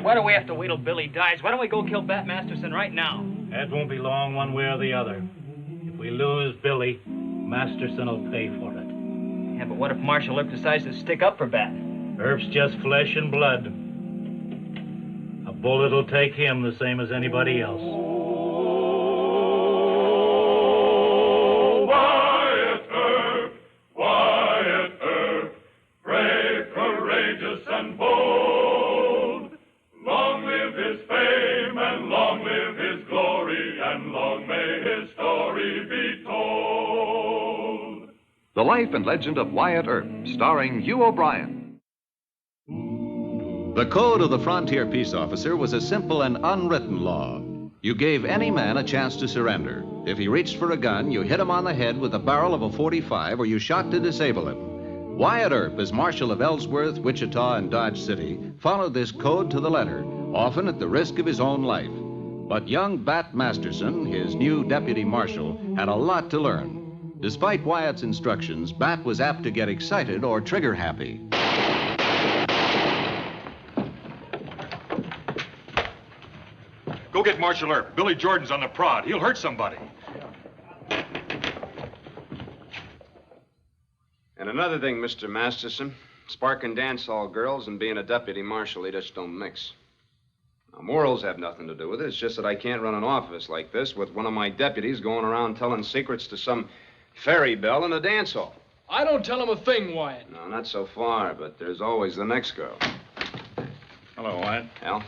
Why do we have to wait till Billy dies? Why don't we go kill Bat Masterson right now? That won't be long one way or the other. If we lose Billy, Masterson will pay for it. Yeah, but what if Marshal Earp decides to stick up for Bat? Earp's just flesh and blood. A bullet'll take him the same as anybody else. Oh, Wyatt Earp, brave, courageous, and bold. Long live his fame, and long live his glory, and long may his story be told. The Life and Legend of Wyatt Earp, starring Hugh O'Brien. The code of the frontier peace officer was a simple and unwritten law. You gave any man a chance to surrender. If he reached for a gun, you hit him on the head with the barrel of a .45, or you shot to disable him. Wyatt Earp, as Marshal of Ellsworth, Wichita, and Dodge City, followed this code to the letter, often at the risk of his own life. But young Bat Masterson, his new deputy marshal, had a lot to learn. Despite Wyatt's instructions, Bat was apt to get excited or trigger happy. Go get Marshal Earp. Billy Jordan's on the prod. He'll hurt somebody. And another thing, Mr. Masterson, sparking dance hall girls and being a deputy marshal, they just don't mix. Now, morals have nothing to do with it. It's just that I can't run an office like this with one of my deputies going around telling secrets to some fairy belle in a dance hall. I don't tell him a thing, Wyatt. No, not so far, but there's always the next girl. Hello, Wyatt. Al?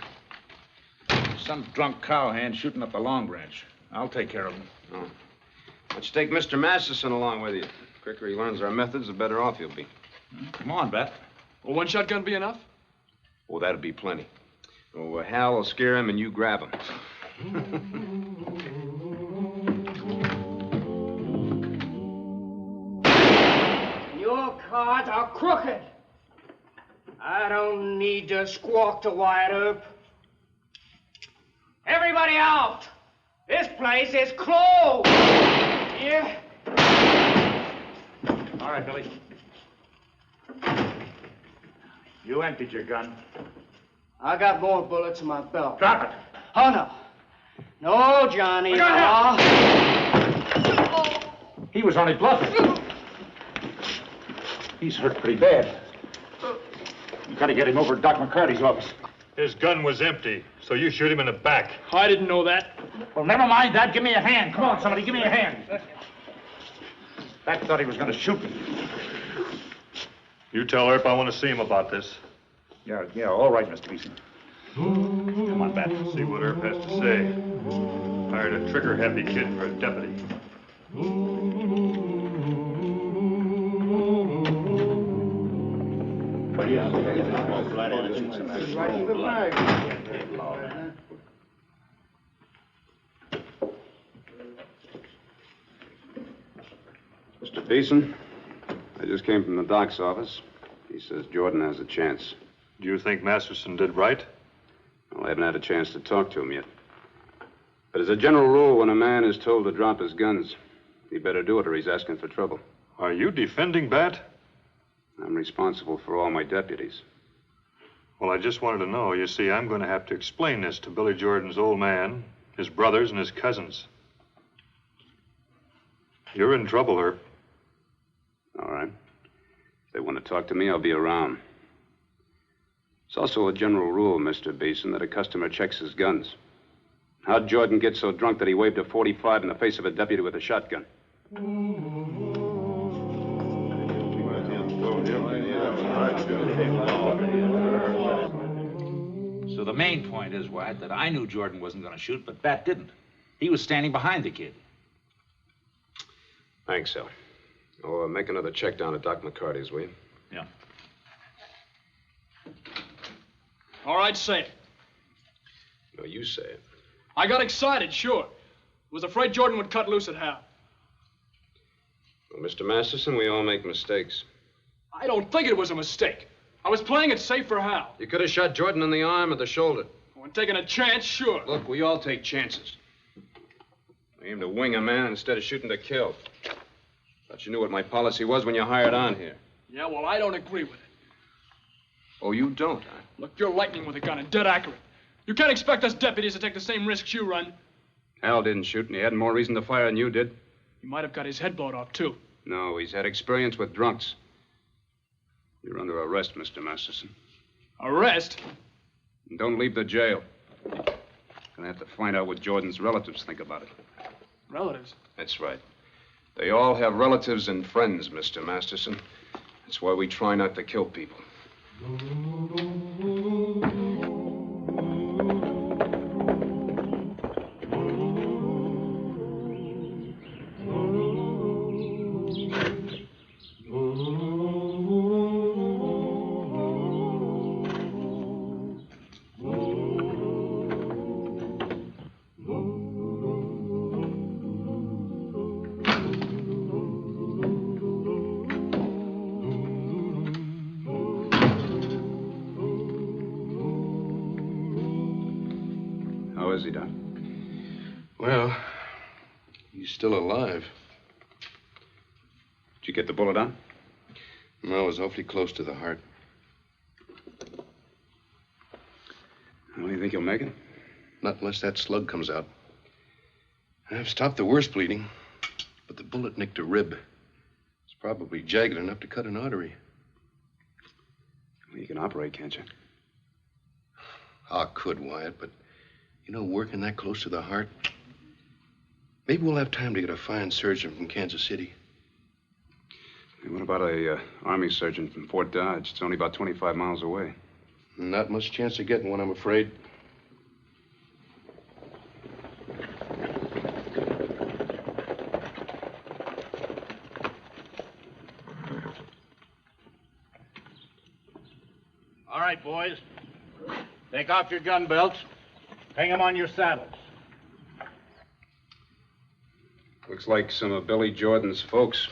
Some drunk cowhand shooting up the Long Branch. I'll take care of him. Oh. Why don't you take Mr. Masterson along with you? The quicker he learns our methods, the better off he'll be. Come on, Bat. Will one shotgun be enough? Oh, that'll be plenty. Oh, Hal will scare him and you grab him. Your cards are crooked. I don't need to squawk to Wyatt Earp. Everybody out! This place is closed! Here. All right, Billy. You emptied your gun. I got more bullets in my belt. Drop it. Oh, no. No, Johnny. No. He was only bluffing. He's hurt pretty bad. You gotta get him over to Doc McCarty's office. His gun was empty, so you shoot him in the back. I didn't know that. Well, never mind that. Give me a hand. Come on, somebody, give me a hand. Bat thought he was gonna shoot me. You tell Earp I want to see him about this. Yeah, all right, Mr. Beeson. Come on, Bat. See what Earp has to say. Hired a trigger-happy kid for a deputy. Mr. Beeson, I just came from the doc's office. He says Jordan has a chance. Do you think Masterson did right? Well, I haven't had a chance to talk to him yet. But as a general rule, when a man is told to drop his guns, he better do it or he's asking for trouble. Are you defending Bat? I'm responsible for all my deputies. Well, I just wanted to know. You see, I'm going to have to explain this to Billy Jordan's old man, his brothers, and his cousins. You're in trouble, Earp. All right. If they want to talk to me, I'll be around. It's also a general rule, Mr. Beeson, that a customer checks his guns. How'd Jordan get so drunk that he waved a .45 in the face of a deputy with a shotgun? So the main point is, Wyatt, that I knew Jordan wasn't going to shoot, but Bat didn't. He was standing behind the kid. Thanks, Al. Oh, make another check down at Doc McCarty's, will you? Yeah. All right, say it. No, you say it. I got excited, sure. Was afraid Jordan would cut loose at Hal. Well, Mr. Masterson, we all make mistakes. I don't think it was a mistake. I was playing it safe for Hal. You could have shot Jordan in the arm or the shoulder. When taking a chance, sure. Look, we all take chances. I aim to wing a man instead of shooting to kill. Thought you knew what my policy was when you hired on here. Yeah, well, I don't agree with it. Oh, you don't, huh? Look, you're lightning with a gun and dead accurate. You can't expect us deputies to take the same risks you run. Hal didn't shoot, and he had more reason to fire than you did. He might have got his head blown off, too. No, he's had experience with drunks. You're under arrest, Mr. Masterson. Arrest? And don't leave the jail. Gonna have to find out what Jordan's relatives think about it. Relatives? That's right. They all have relatives and friends, Mr. Masterson. That's why we try not to kill people. How is he, Doc? Well, he's still alive. Did you get the bullet on? No, it was awfully close to the heart. Well, you think he'll make it? Not unless that slug comes out. I've stopped the worst bleeding, but the bullet nicked a rib. It's probably jagged enough to cut an artery. Well, you can operate, can't you? I could, Wyatt, but, working that close to the heart, maybe we'll have time to get a fine surgeon from Kansas City. Hey, what about a Army surgeon from Fort Dodge? It's only about 25 miles away. Not much chance of getting one, I'm afraid. All right, boys. Take off your gun belts. Hang them on your saddles. Looks like some of Billy Jordan's folks.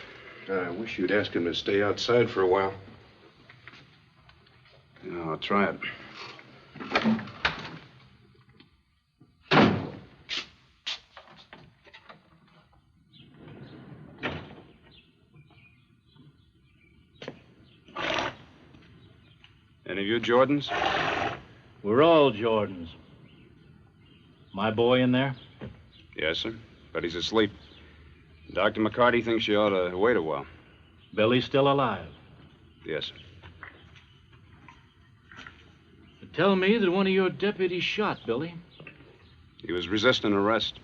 I wish you'd ask him to stay outside for a while. Yeah, I'll try it. Any of you Jordans? We're all Jordans. My boy in there? Yes, sir. But he's asleep. Dr. McCarty thinks you ought to wait a while. Billy's still alive. Yes, sir. Tell me that one of your deputies shot Billy. He was resisting arrest.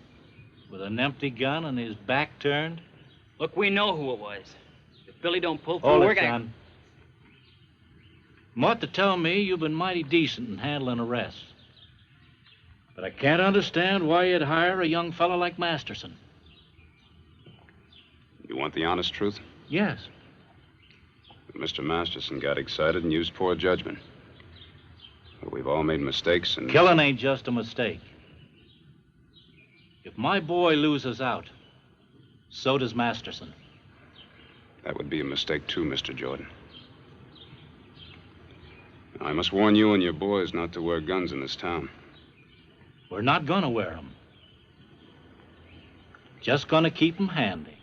With an empty gun and his back turned? Look, we know who it was. If Billy don't pull through, Hold we're it, gonna... son. You ought to tell me you've been mighty decent in handling arrests. But I can't understand why you'd hire a young fellow like Masterson. You want the honest truth? Yes. Mr. Masterson got excited and used poor judgment. But we've all made mistakes and... Killing ain't just a mistake. If my boy loses out, so does Masterson. That would be a mistake, too, Mr. Jordan. I must warn you and your boys not to wear guns in this town. We're not gonna wear them. Just gonna keep them handy.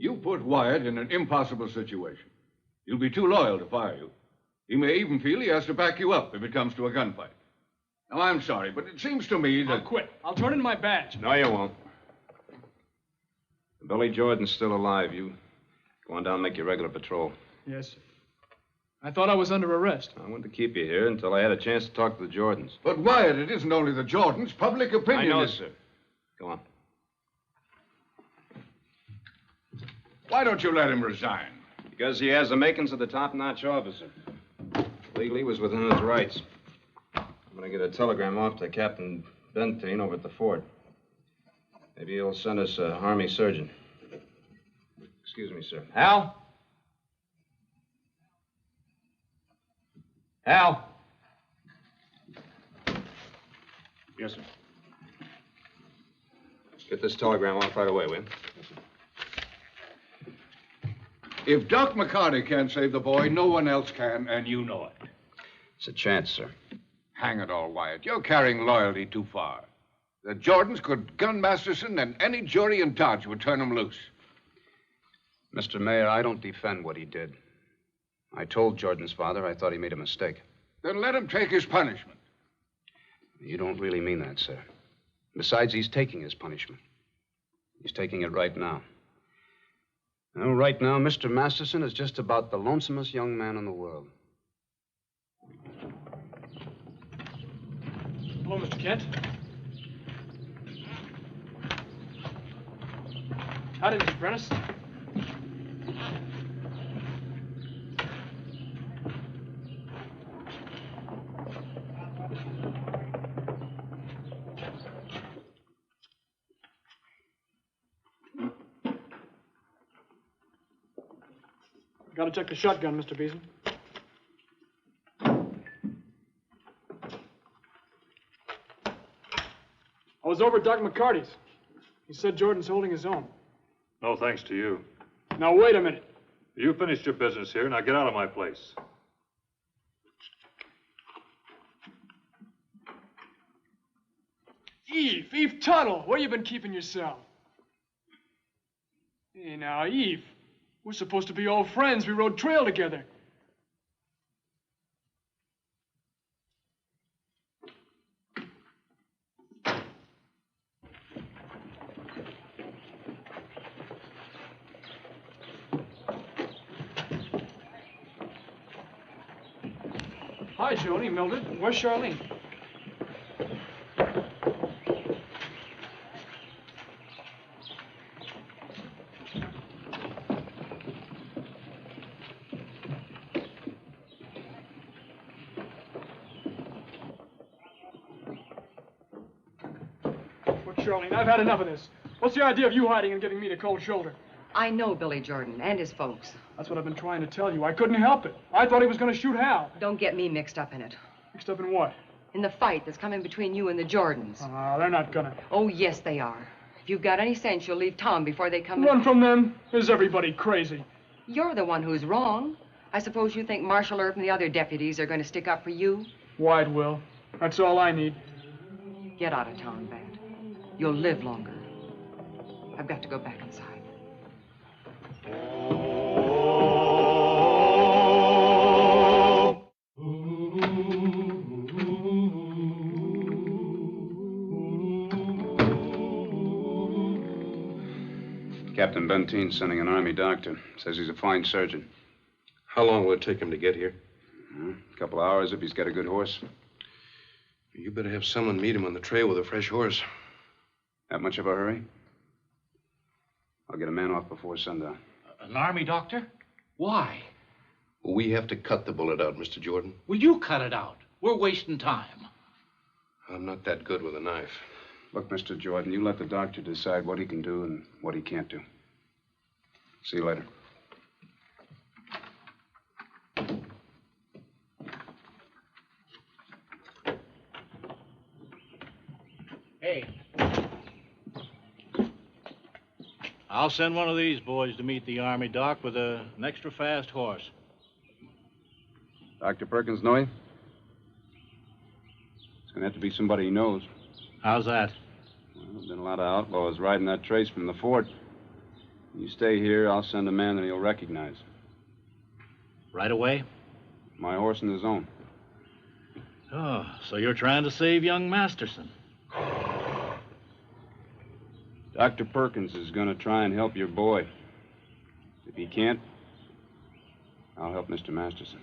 You put Wyatt in an impossible situation. He'll be too loyal to fire you. He may even feel he has to back you up if it comes to a gunfight. Now, I'm sorry, but it seems to me that... I'll quit. I'll turn in my badge. No, you won't. Billy Jordan's still alive. You go on down and make your regular patrol. Yes, sir. I thought I was under arrest. I wanted to keep you here until I had a chance to talk to the Jordans. But, Wyatt, it isn't only the Jordans. Public opinion I know, is... sir. Go on. Why don't you let him resign? Because he has the makings of the top-notch officer. Legally, he was within his rights. I'm going to get a telegram off to Captain Benteen over at the fort. Maybe he'll send us a Army surgeon. Excuse me, sir. Hal? Hal? Yes, sir. Get this telegram off right away, will you? If Doc McCarty can't save the boy, no one else can, and you know it. It's a chance, sir. Hang it all, Wyatt. You're carrying loyalty too far. The Jordans could gun Masterson, and any jury in Dodge would turn him loose. Mr. Mayor, I don't defend what he did. I told Jordan's father I thought he made a mistake. Then let him take his punishment. You don't really mean that, sir. Besides, he's taking his punishment. He's taking it right now. Now, right now, Mr. Masterson is just about the lonesomest young man in the world. Hello, Mr. Kent. Howdy, Mr. Prentice. Gotta check the shotgun, Mr. Beeson. I was over at Doc McCarty's. He said Jordan's holding his own. No thanks to you. Now, wait a minute. You finished your business here. Now get out of my place. Eve Tuttle, where you been keeping yourself? Hey, now, Eve, we're supposed to be old friends. We rode trail together. Hi, Joni, Mildred. Where's Charlene? Look, Charlene, I've had enough of this. What's the idea of you hiding and giving me the cold shoulder? I know Billy Jordan and his folks. That's what I've been trying to tell you. I couldn't help it. I thought he was going to shoot Hal. Don't get me mixed up in it. Mixed up in what? In the fight that's coming between you and the Jordans. They're not gonna. Oh, yes, they are. If you've got any sense, you'll leave Tom before they come. Run from them? Is everybody crazy? You're the one who's wrong. I suppose you think Marshal Earp and the other deputies are going to stick up for you? White will. That's all I need. Get out of town, Bat. You'll live longer. I've got to go back inside. Captain Bentine's sending an army doctor. Says he's a fine surgeon. How long will it take him to get here? A couple of hours if he's got a good horse. You better have someone meet him on the trail with a fresh horse. That much of a hurry? I'll get a man off before sundown. An army doctor? Why? We have to cut the bullet out, Mr. Jordan. Will you cut it out? We're wasting time. I'm not that good with a knife. Look, Mr. Jordan, you let the doctor decide what he can do and what he can't do. See you later. Hey. I'll send one of these boys to meet the army doc with an extra fast horse. Dr. Perkins know you? It's going to have to be somebody he knows. How's that? Well, there's been a lot of outlaws riding that trace from the fort. You stay here, I'll send a man that he'll recognize. Right away? My horse and his own. Oh, so you're trying to save young Masterson. Dr. Perkins is going to try and help your boy. If he can't, I'll help Mr. Masterson.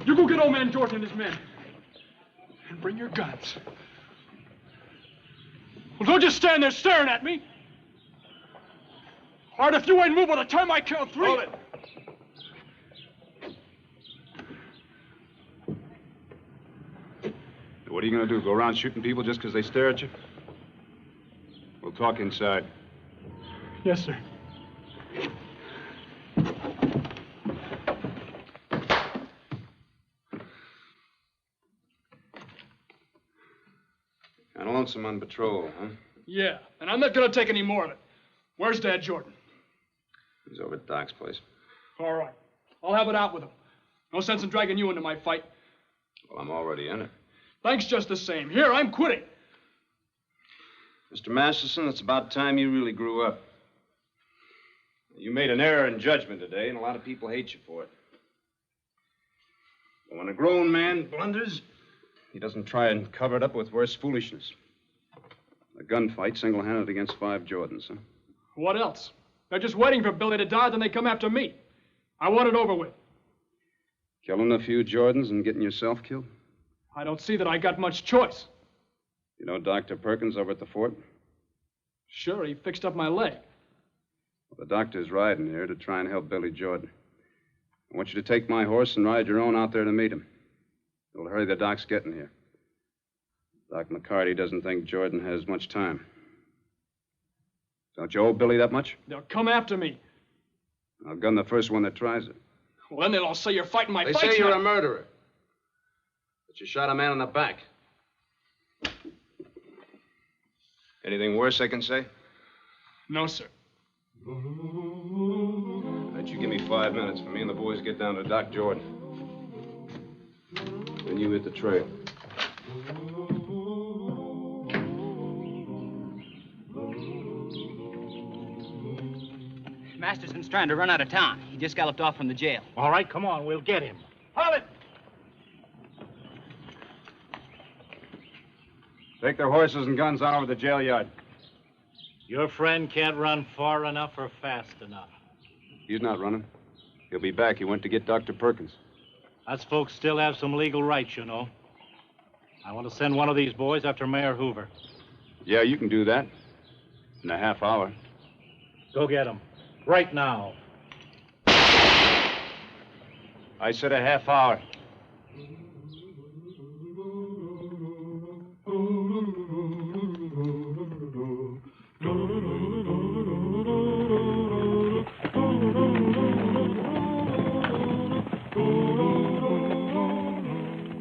You go get old man Jordan and his men. And bring your guns. Well, don't just stand there staring at me. All right, if you ain't moved by the time I count three... Hold it. What are you going to do, go around shooting people just because they stare at you? We'll talk inside. Yes, sir. And lonesome on patrol, huh? Yeah, and I'm not gonna take any more of it. Where's Dad Jordan? He's over at Doc's place. All right. I'll have it out with him. No sense in dragging you into my fight. Well, I'm already in it. Thanks just the same. Here, I'm quitting. Mr. Masterson, it's about time you really grew up. You made an error in judgment today, and a lot of people hate you for it. But when a grown man blunders, he doesn't try and cover it up with worse foolishness. A gunfight single-handed against 5 Jordans, huh? What else? They're just waiting for Billy to die, then they come after me. I want it over with. Killing a few Jordans and getting yourself killed? I don't see that I got much choice. You know Dr. Perkins over at the fort? Sure, he fixed up my leg. Well, the doctor's riding here to try and help Billy Jordan. I want you to take my horse and ride your own out there to meet him. It'll hurry the doc's getting here. Doc McCarty doesn't think Jordan has much time. Don't you owe Billy that much? They'll come after me. I'll gun the first one that tries it. Well, then they'll all say you're fighting my fights. They say you're a murderer. But you shot a man in the back. Anything worse I can say? No, sir. Bet you give me 5 minutes for me and the boys get down to Doc Jordan. Then you hit the trail. Masterson's trying to run out of town. He just galloped off from the jail. All right, come on, we'll get him. Hold it! Take their horses and guns on over to the jail yard. Your friend can't run far enough or fast enough. He's not running. He'll be back. He went to get Dr. Perkins. Us folks still have some legal rights, you know. I want to send one of these boys after Mayor Hoover. Yeah, you can do that. In a half hour. Go get him. Right now. I said a half hour.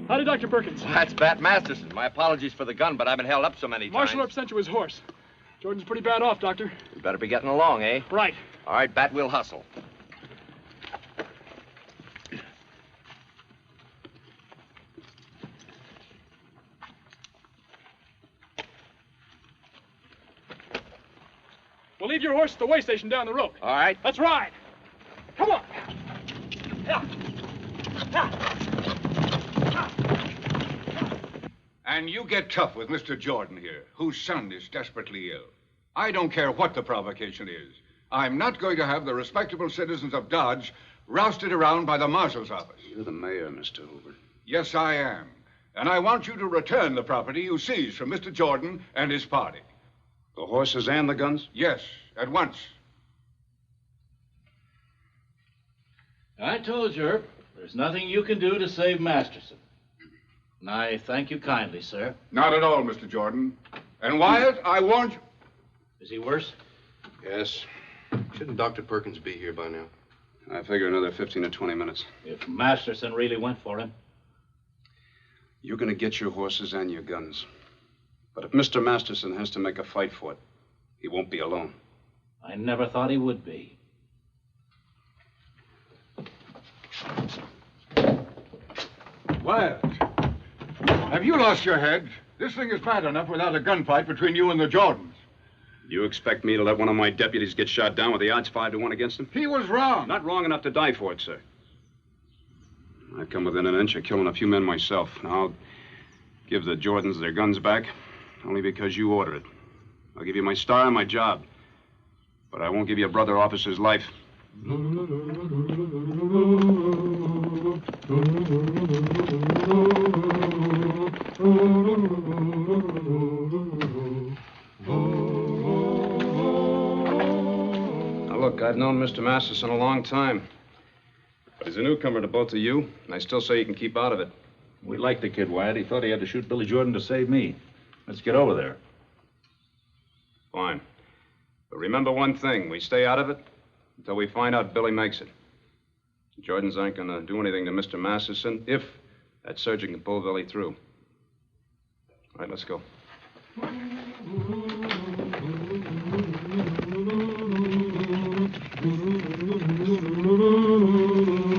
Howdy, Dr. Perkins. That's Bat Masterson. My apologies for the gun, but I've been held up so many times. Marshal Earp sent you his horse. Jordan's pretty bad off, Doctor. We better be getting along, eh? Right. All right, Bat, we'll hustle. We'll leave your horse at the way station down the road. All right. Let's ride. Come on. And you get tough with Mr. Jordan here, whose son is desperately ill. I don't care what the provocation is. I'm not going to have the respectable citizens of Dodge rousted around by the marshal's office. You're the mayor, Mr. Hoover. Yes, I am. And I want you to return the property you seized from Mr. Jordan and his party. The horses and the guns? Yes, at once. I told you, Earp, there's nothing you can do to save Masterson. And I thank you kindly, sir. Not at all, Mr. Jordan. And Wyatt, I warned you. Is he worse? Yes. Shouldn't Dr. Perkins be here by now? I figure another 15 to 20 minutes. If Masterson really went for him. You're going to get your horses and your guns. But if Mr. Masterson has to make a fight for it, he won't be alone. I never thought he would be. Wyatt, have you lost your head? This thing is bad enough without a gunfight between you and the Jordans. You expect me to let one of my deputies get shot down with the odds 5 to 1 against him? He was wrong. Not wrong enough to die for it, sir. I've come within an inch of killing a few men myself. Now, I'll give the Jordans their guns back only because you ordered it. I'll give you my star and my job. But I won't give you a brother officer's life. Now, look, I've known Mr. Masterson a long time. But he's a newcomer to both of you, and I still say you can keep out of it. We like the kid, Wyatt. He thought he had to shoot Billy Jordan to save me. Let's get over there. Fine. But remember one thing. We stay out of it until we find out Billy makes it. The Jordans aren't going to do anything to Mr. Masterson if that surgeon can pull Billy through. All right, let's go.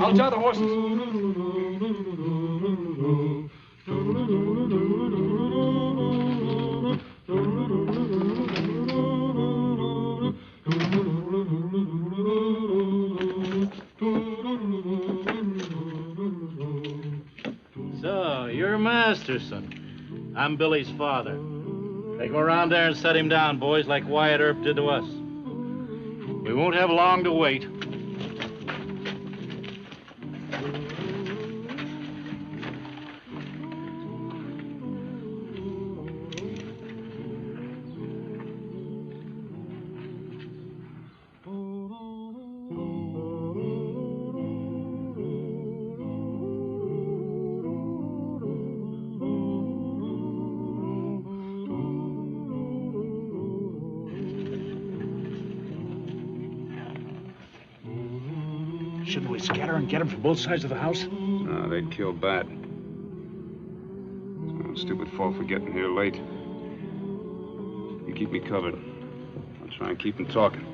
I'll tie the horses. So, you're Masterson. I'm Billy's father. Take him around there and set him down, boys, like Wyatt Earp did to us. We won't have long to wait. Shouldn't we scatter and get them from both sides of the house? No, they'd kill Bat. It's my stupid fault for getting here late. You keep me covered. I'll try and keep them talking.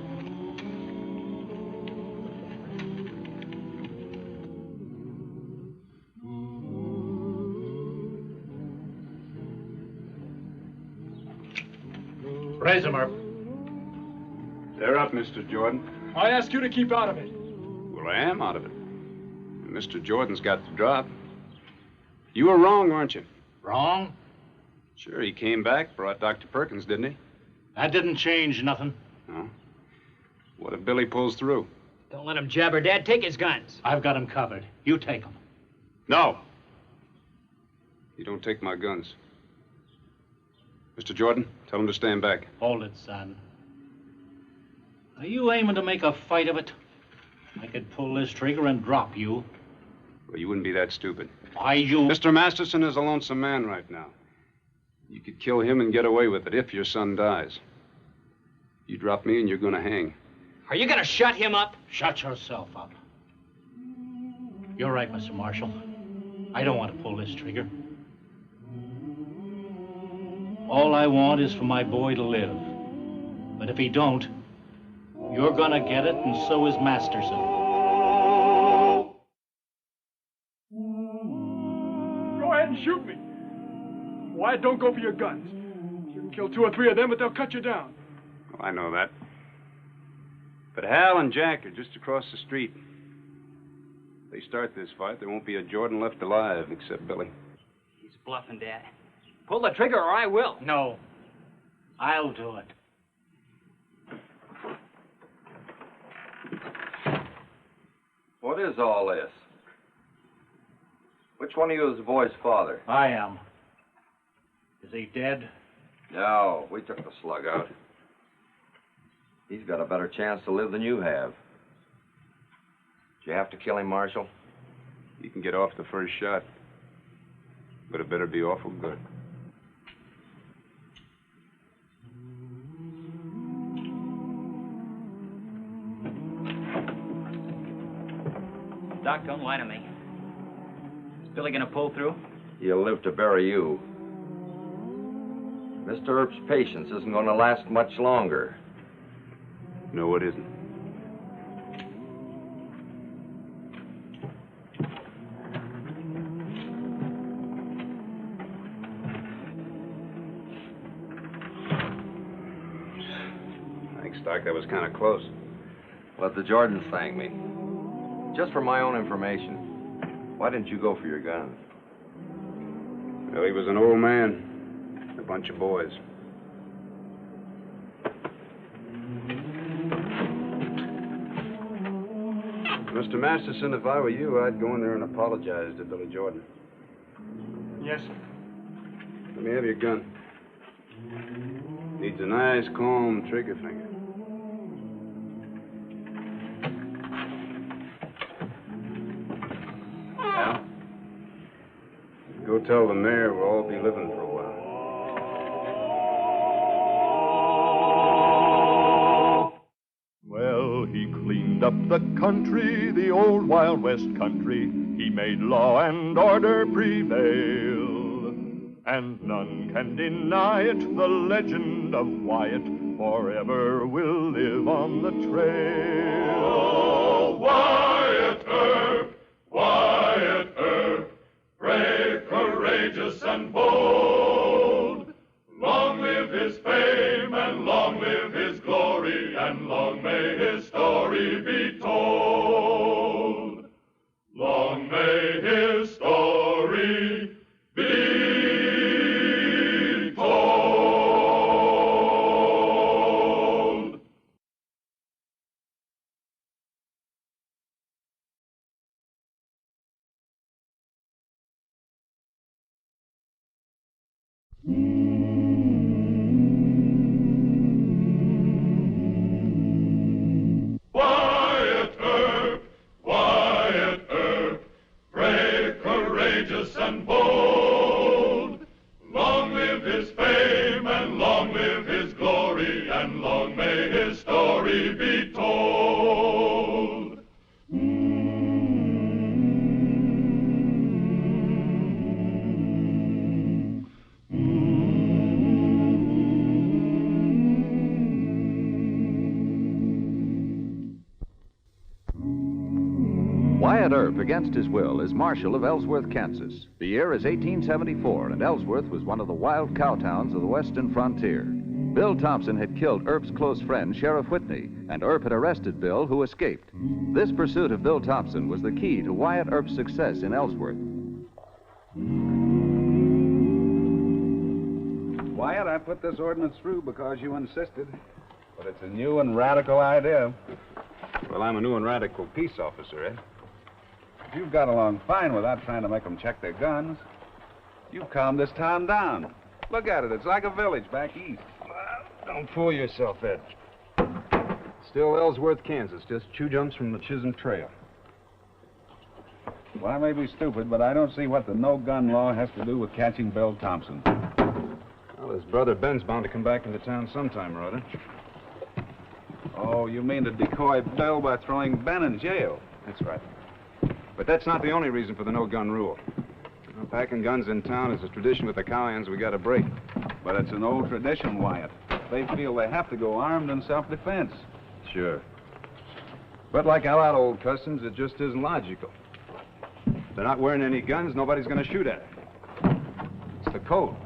Raise him up. They're up, Mr. Jordan. I ask you to keep out of it. Well, I am out of it. Mr. Jordan's got the drop. You were wrong, weren't you? Wrong? Sure, he came back, brought Dr. Perkins, didn't he? That didn't change nothing. No. What if Billy pulls through? Don't let him jabber, Dad. Take his guns. I've got him covered. You take him. No. You don't take my guns. Mr. Jordan, tell him to stand back. Hold it, son. Are you aiming to make a fight of it? I could pull this trigger and drop you. Well, you wouldn't be that stupid. Why, you... Mr. Masterson is a lonesome man right now. You could kill him and get away with it if your son dies. You drop me and you're going to hang. Are you going to shut him up? Shut yourself up. You're right, Mr. Marshal. I don't want to pull this trigger. All I want is for my boy to live. But if he don't, you're going to get it, and so is Masterson. Go ahead and shoot me. Wyatt, don't go for your guns. You can kill 2 or 3 of them, but they'll cut you down. Well, I know that. But Hal and Jack are just across the street. If they start this fight, there won't be a Jordan left alive except Billy. He's bluffing, Dad. Pull the trigger or I will. No. I'll do it. What is all this? Which one of you is the boy's father? I am. Is he dead? No, we took the slug out. He's got a better chance to live than you have. Did you have to kill him, Marshal? You can get off the first shot. But it better be awful good. Doc, don't lie to me. Is Billy going to pull through? He'll live to bury you. Mr. Earp's patience isn't going to last much longer. No, it isn't. Thanks, Doc. That was kind of close. Let the Jordans thank me. Just for my own information, why didn't you go for your guns? Well, he was an old man. A bunch of boys. Mr. Masterson, if I were you, I'd go in there and apologize to Billy Jordan. Yes, sir. Let me have your gun. Needs a nice, calm trigger finger. Al, go tell the mayor we'll all be living for a while. Well, he cleaned up the country, the old Wild West country. He made law and order prevail. and none can deny it. The legend of Wyatt forever will live on the trail. Oh, Wyatt Earp, brave, courageous, and bold. Long live his fame, and long live his glory, and long may his story be told. Long may his story be told. Wyatt Earp, brave, courageous, and bold. Long live his fame, and long live his glory, and long may his story be told. Wyatt Earp, against his will, is Marshal of Ellsworth, Kansas. The year is 1874, and Ellsworth was one of the wild cow towns of the western frontier. Bill Thompson had killed Earp's close friend, Sheriff Whitney, and Earp had arrested Bill, who escaped. This pursuit of Bill Thompson was the key to Wyatt Earp's success in Ellsworth. Wyatt, I put this ordinance through because you insisted. But it's a new and radical idea. Well, I'm a new and radical peace officer, Ed. You've got along fine without trying to make them check their guns. You've calmed this town down. Look at it. It's like a village back east. Don't fool yourself, Ed. Still Ellsworth, Kansas, just 2 jumps from the Chisholm Trail. Well, I may be stupid, but I don't see what the no-gun law has to do with catching Bill Thompson. Well, his brother Ben's bound to come back into town sometime or other. Oh, you mean to decoy Bill by throwing Ben in jail? That's right. But that's not the only reason for the no-gun rule. You know, packing guns in town is a tradition with the cowhands we got to break. But it's an old tradition, Wyatt. They feel they have to go armed in self-defense. Sure. But like a lot of old customs, it just isn't logical. If they're not wearing any guns, nobody's going to shoot at them. It's the code.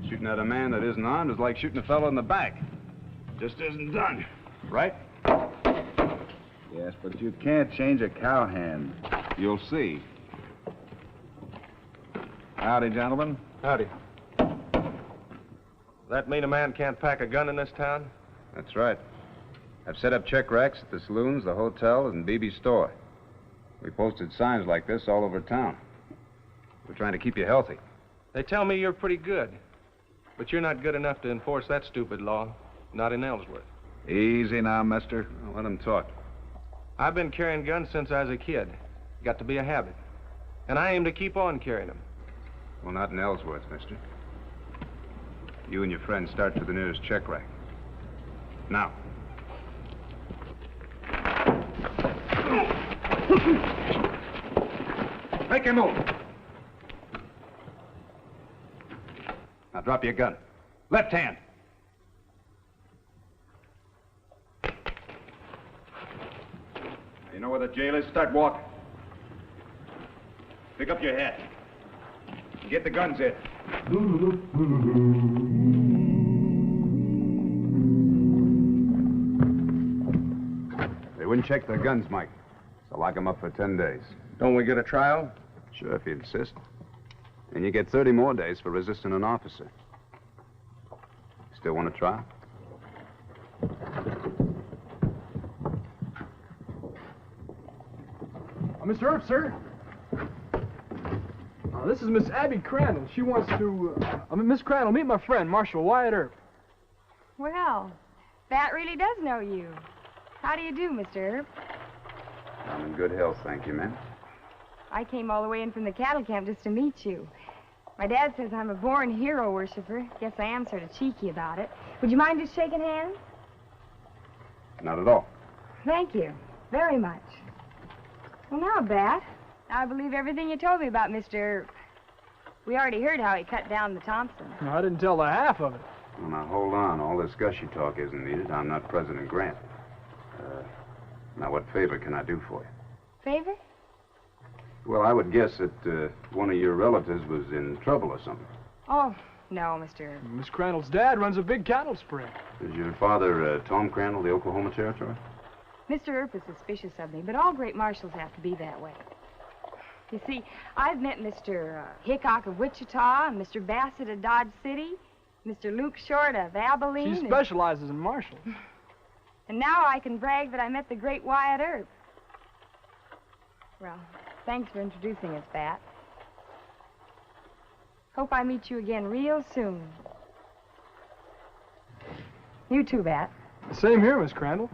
Shooting at a man that isn't armed is like shooting a fellow in the back. Just isn't done, right? Yes, but you can't change a cowhand. You'll see. Howdy, gentlemen. Howdy. That mean a man can't pack a gun in this town? That's right. I've set up check racks at the saloons, the hotels, and BB's store. We posted signs like this all over town. We're trying to keep you healthy. They tell me you're pretty good, but you're not good enough to enforce that stupid law. Not in Ellsworth. Easy now, mister. Let him talk. I've been carrying guns since I was a kid. Got to be a habit. And I aim to keep on carrying them. Well, not in Ellsworth, mister. You and your friend start to the nearest check rack. Now. Make him move. Now drop your gun. Left hand. You know where the jail is? Start walking. Pick up your hat. Get the guns in. They wouldn't check their guns, Mike. So lock them up for 10 days. Don't we get a trial? Sure, if you insist. And you get 30 more days for resisting an officer. Still want a trial? Mr. Earp, sir. This is Miss Abby Crandall. She wants to... Miss Crandall, meet my friend, Marshal Wyatt Earp. Well, that really does know you. How do you do, Mr. Earp? I'm in good health, thank you, ma'am. I came all the way in from the cattle camp just to meet you. My dad says I'm a born hero worshiper. Guess I am sort of cheeky about it. Would you mind just shaking hands? Not at all. Thank you. Very much. Well, now, Bat, I believe everything you told me about Mr. We already heard how he cut down the Thompson. No, I didn't tell the half of it. Well, now, hold on. All this gushy talk isn't needed. I'm not President Grant. Now, what favor can I do for you? Favor? Well, I would guess that one of your relatives was in trouble or something. Oh, no, Mr. Miss Crandall's dad runs a big cattle spring. Is your father Tom Crandall, the Oklahoma Territory? Mr. Earp is suspicious of me, but all great marshals have to be that way. You see, I've met Mr. Hickok of Wichita, and Mr. Bassett of Dodge City, Mr. Luke Short of Abilene. She specializes in marshals. And now I can brag that I met the great Wyatt Earp. Well, thanks for introducing us, Bat. Hope I meet you again real soon. You too, Bat. Same here, Miss Crandall.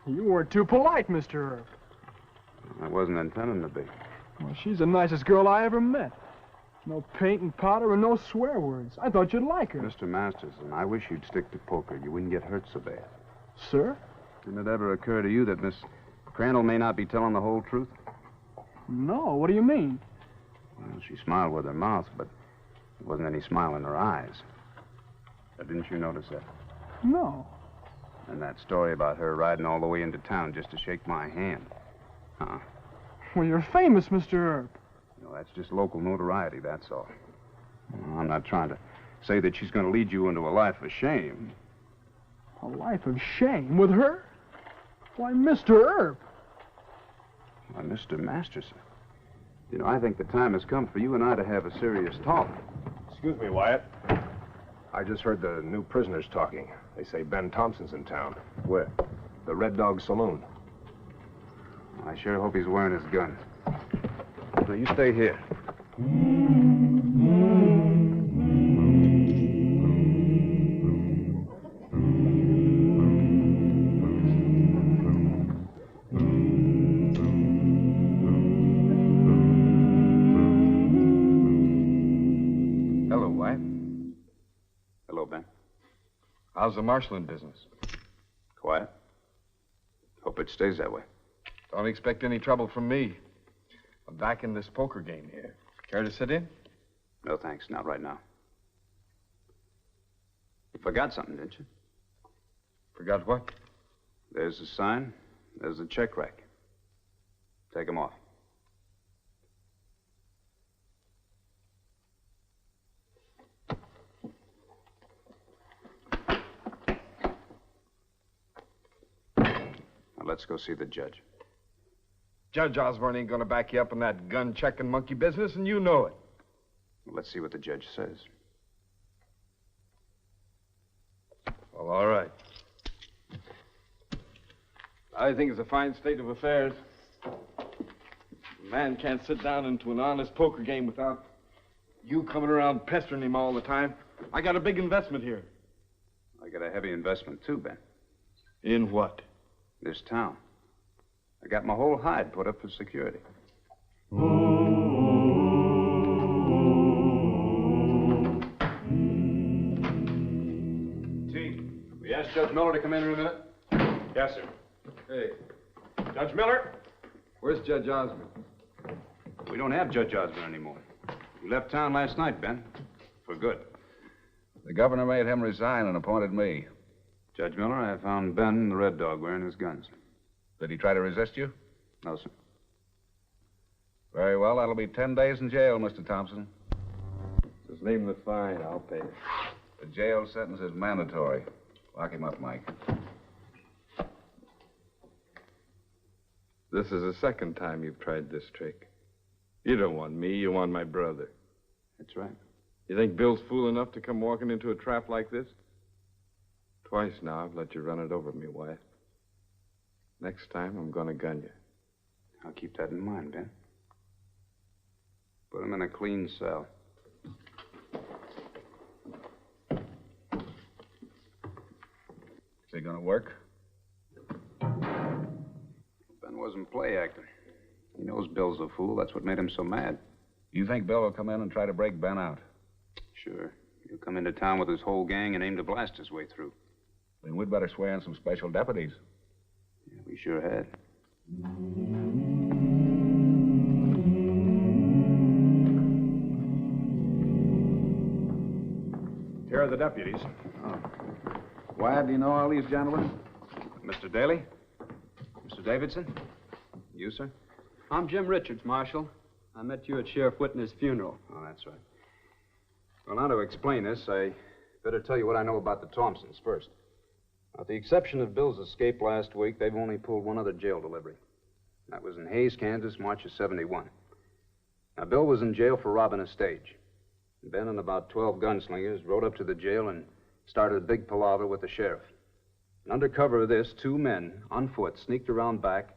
You weren't too polite, Mr. Earp. I wasn't intending to be. Well, she's the nicest girl I ever met. No paint and powder and no swear words. I thought you'd like her. Mr. Masterson, I wish you'd stick to poker. You wouldn't get hurt so bad. Sir? Didn't it ever occur to you that Miss Crandall may not be telling the whole truth? No, what do you mean? Well, she smiled with her mouth, but there wasn't any smile in her eyes. Didn't you notice that? No. And that story about her riding all the way into town just to shake my hand. Huh? Well, you're famous, Mr. Earp. No, that's just local notoriety, that's all. Well, I'm not trying to say that she's going to lead you into a life of shame. A life of shame with her? Why, Mr. Earp. Why, Mr. Masterson. You know, I think the time has come for you and I to have a serious talk. Excuse me, Wyatt. I just heard the new prisoners talking. They say Ben Thompson's in town. Where? The Red Dog Saloon. I sure hope he's wearing his gun. Now, you stay here. Hello, Wyatt. Hello, Ben. How's the marshaling business? Quiet. Hope it stays that way. Don't expect any trouble from me. I'm back in this poker game here. Care to sit in? No, thanks. Not right now. You forgot something, didn't you? Forgot what? There's the sign. There's the check rack. Take 'em off. Now, let's go see the judge. Judge Osborne ain't gonna back you up in that gun-checking monkey business, and you know it. Well, let's see what the judge says. Well, all right. I think it's a fine state of affairs. A man can't sit down into an honest poker game without you coming around pestering him all the time. I got a big investment here. I got a heavy investment, too, Ben. In what? This town. I got my whole hide put up for security. T, we asked Judge Miller to come in a minute? Yes, sir. Hey, Judge Miller? Where's Judge Osborne? We don't have Judge Osborne anymore. He left town last night, Ben. For good. The governor made him resign and appointed me. Judge Miller, I found Ben and the Red Dog wearing his guns. Did he try to resist you? No, sir. Very well. That'll be 10 days in jail, Mr. Thompson. Just name the fine. I'll pay it. The jail sentence is mandatory. Lock him up, Mike. This is the second time you've tried this trick. You don't want me. You want my brother. That's right. You think Bill's fool enough to come walking into a trap like this? Twice now I've let you run it over me, Wyatt. Next time, I'm gonna gun you. I'll keep that in mind, Ben. Put him in a clean cell. Is he gonna work? Ben wasn't play acting. He knows Bill's a fool. That's what made him so mad. You think Bill will come in and try to break Ben out? Sure. He'll come into town with his whole gang and aim to blast his way through. Then we'd better swear in some special deputies. Yeah, we sure had. Here are the deputies. Oh. Wyatt, do you know all these gentlemen? Mr. Daly? Mr. Davidson? You, sir? I'm Jim Richards, Marshal. I met you at Sheriff Whitney's funeral. Oh, that's right. Well, now to explain this, I better tell you what I know about the Thompsons first. With the exception of Bill's escape last week, they've only pulled one other jail delivery. That was in Hayes, Kansas, March of '71. Now, Bill was in jail for robbing a stage. Ben and about 12 gunslingers rode up to the jail and started a big palaver with the sheriff. And under cover of this, 2 men, on foot, sneaked around back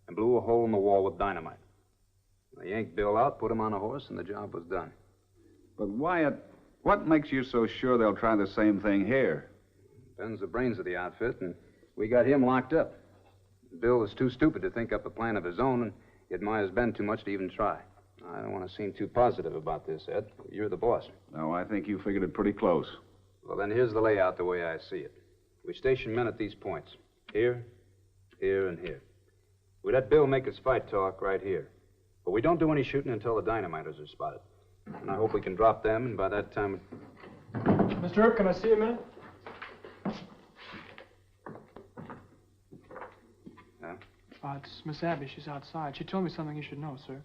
and blew a hole in the wall with dynamite. They yanked Bill out, put him on a horse, and the job was done. But Wyatt, what makes you so sure they'll try the same thing here? Ben's the brains of the outfit, and we got him locked up. Bill is too stupid to think up a plan of his own, and he admires Ben too much to even try. I don't want to seem too positive about this, Ed. You're the boss. No, I think you figured it pretty close. Well, then here's the layout the way I see it. We station men at these points. Here, here, and here. We let Bill make his fight talk right here. But we don't do any shooting until the dynamiters are spotted. And I hope we can drop them, and by that time... Mr. Earp, can I see a minute? Yeah? It's Miss Abby. She's outside. She told me something you should know, sir.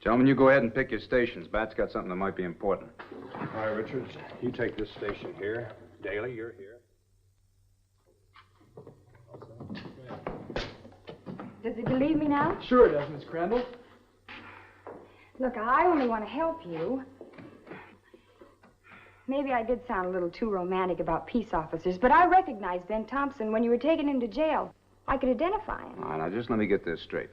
Gentlemen, you go ahead and pick your stations. Bat's got something that might be important. All right, Richards. You take this station here. Daly, you're here. Does he believe me now? Sure it does, Miss Crandall. Look, I only want to help you. Maybe I did sound a little too romantic about peace officers, but I recognized Ben Thompson when you were taking him to jail. I could identify him. All right, now just let me get this straight.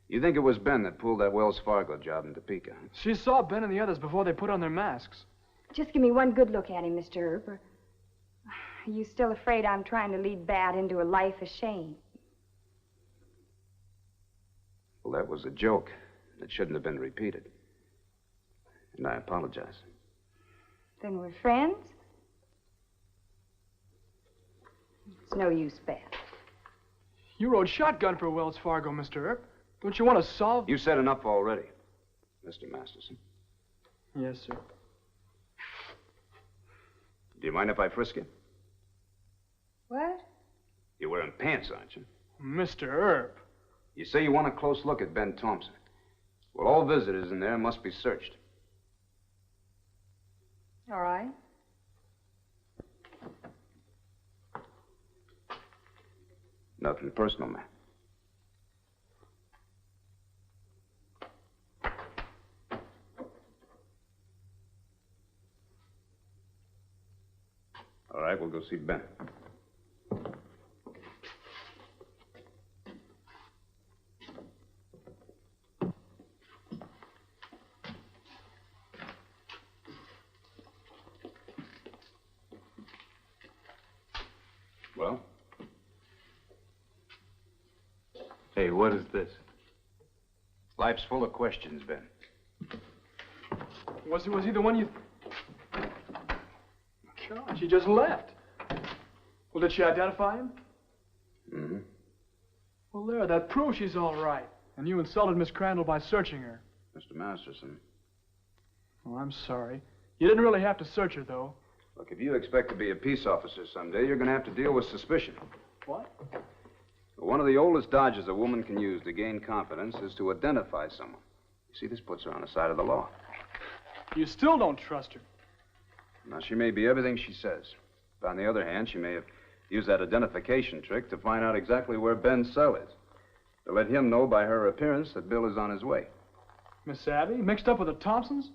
You think it was Ben that pulled that Wells Fargo job in Topeka? She saw Ben and the others before they put on their masks. Just give me one good look at him, Mr. Earp. Are you still afraid I'm trying to lead Bat into a life of shame? Well, that was a joke. It shouldn't have been repeated. And I apologize. Then we're friends? It's no use, Bat. You rode shotgun for Wells Fargo, Mr. Earp. Don't you want to solve... You said enough already, Mr. Masterson. Yes, sir. Do you mind if I frisk you? What? You're wearing pants, aren't you? Mr. Earp. You say you want a close look at Ben Thompson. Well, all visitors in there must be searched. All right. Nothing personal, man. All right, we'll go see Ben. Well? Hey, what is this? Life's full of questions, Ben. Was he the one you... God, she just left. Well, did she identify him? Mm-hmm. Well, there, that proves she's all right. And you insulted Miss Crandall by searching her. Mr. Masterson. Oh, I'm sorry. You didn't really have to search her, though. Look, if you expect to be a peace officer someday, you're going to have to deal with suspicion. What? One of the oldest dodges a woman can use to gain confidence is to identify someone. You see, this puts her on the side of the law. You still don't trust her. Now, she may be everything she says. But on the other hand, she may have used that identification trick to find out exactly where Ben's cell is. To let him know by her appearance that Bill is on his way. Miss Abby, mixed up with the Thompsons?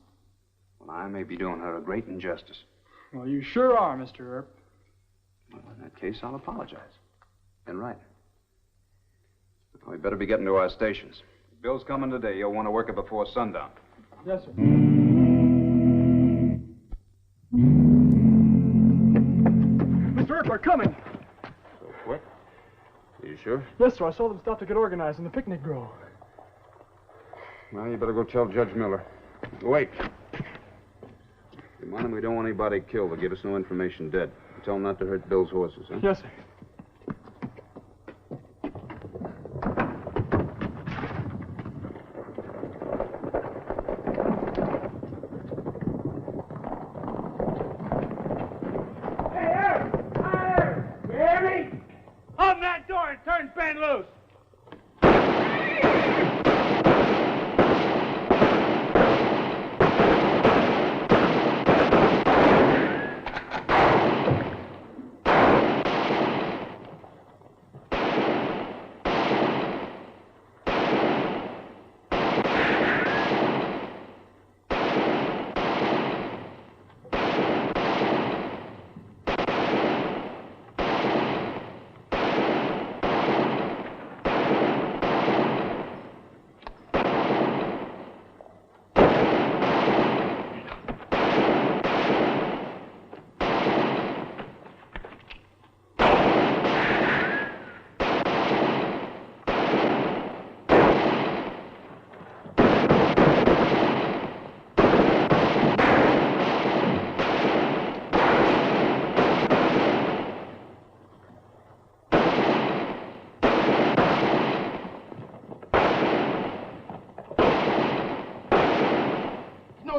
Well, I may be doing her a great injustice. Well, you sure are, Mr. Earp. Well, in that case, I'll apologize. In writing. We better be getting to our stations. If Bill's coming today. You'll want to work it before sundown. Yes, sir. Mr. Earp, we're coming. So quick? Are you sure? Yes, sir. I saw them stop to get organized in the picnic grove. Well, you better go tell Judge Miller. Wait. Remind him we don't want anybody killed. They'll give us no information dead. Tell him not to hurt Bill's horses, huh? Yes, sir.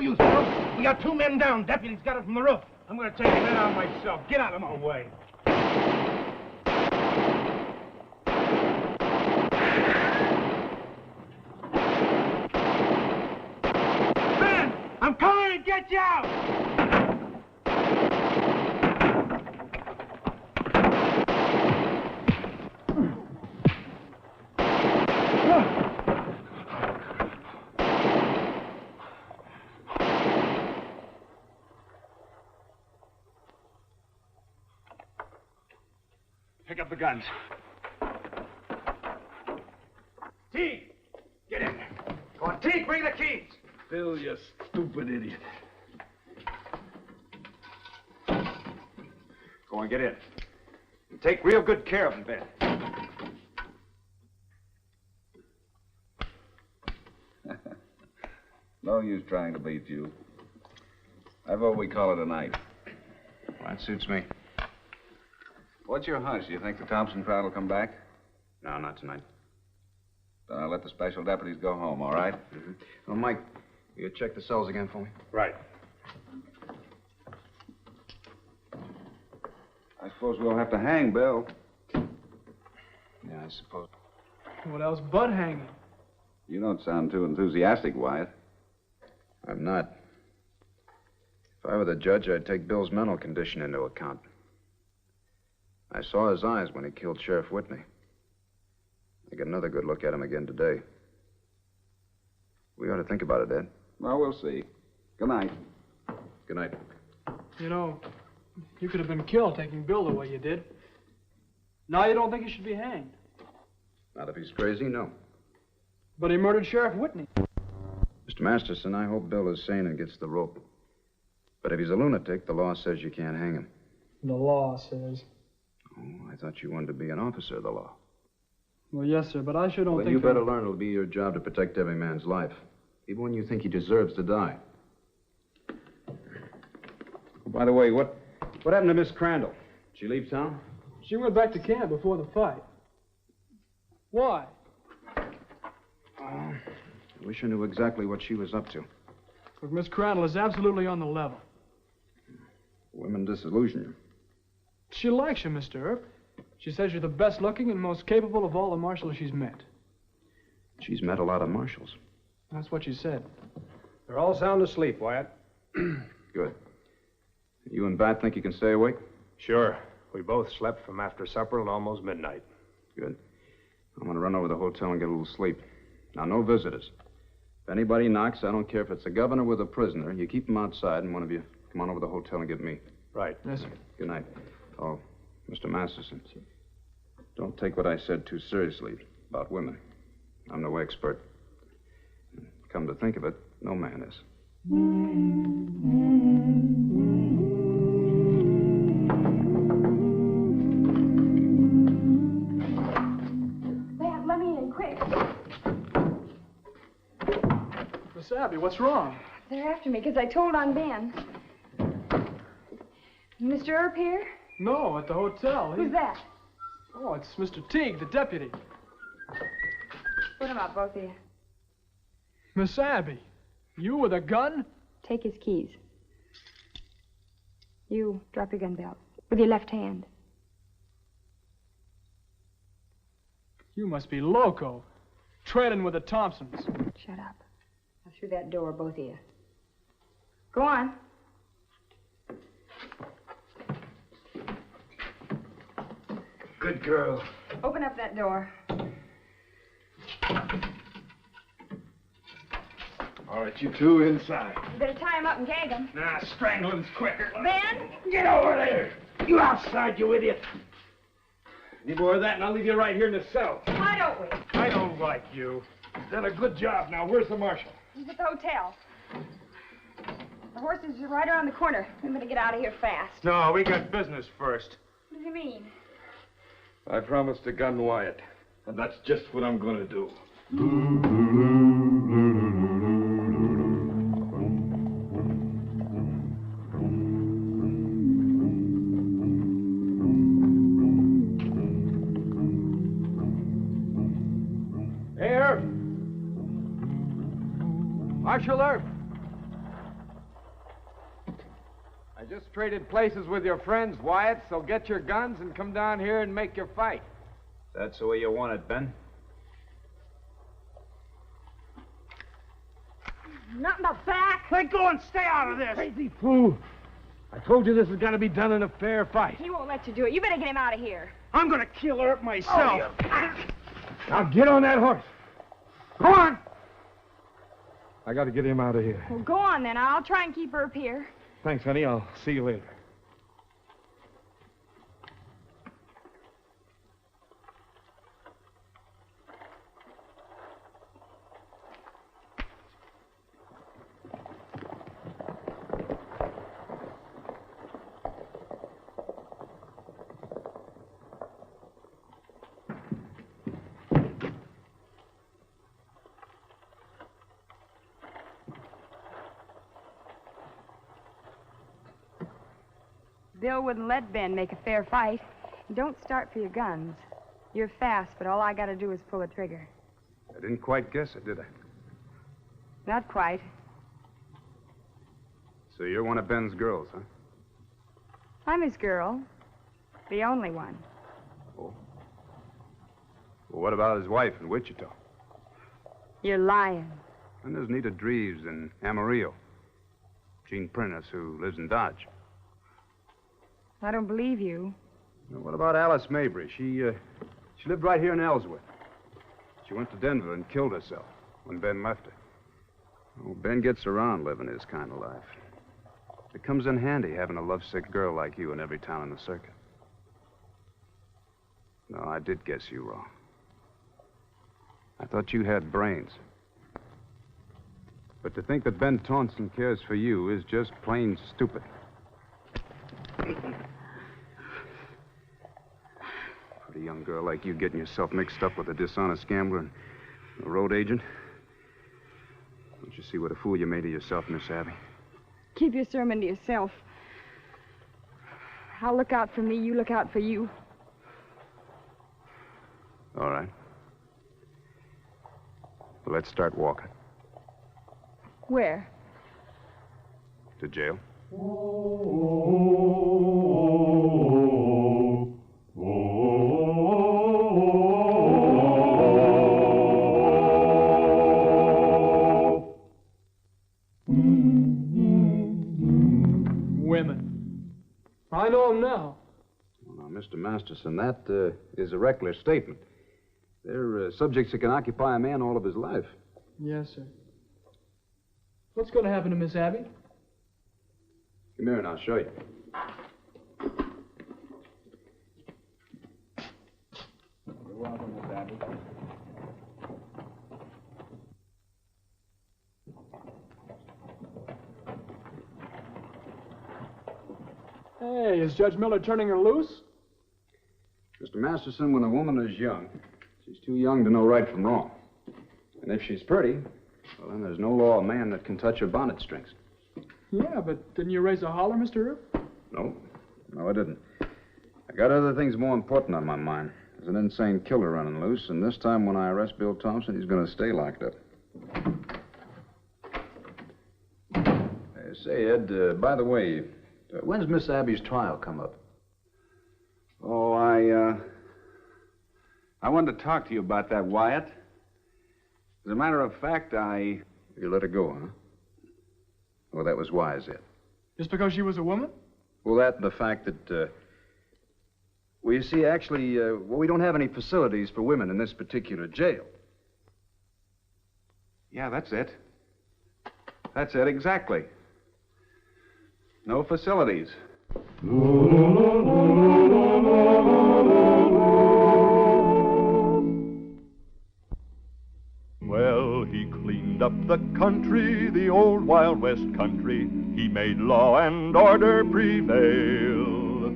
use, Bill. We got 2 men down. Deputy's got it from the roof. I'm gonna take the men out myself. Get out of my way. Ben! I'm coming to get you out! Pick up the guns. Teague! Get in there. Go on, Teague, bring the keys. Bill, you stupid idiot. Go on, get in. And take real good care of him, Ben. No use trying to beat you. I vote we call it a night. Well, that suits me. What's your hunch? Do you think the Thompson crowd will come back? No, not tonight. Then I'll let the special deputies go home, all right? Mm-hmm. Well, Mike, you check the cells again for me? Right. I suppose we'll have to hang Bill. Yeah, I suppose. What else but hanging? You don't sound too enthusiastic, Wyatt. I'm not. If I were the judge, I'd take Bill's mental condition into account. I saw his eyes when he killed Sheriff Whitney. I got another good look at him again today. We ought to think about it, Ed. Well, we'll see. Good night. Good night. You know, you could have been killed taking Bill the way you did. Now you don't think he should be hanged. Not if he's crazy, no. But he murdered Sheriff Whitney. Mr. Masterson, I hope Bill is sane and gets the rope. But if he's a lunatic, the law says you can't hang him. The law says. Oh, I thought you wanted to be an officer of the law. Well, yes, sir, but I sure don't Well, think... you better learn it'll be your job to protect every man's life, even when you think he deserves to die. By the way, what happened to Miss Crandall? Did she leave town? She went back to camp before the fight. Why? I wish I knew exactly what she was up to. But Miss Crandall is absolutely on the level. Women disillusion you. She likes you, Mr. Earp. She says you're the best looking and most capable of all the marshals she's met. She's met a lot of marshals. That's what she said. They're all sound asleep, Wyatt. Good. You and Bat think you can stay awake? Sure. We both slept from after supper until almost midnight. Good. I'm going to run over to the hotel and get a little sleep. Now, no visitors. If anybody knocks, I don't care if it's the governor with a prisoner, you keep them outside, and one of you come on over to the hotel and get me. Right. Yes, sir. Good night. Oh, Mr. Masterson, don't take what I said too seriously about women. I'm no expert. Come to think of it, no man is. Dad, let me in, quick. Miss Abby, what's wrong? They're after me because I told on Ben. Mr. Earp here? No, at the hotel. Who's that? Oh, it's Mr. Teague, the deputy. Put him up, both of you. Miss Abby, you with a gun? Take his keys. You drop your gun belt with your left hand. You must be loco. Trailing with the Thompsons. Shut up. Now through that door, both of you. Go on. Good girl. Open up that door. All right, you two inside. You better tie him up and gag him. Nah, strangling's quicker. Ben? Get over there. You outside, you idiot. Any more of that, and I'll leave you right here in the cell. Why don't we? I don't like you. You've done a good job. Now, where's the marshal? He's at the hotel. The horses are right around the corner. We better get out of here fast. No, we got business first. What does he mean? I promised to gun Wyatt, and that's just what I'm going to do. Hey, Earp. Marshal Earp. I just traded places with your friends, Wyatt, so get your guns and come down here and make your fight. That's the way you want it, Ben? Not in the back. Let go and stay out of this. Crazy fool. I told you this has got to be done in a fair fight. He won't let you do it. You better get him out of here. I'm going to kill her myself. Now get on that horse. Go on. I got to get him out of here. Well, go on then. I'll try and keep her up here. Thanks, honey. I'll see you later. Bill wouldn't let Ben make a fair fight. Don't start for your guns. You're fast, but all I got to do is pull the trigger. I didn't quite guess it, did I? Not quite. So you're one of Ben's girls, huh? I'm his girl. The only one. Oh. Well, what about his wife in Wichita? You're lying. And there's Nita Dreves in Amarillo. Gene Prentice, who lives in Dodge. I don't believe you. Well, what about Alice Mabry? She lived right here in Ellsworth. She went to Denver and killed herself when Ben left her. Oh, Ben gets around living his kind of life. It comes in handy having a lovesick girl like you in every town in the circuit. No, I did guess you wrong. I thought you had brains. But to think that Ben Taunton cares for you is just plain stupid. Pretty young girl like you getting yourself mixed up with a dishonest gambler and a road agent. Don't you see what a fool you made of yourself, Miss Abby? Keep your sermon to yourself. I'll look out for me, you look out for you. All right. Well, let's start walking. Where? To jail. Women. I know them now. Well, now, Mr. Masterson, that is a reckless statement. They're subjects that can occupy a man all of his life. Yes, sir. What's going to happen to Miss Abby? Come here and I'll show you. You're welcome, Miss Abby. Hey, is Judge Miller turning her loose? Mr. Masterson, when a woman is young, she's too young to know right from wrong. And if she's pretty, well, then there's no law of man that can touch her bonnet strings. Yeah, but didn't you raise a holler, Mr. Earp? No, I didn't. I got other things more important on my mind. There's an insane killer running loose, and this time when I arrest Bill Thompson, he's going to stay locked up. Hey, say, Ed, by the way, when's Miss Abby's trial come up? Oh, I wanted to talk to you about that, Wyatt. As a matter of fact, You let her go, huh? Well, that was wise, Ed. Just because she was a woman? Well, that and the fact that, well, you see, actually, we don't have any facilities for women in this particular jail. Yeah, that's it. That's it, exactly. No facilities. Well, he cleaned up the country, the old Wild West country. He made law and order prevail.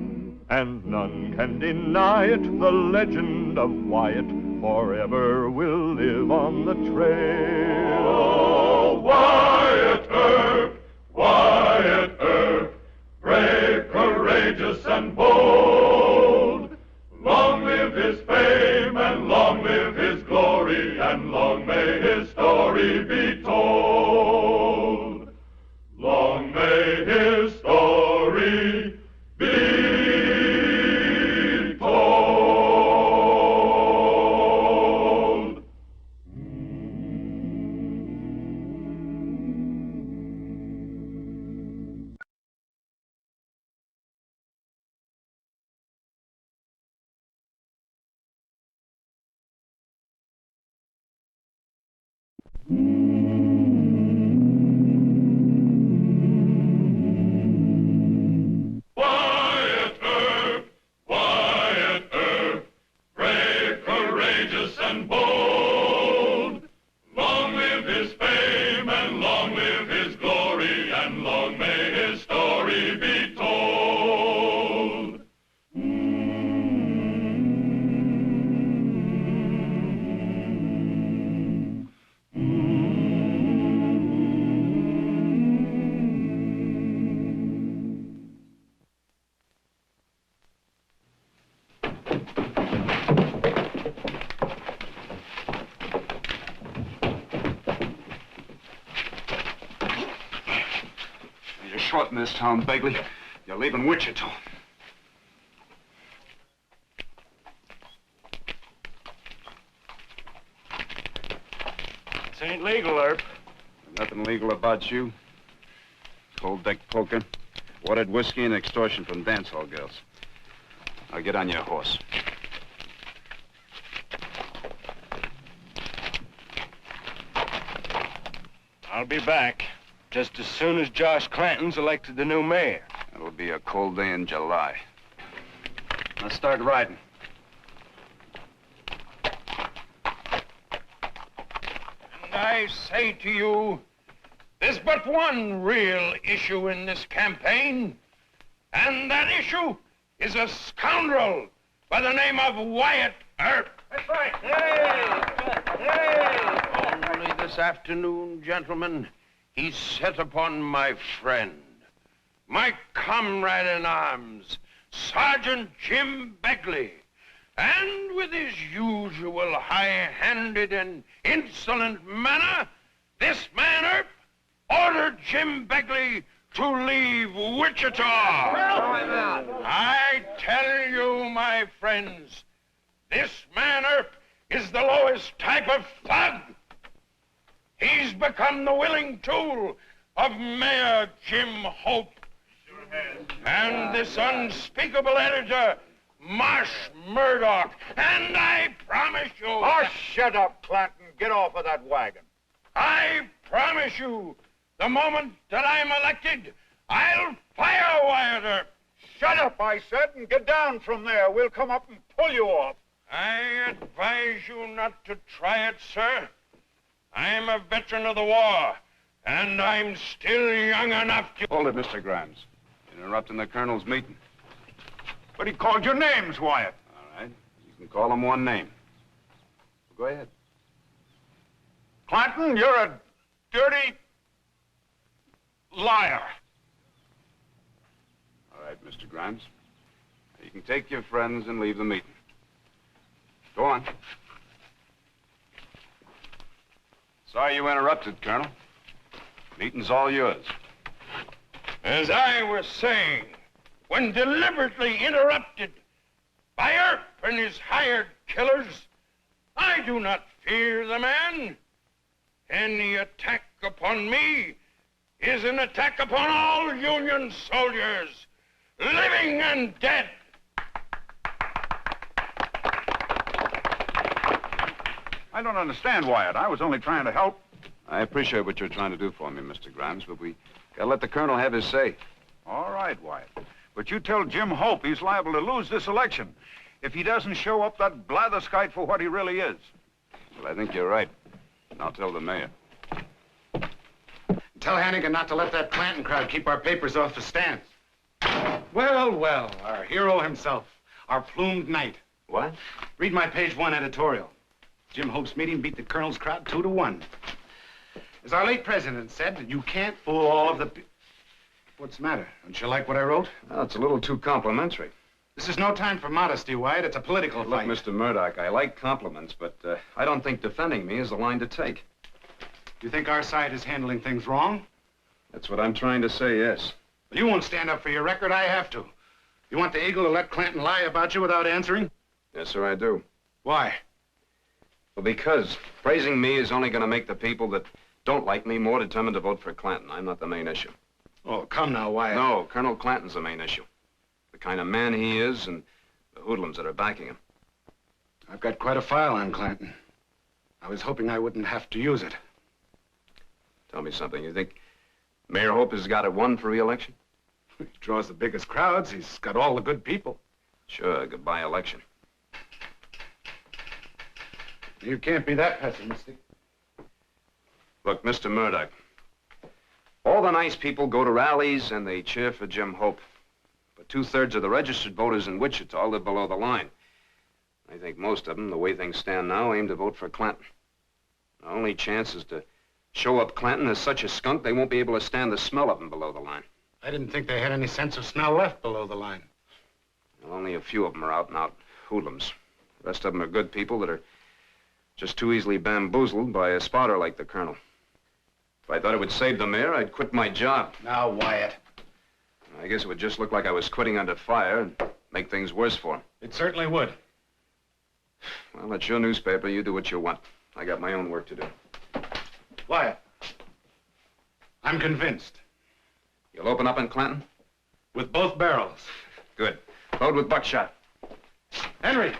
And none can deny it, the legend of Wyatt forever will live on the trail. Oh, Wyatt Earp, Wyatt Earp, brave, courageous, and bold. Long live his fame, and long live his glory, and long may his story be told. Long may his story Wyatt Earp, Wyatt Earp, brave, courageous, and bold. Long live his fame, and long live his glory, and long may his story be told. You're short in this town, Begley. You're leaving Wichita. This ain't legal, Earp. Nothing legal about you. Cold deck poker, watered whiskey, and extortion from dance hall girls. Now get on your horse. I'll be back just as soon as Josh Clanton's elected the new mayor. It'll be a cold day in July. Let's start riding. And I say to you, there's but one real issue in this campaign, and that issue is a scoundrel by the name of Wyatt Earp. That's right. Hey! Only this afternoon, gentlemen, he set upon my friend, my comrade in arms, Sergeant Jim Begley, and with his usual high-handed and insolent manner, this man Earp ordered Jim Begley to leave Wichita. I tell you, my friends, this man Earp is the lowest type of thug. He's become the willing tool of Mayor Jim Hope. Sure has. And this unspeakable editor, Marsh Murdoch. And I promise you... Oh, shut up, Clanton. Get off of that wagon. I promise you, the moment that I'm elected, I'll fire Wyatt Earp. Shut up, I said, and get down from there. We'll come up and pull you off. I advise you not to try it, sir. I'm a veteran of the war, and I'm still young enough to... Hold it, Mr. Grimes. You're interrupting the colonel's meeting. But he called your names, Wyatt. All right. You can call him one name. Go ahead. Clanton, you're a dirty liar. All right, Mr. Grimes. You can take your friends and leave the meeting. Go on. Sorry you interrupted, Colonel. Meeting's all yours. As I was saying, when deliberately interrupted by Earp and his hired killers, I do not fear the man. Any attack upon me is an attack upon all Union soldiers, living and dead. I don't understand, Wyatt. I was only trying to help. I appreciate what you're trying to do for me, Mr. Grimes, but we gotta let the colonel have his say. All right, Wyatt. But you tell Jim Hope he's liable to lose this election if he doesn't show up that blatherskite for what he really is. Well, I think you're right. And I'll tell the mayor. Tell Hannigan not to let that Clanton crowd keep our papers off the stands. Well, well, our hero himself, our plumed knight. What? Read my page 1 editorial. Jim Hope's meeting beat the colonel's crowd 2-1. As our late president said, you can't fool all of the... What's the matter? Don't you like what I wrote? Well, it's a little too complimentary. This is no time for modesty, Wyatt. It's a political fight. Look, Mr. Murdoch, I like compliments, but I don't think defending me is the line to take. You think our side is handling things wrong? That's what I'm trying to say, yes. Well, you won't stand up for your record. I have to. You want the Eagle to let Clanton lie about you without answering? Yes, sir, I do. Why? Well, because praising me is only going to make the people that don't like me more determined to vote for Clanton. I'm not the main issue. Oh, come now, Wyatt. No, Colonel Clanton's the main issue. The kind of man he is and the hoodlums that are backing him. I've got quite a file on Clanton. I was hoping I wouldn't have to use it. Tell me something. You think Mayor Hope has got it won for re-election? He draws the biggest crowds. He's got all the good people. Sure, goodbye election. You can't be that pessimistic. Look, Mr. Murdoch, all the nice people go to rallies and they cheer for Jim Hope. But 2/3 of the registered voters in Wichita live below the line. I think most of them, the way things stand now, aim to vote for Clinton. The only chance is to show up Clinton as such a skunk they won't be able to stand the smell of him below the line. I didn't think they had any sense of smell left below the line. Well, only a few of them are out-and-out hoodlums. The rest of them are good people that are just too easily bamboozled by a spotter like the Colonel. If I thought it would save the mayor, I'd quit my job. Now, Wyatt. I guess it would just look like I was quitting under fire and make things worse for him. It certainly would. Well, that's your newspaper. You do what you want. I got my own work to do. Wyatt. I'm convinced. You'll open up in Clinton? With both barrels. Good. Load with buckshot. Henry!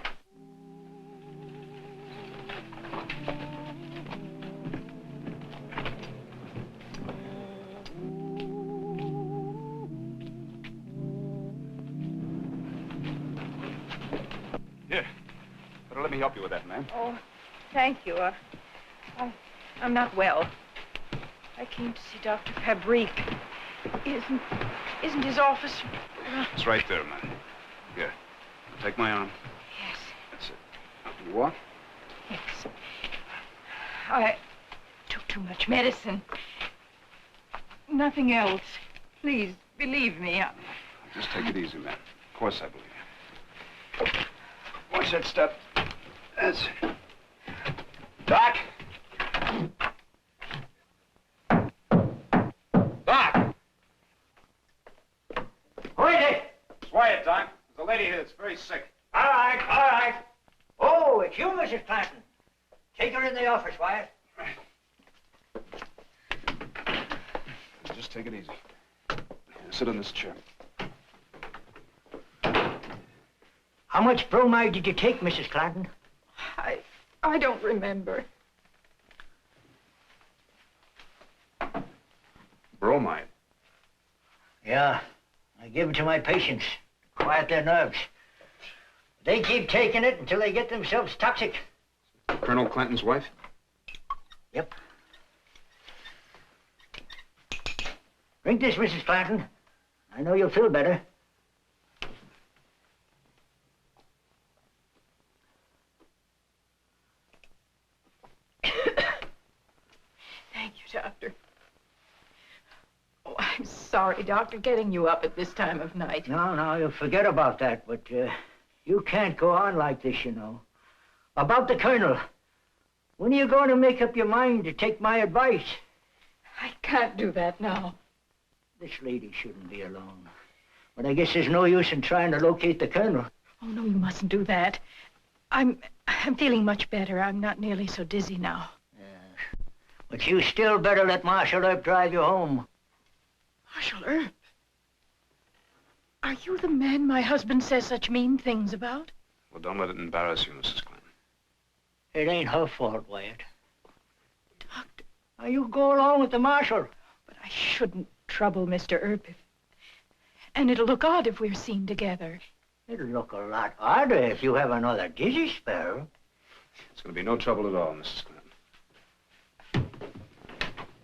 Here. Better let me help you with that, ma'am. Oh, thank you. I'm not well. I came to see Dr. Fabrique. Isn't his office... It's right there, ma'am. Here. Take my arm. Yes. That's it. Now, can you walk? Yes. I took too much medicine. Nothing else. Please, believe me. Just take it easy, ma'am. Of course I believe you. Watch that step. That's it. Doc! Doc! Who is it? It's Wyatt, Doc. There's a lady here that's very sick. All right, all right. Oh, it's you, Mrs. Clanton. Take her in the office, Wyatt. Just take it easy. Here, sit on this chair. How much bromide did you take, Mrs. Clanton? I don't remember. Bromide? Yeah, I give it to my patients to quiet their nerves. They keep taking it until they get themselves toxic. Colonel Clinton's wife? Yep. Drink this, Mrs. Clanton. I know you'll feel better. Thank you, Doctor. Oh, I'm sorry, Doctor, getting you up at this time of night. No, you'll forget about that, but you can't go on like this, you know. About the Colonel. When are you going to make up your mind to take my advice? I can't do that now. This lady shouldn't be alone. But I guess there's no use in trying to locate the Colonel. Oh, no, you mustn't do that. I'm feeling much better. I'm not nearly so dizzy now. But you still better let Marshal Earp drive you home. Marshal Earp? Are you the man my husband says such mean things about? Well, don't let it embarrass you, Mrs. Clinton. It ain't her fault, Wyatt. Doctor. Now, you go along with the Marshal. But I shouldn't trouble Mr. Earp. And it'll look odd if we're seen together. It'll look a lot odder if you have another dizzy spell. It's going to be no trouble at all, Mrs. Clinton.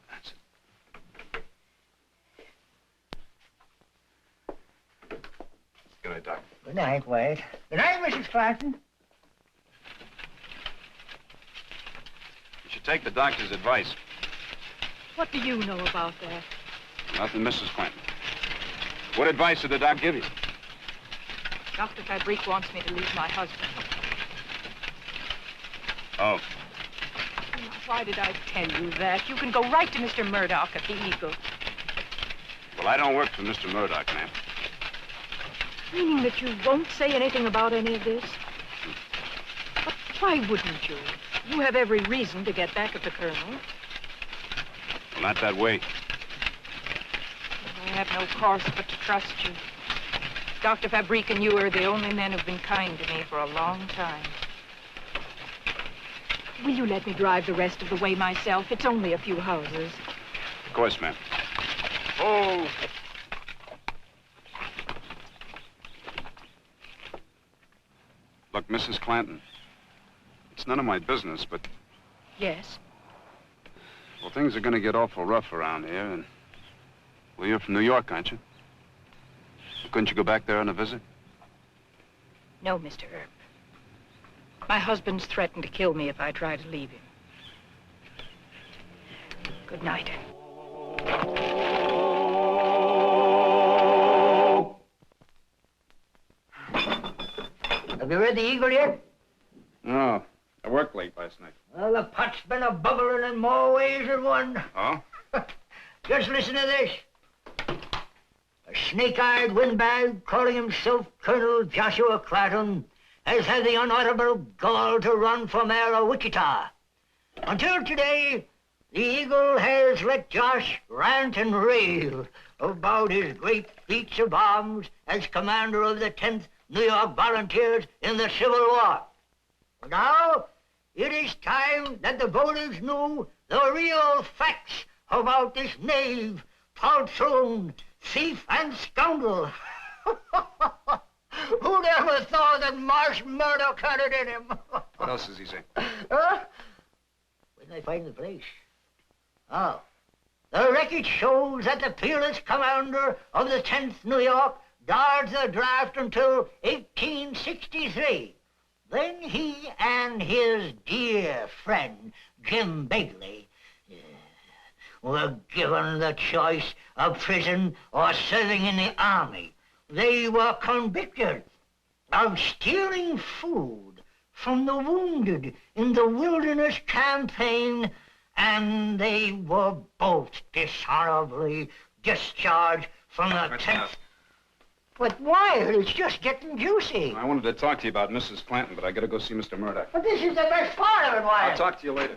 That's it. Good night, Doc. Good night, Wyatt. Good night, Mrs. Clanton. You should take the doctor's advice. What do you know about that? Nothing, Mrs. Clinton. What advice did the doc give you? Dr. Fabrique wants me to leave my husband. Oh. Why did I tell you that? You can go right to Mr. Murdoch at the Eagle. Well, I don't work for Mr. Murdoch, ma'am. Meaning that you won't say anything about any of this? But why wouldn't you? You have every reason to get back at the Colonel. Well, not that way. I have no course but to trust you. Dr. Fabrique and you are the only men who've been kind to me for a long time. Will you let me drive the rest of the way myself? It's only a few houses. Of course, ma'am. Oh. Look, Mrs. Clanton, it's none of my business, but, Yes? well, things are going to get awful rough around here, and, well, you're from New York, aren't you? Couldn't you go back there on a visit? No, Mr. Earp. My husband's threatened to kill me if I try to leave him. Good night. Have you read the Eagle yet? No. I worked late last night. Well, the pot's been a-bubbling in more ways than one. Oh? Just listen to this. A snake-eyed windbag calling himself Colonel Joshua Clanton has had the unutterable gall to run for mayor of Wichita. Until today, the Eagle has let Josh rant and rave about his great feats of arms as commander of the 10th New York Volunteers in the Civil War. Now, it is time that the voters knew the real facts about this knave, poltroon, thief, and scoundrel. Who'd ever thought that Marsh Murdoch had it in him? What else does he say? Huh? Where did I find the place? Oh. The record shows that the peerless commander of the 10th New York dodged the draft until 1863. Then he and his dear friend, Jim Begley, were given the choice of prison or serving in the army. They were convicted of stealing food from the wounded in the Wilderness Campaign, and they were both dishonorably discharged from the 10th. But Wyatt, it's just getting juicy. I wanted to talk to you about Mrs. Clanton, but I gotta go see Mr. Murdoch. But this is the best part of it, Wyatt. I'll talk to you later.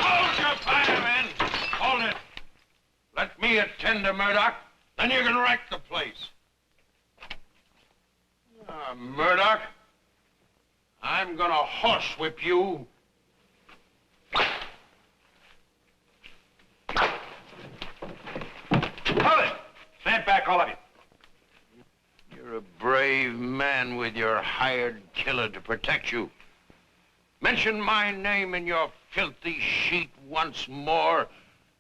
Hold your fire, men! Hold it! Let me attend to Murdoch, then you can wreck the place. Murdoch, I'm gonna horsewhip you. Hold it! Stand back, all of you. You're a brave man with your hired killer to protect you. Mention my name in your filthy sheet once more,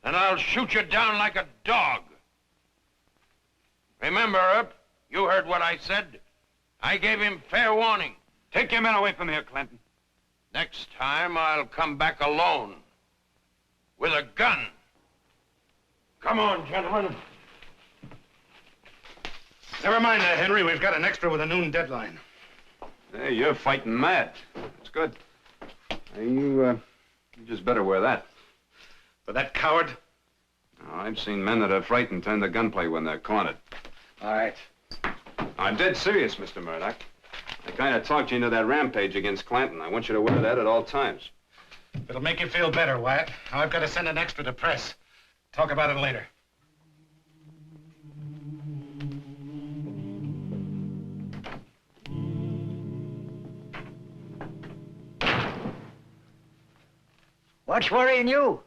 and I'll shoot you down like a dog. Remember, Earp, you heard what I said. I gave him fair warning. Take your men away from here, Clinton. Next time, I'll come back alone. With a gun. Come on, gentlemen. Never mind that, Henry. We've got an extra with a noon deadline. Hey, you're fighting mad. It's good. Hey, you just better wear that. For that coward? Oh, I've seen men that are frightened turn to gunplay when they're cornered. All right. I'm dead serious, Mr. Murdoch. I kind of talked you into that rampage against Clanton. I want you to wear that at all times. It'll make you feel better, Wyatt. Now I've got to send an extra to press. Talk about it later. What's worrying you?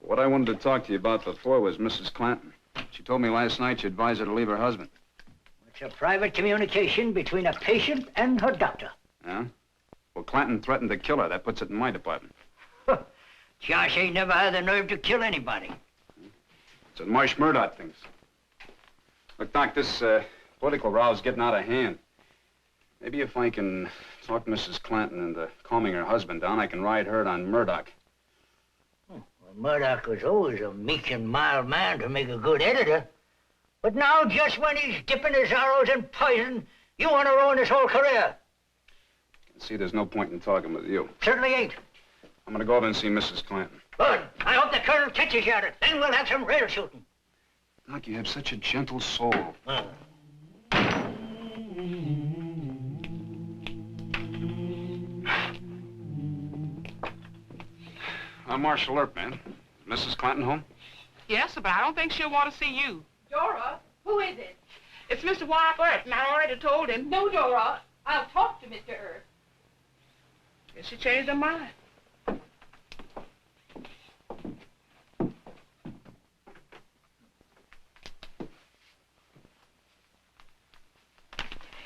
What I wanted to talk to you about before was Mrs. Clanton. She told me last night you advised her to leave her husband. It's a private communication between a patient and her doctor. Yeah? Well, Clanton threatened to kill her. That puts it in my department. Josh ain't never had the nerve to kill anybody. It's what Marsh Murdoch thinks. Look, Doc, this political row's getting out of hand. Maybe if I can talk Mrs. Clanton into calming her husband down, I can ride herd on Murdoch. Well, Murdoch was always a meek and mild man to make a good editor. But now, just when he's dipping his arrows in poison, you want to ruin his whole career. See, there's no point in talking with you. Certainly ain't. I'm gonna go over and see Mrs. Clanton. Good. I hope the colonel catches you at it. Then we'll have some real shooting. Doc, you have such a gentle soul. I'm Marshal Earp, man. Mrs. Clanton home? Yes, but I don't think she'll want to see you. Dora, who is it? It's Mr. Wyatt Earp, and I already told him. No, Dora. I'll talk to Mr. Earp. Guess she changed her mind.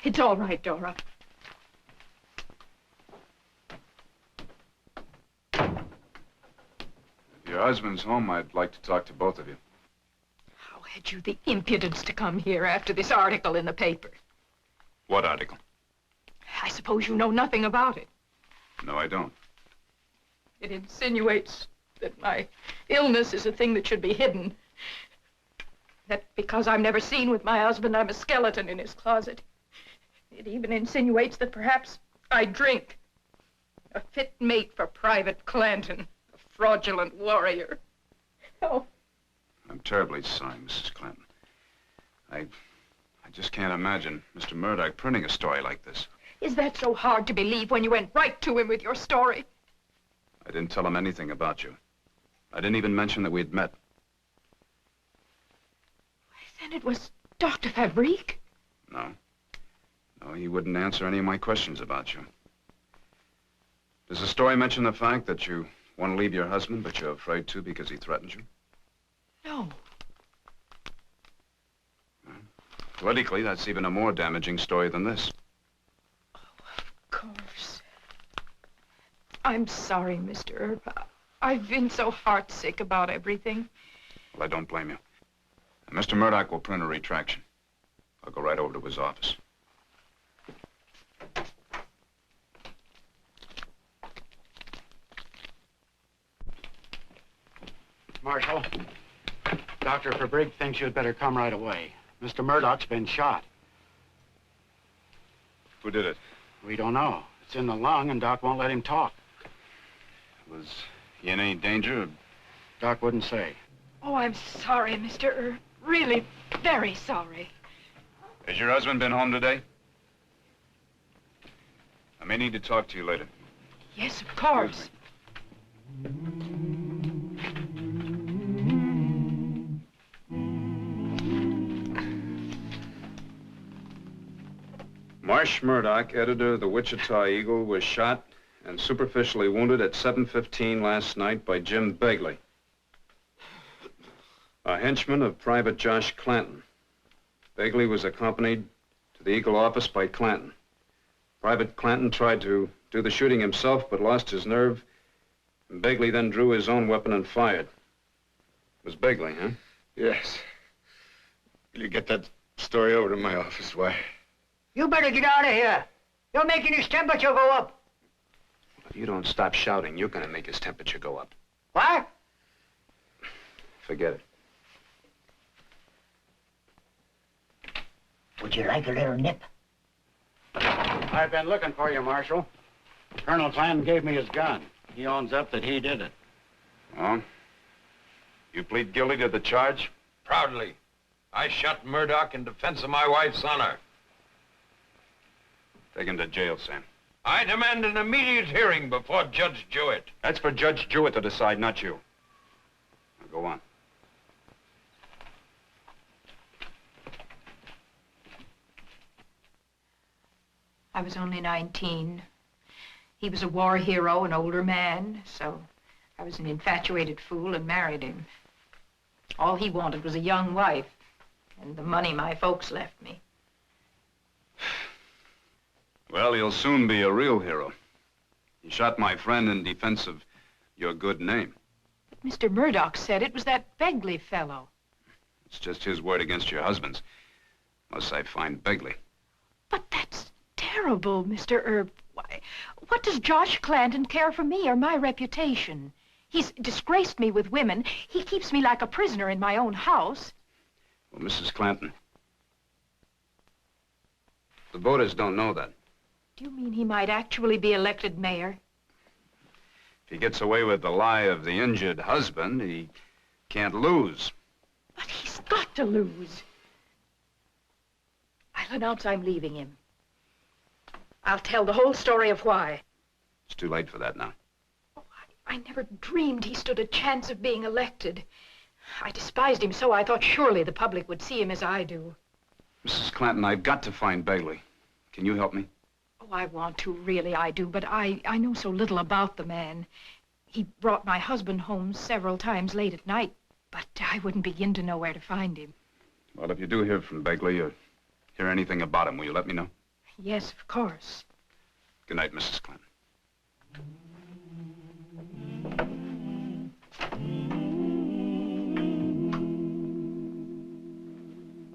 It's all right, Dora. If your husband's home, I'd like to talk to both of you. How had you the impudence to come here after this article in the paper? What article? I suppose you know nothing about it. No, I don't. It insinuates that my illness is a thing that should be hidden. That because I'm never seen with my husband, I'm a skeleton in his closet. It even insinuates that perhaps I drink. A fit mate for Private Clanton, a fraudulent warrior. Oh. I'm terribly sorry, Mrs. Clanton. I just can't imagine Mr. Murdoch printing a story like this. Is that so hard to believe when you went right to him with your story? I didn't tell him anything about you. I didn't even mention that we'd met. Then it was Dr. Fabrique? No. No, he wouldn't answer any of my questions about you. Does the story mention the fact that you want to leave your husband, but you're afraid to because he threatens you? No. Well, politically, that's even a more damaging story than this. Oh, of course. I'm sorry, Mr. Earp. I've been so heartsick about everything. Well, I don't blame you. And Mr. Murdoch will print a retraction. I'll go right over to his office. Marshal, Dr. Fabrique thinks you'd better come right away. Mr. Murdoch's been shot. Who did it? We don't know. It's in the lung, and Doc won't let him talk. Was he in any danger? Doc wouldn't say. Oh, I'm sorry, Mr. Earp. Really, very sorry. Has your husband been home today? I may need to talk to you later. Yes, of course. Marsh Murdoch, editor of the Wichita Eagle, was shot and superficially wounded at 7:15 last night by Jim Begley, a henchman of Private Josh Clanton. Begley was accompanied to the Eagle office by Clanton. Private Clanton tried to do the shooting himself, but lost his nerve, and Begley then drew his own weapon and fired. It was Begley, huh? Yes. Will you get that story over to my office, Why? You better get out of here. You're making his temperature go up. If you don't stop shouting, you're going to make his temperature go up. What? Forget it. Would you like a little nip? I've been looking for you, Marshal. Colonel Clanton gave me his gun. He owns up that he did it. Oh? You plead guilty to the charge? Proudly. I shot Murdoch in defense of my wife's honor. Take him to jail, Sam. I demand an immediate hearing before Judge Jewett. That's for Judge Jewett to decide, not you. Now go on. I was only 19. He was a war hero, an older man, so I was an infatuated fool and married him. All he wanted was a young wife and the money my folks left me. Well, he'll soon be a real hero. He shot my friend in defense of your good name. But Mr. Murdoch said it was that Begley fellow. It's just his word against your husband's. Unless I find Begley. But that's terrible, Mr. Earp. Why, what does Josh Clanton care for me or my reputation? He's disgraced me with women. He keeps me like a prisoner in my own house. Well, Mrs. Clanton, the voters don't know that. Do you mean he might actually be elected mayor? If he gets away with the lie of the injured husband, he can't lose. But he's got to lose. I'll announce I'm leaving him. I'll tell the whole story of why. It's too late for that now. Oh, I never dreamed he stood a chance of being elected. I despised him so I thought surely the public would see him as I do. Mrs. Clanton, I've got to find Begley. Can you help me? Oh, I want to, really, I do, but I know so little about the man. He brought my husband home several times late at night, but I wouldn't begin to know where to find him. Well, if you do hear from Begley or hear anything about him, will you let me know? Yes, of course. Good night, Mrs. Clinton.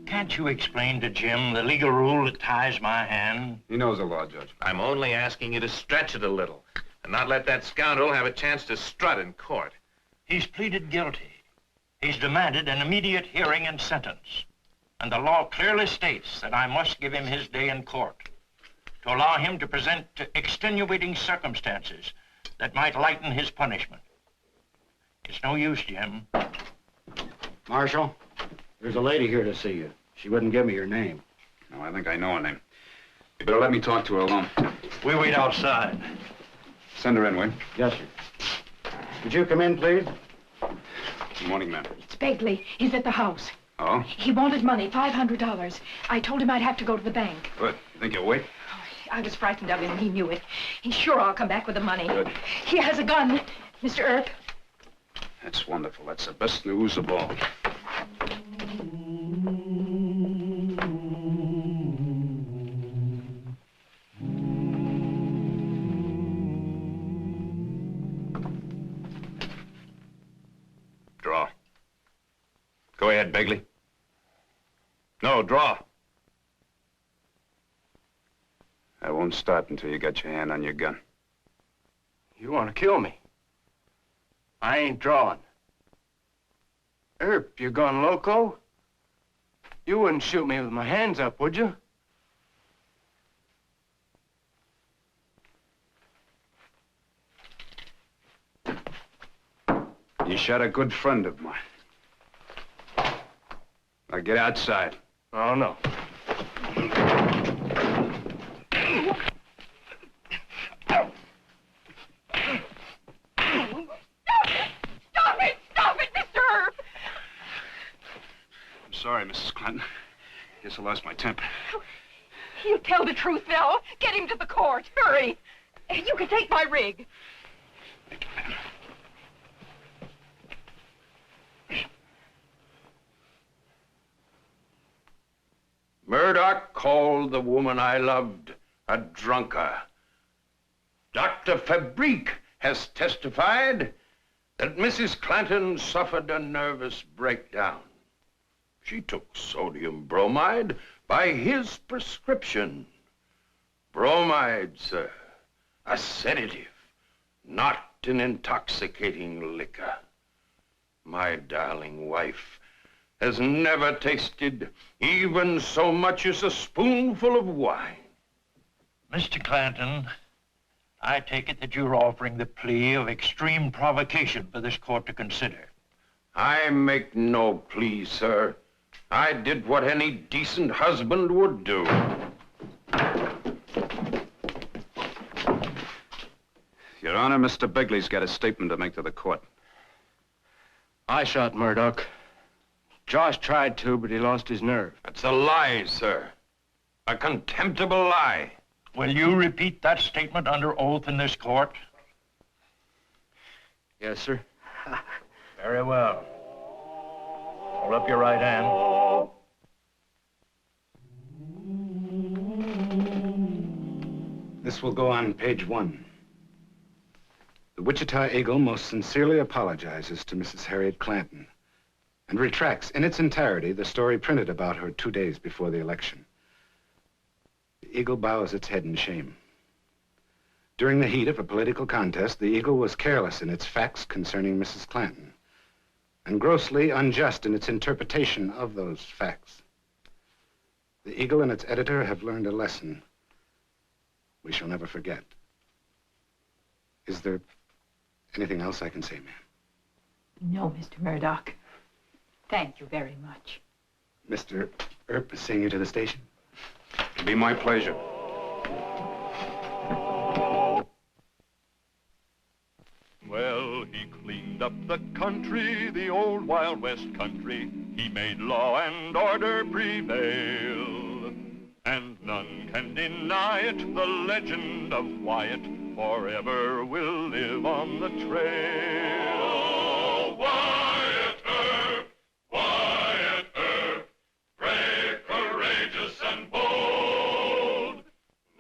Can't you explain to Jim the legal rule that ties my hand? He knows the law, Judge. I'm only asking you to stretch it a little and not let that scoundrel have a chance to strut in court. He's pleaded guilty. He's demanded an immediate hearing and sentence. And the law clearly states that I must give him his day in court to allow him to present extenuating circumstances that might lighten his punishment. It's no use, Jim. Marshal, there's a lady here to see you. She wouldn't give me your name. No, I think I know her name. You better let me talk to her alone. We wait outside. Send her in, will you? Yes, sir. Could you come in, please? Good morning, ma'am. It's Begley. He's at the house. Oh? He wanted money, $500. I told him I'd have to go to the bank. Good. You think you'll wait? I was frightened of him, and he knew it. He's sure I'll come back with the money. Good. He has a gun, Mr. Earp. That's wonderful. That's the best news of all. Draw. Go ahead, Begley. No, draw. I won't start until you got your hand on your gun. You want to kill me? I ain't drawing. Earp, you gone loco? You wouldn't shoot me with my hands up, would you? You shot a good friend of mine. Now get outside. Oh, no. Stop it, Mr. Earp! I'm sorry, Mrs. Clinton. Guess I lost my temper. You tell the truth now. Get him to the court. Hurry. You can take my rig. Murdoch called the woman I loved a drunker. Dr. Fabrique has testified that Mrs. Clanton suffered a nervous breakdown. She took sodium bromide by his prescription. Bromide, sir, a sedative, not an intoxicating liquor. My darling wife has never tasted even so much as a spoonful of wine. Mr. Clanton, I take it that you're offering the plea of extreme provocation for this court to consider. I make no plea, sir. I did what any decent husband would do. Your Honor, Mr. Begley's got a statement to make to the court. I shot Murdoch. Josh tried to, but he lost his nerve. That's a lie, sir. A contemptible lie. Will you repeat that statement under oath in this court? Yes, sir. Very well. Hold up your right hand. This will go on page 1. The Wichita Eagle most sincerely apologizes to Mrs. Harriet Clanton and retracts in its entirety the story printed about her 2 days before the election. The Eagle bows its head in shame. During the heat of a political contest, the Eagle was careless in its facts concerning Mrs. Clanton and grossly unjust in its interpretation of those facts. The Eagle and its editor have learned a lesson we shall never forget. Is there anything else I can say, ma'am? No, Mr. Murdoch. Thank you very much. Mr. Earp is seeing you to the station. It'll be my pleasure. Well, he cleaned up the country, the old Wild West country. He made law and order prevail. and none can deny it. The legend of Wyatt forever will live on the trail. Oh, Wyatt Earp, Wyatt Earp, brave, courageous, and bold.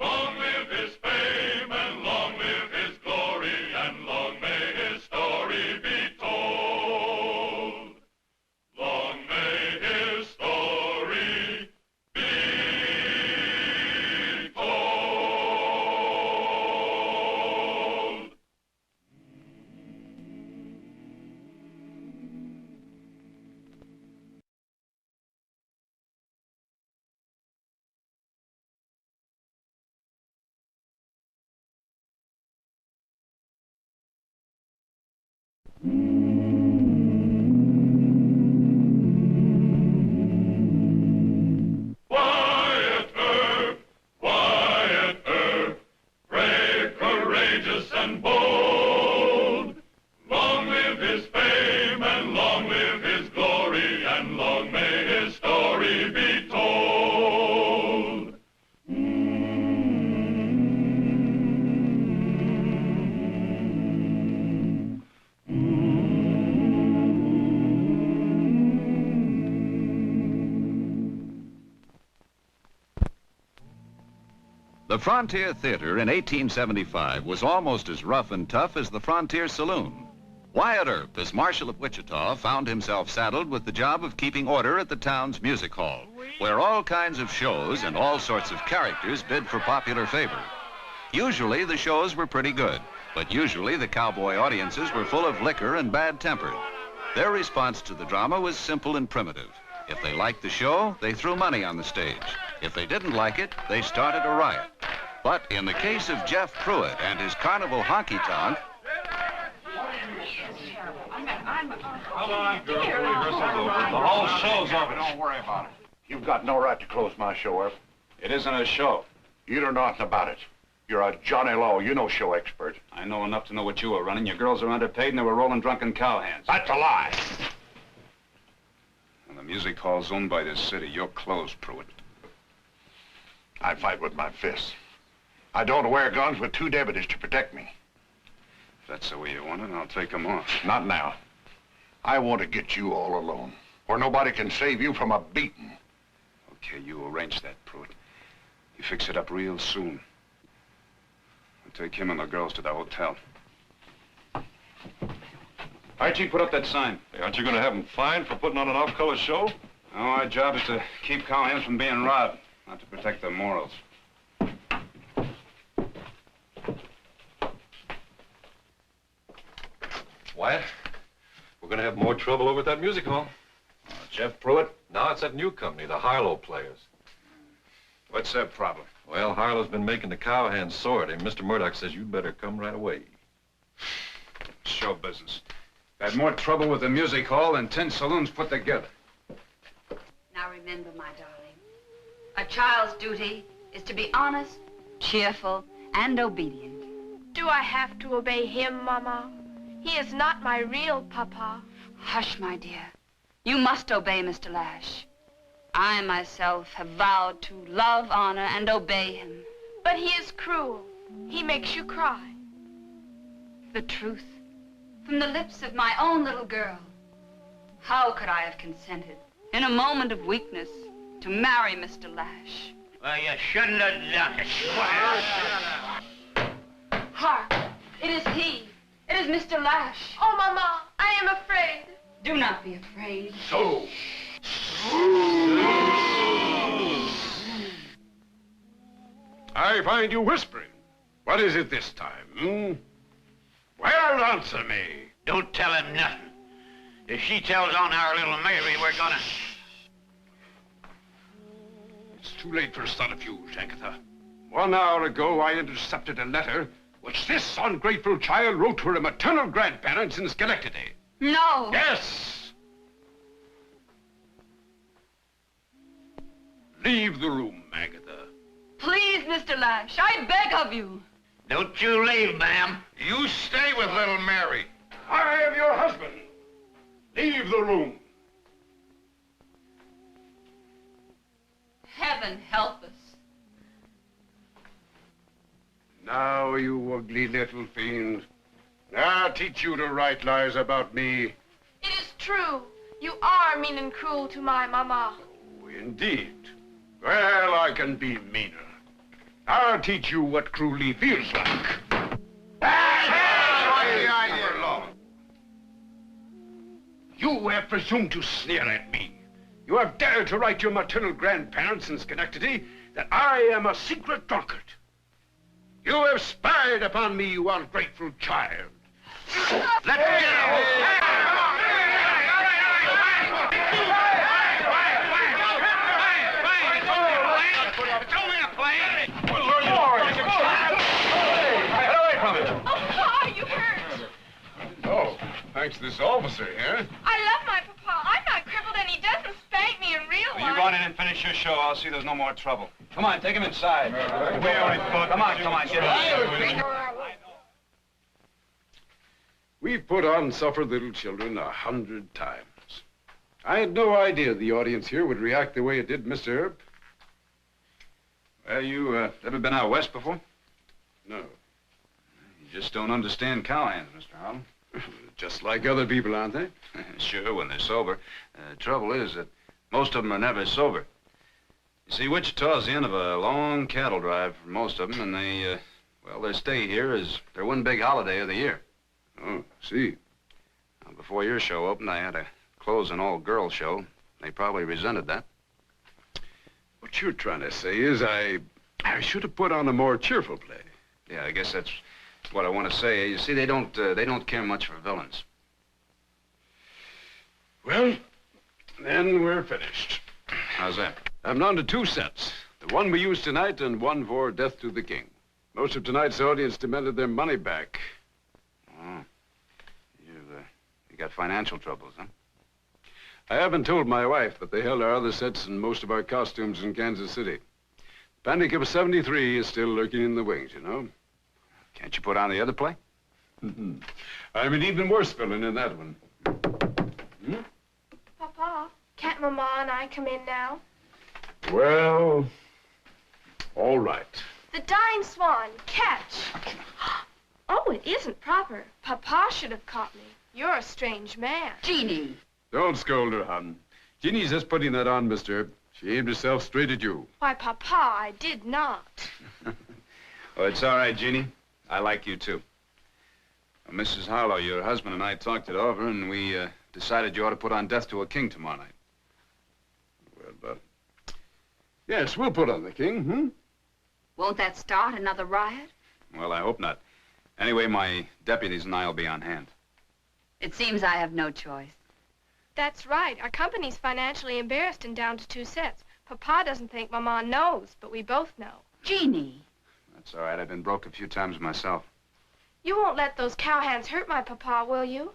Long live his fame, and long live his glory, and long may his story be told. Long may his story be told. Wyatt Earp, Wyatt Earp, brave, courageous, and bold. Long live his fame, and long live his glory, and long may his story be told. The Frontier Theater in 1875 was almost as rough and tough as the Frontier Saloon. Wyatt Earp, as Marshal of Wichita, found himself saddled with the job of keeping order at the town's music hall, where all kinds of shows and all sorts of characters bid for popular favor. Usually the shows were pretty good, but usually the cowboy audiences were full of liquor and bad-tempered. Their response to the drama was simple and primitive. If they liked the show, they threw money on the stage. If they didn't like it, they started a riot. But in the case of Jeff Pruitt and his carnival honky-tonk, Come on, girl. The rehearsal's over. The whole show's over. Don't worry about it. You've got no right to close my show, Earp. It isn't a show. You don't know nothing about it. You're a Johnny Law. You know show expert. I know enough to know what you were running. Your girls are underpaid and they were rolling drunken cowhands. That's a lie. When the music hall's owned by this city, you're closed, Pruitt. I fight with my fists. I don't wear guns with two deputies to protect me. If that's the way you want it, I'll take them off. Not now. I want to get you all alone, where nobody can save you from a beating. Okay, you arrange that, Pruitt. You fix it up real soon. I'll take him and the girls to the hotel. Archie, put up that sign. Hey, aren't you going to have them fined for putting on an off-color show? No, our job is to keep cowhands from being robbed, not to protect their morals. Wyatt, we're going to have more trouble over at that music hall. Jeff Pruitt? No, it's that new company, the Harlow Players. What's their problem? Well, Harlow's been making the cowhands sore, and Mr. Murdoch says you'd better come right away. Show business. Had more trouble with the music hall than 10 saloons put together. Now remember, my darling, a child's duty is to be honest, cheerful, and obedient. Do I have to obey him, Mama? He is not my real papa. Hush, my dear. You must obey Mr. Lash. I myself have vowed to love, honor, and obey him. But he is cruel. He makes you cry. The truth, from the lips of my own little girl. How could I have consented, in a moment of weakness, to marry Mr. Lash? Well, you shouldn't have done it. Hark! It is he. It is Mr. Lash. Oh, Mama, I am afraid. Do not be afraid. So. I find you whispering. What is it this time, Well, answer me. Don't tell him nothing. If she tells on our little Mary, we're gonna... It's too late for a subterfuge, Agatha. 1 hour ago, I intercepted a letter which this ungrateful child wrote to her maternal grandparents in Schenectady. No. Yes. Leave the room, Agatha. Please, Mr. Lash, I beg of you. Don't you leave, ma'am. You stay with little Mary. I am your husband. Leave the room. Heaven help us. Now, you ugly little fiend. I'll teach you to write lies about me. It is true. You are mean and cruel to my mama. Oh, indeed. Well, I can be meaner. I'll teach you what cruelly feels like. You have presumed to sneer at me. You have dared to write your maternal grandparents in Schenectady that I am a secret drunkard. You have spied upon me, you ungrateful child. Let me thanks to this officer here. I love my papa. I'm not crippled and he doesn't spank me in real life. You run in and finish your show. I'll see there's no more trouble. Come on, take him inside. We already thought. Come on, get in. We've put on Suffer Little Children 100 times. I had no idea the audience here would react the way it did, Mr. Earp. Well, you ever been out west before? No. You just don't understand cowhands, Mr. Harlow. Just like other people, aren't they? Sure, when they're sober. The trouble is that most of them are never sober. You see, Wichita's the end of a long cattle drive for most of them, and they, well, their stay here is their one big holiday of the year. Oh, see. Now, before your show opened, I had to close an all-girl show. They probably resented that. What you're trying to say is I should have put on a more cheerful play. Yeah, I guess that's what I want to say. You see, they don't care much for villains. Well, then we're finished. How's that? I'm down to 2 sets. The one we used tonight and one for Death to the King. Most of tonight's audience demanded their money back. Oh. You got financial troubles, huh? I haven't told my wife that they held our other sets and most of our costumes in Kansas City. Panic of '73 is still lurking in the wings, you know. Can't you put on the other play? I'm an even worse villain in that one. Papa, can't Mama and I come in now? Well, all right. The Dying Swan, catch. Oh, it isn't proper. Papa should have caught me. You're a strange man. Jeannie. Don't scold her, hon. Jeannie's just putting that on, mister. She aimed herself straight at you. Why, Papa, I did not. Oh, it's all right, Jeannie. I like you, too. Well, Mrs. Harlow, your husband and I talked it over, and we decided you ought to put on Death to a King tomorrow night. Well, yes, we'll put on the King, Won't that start another riot? Well, I hope not. Anyway, my deputies and I will be on hand. It seems I have no choice. That's right. Our company's financially embarrassed and down to 2 sets. Papa doesn't think Mama knows, but we both know. Jeannie. That's all right. I've been broke a few times myself. You won't let those cowhands hurt my Papa, will you?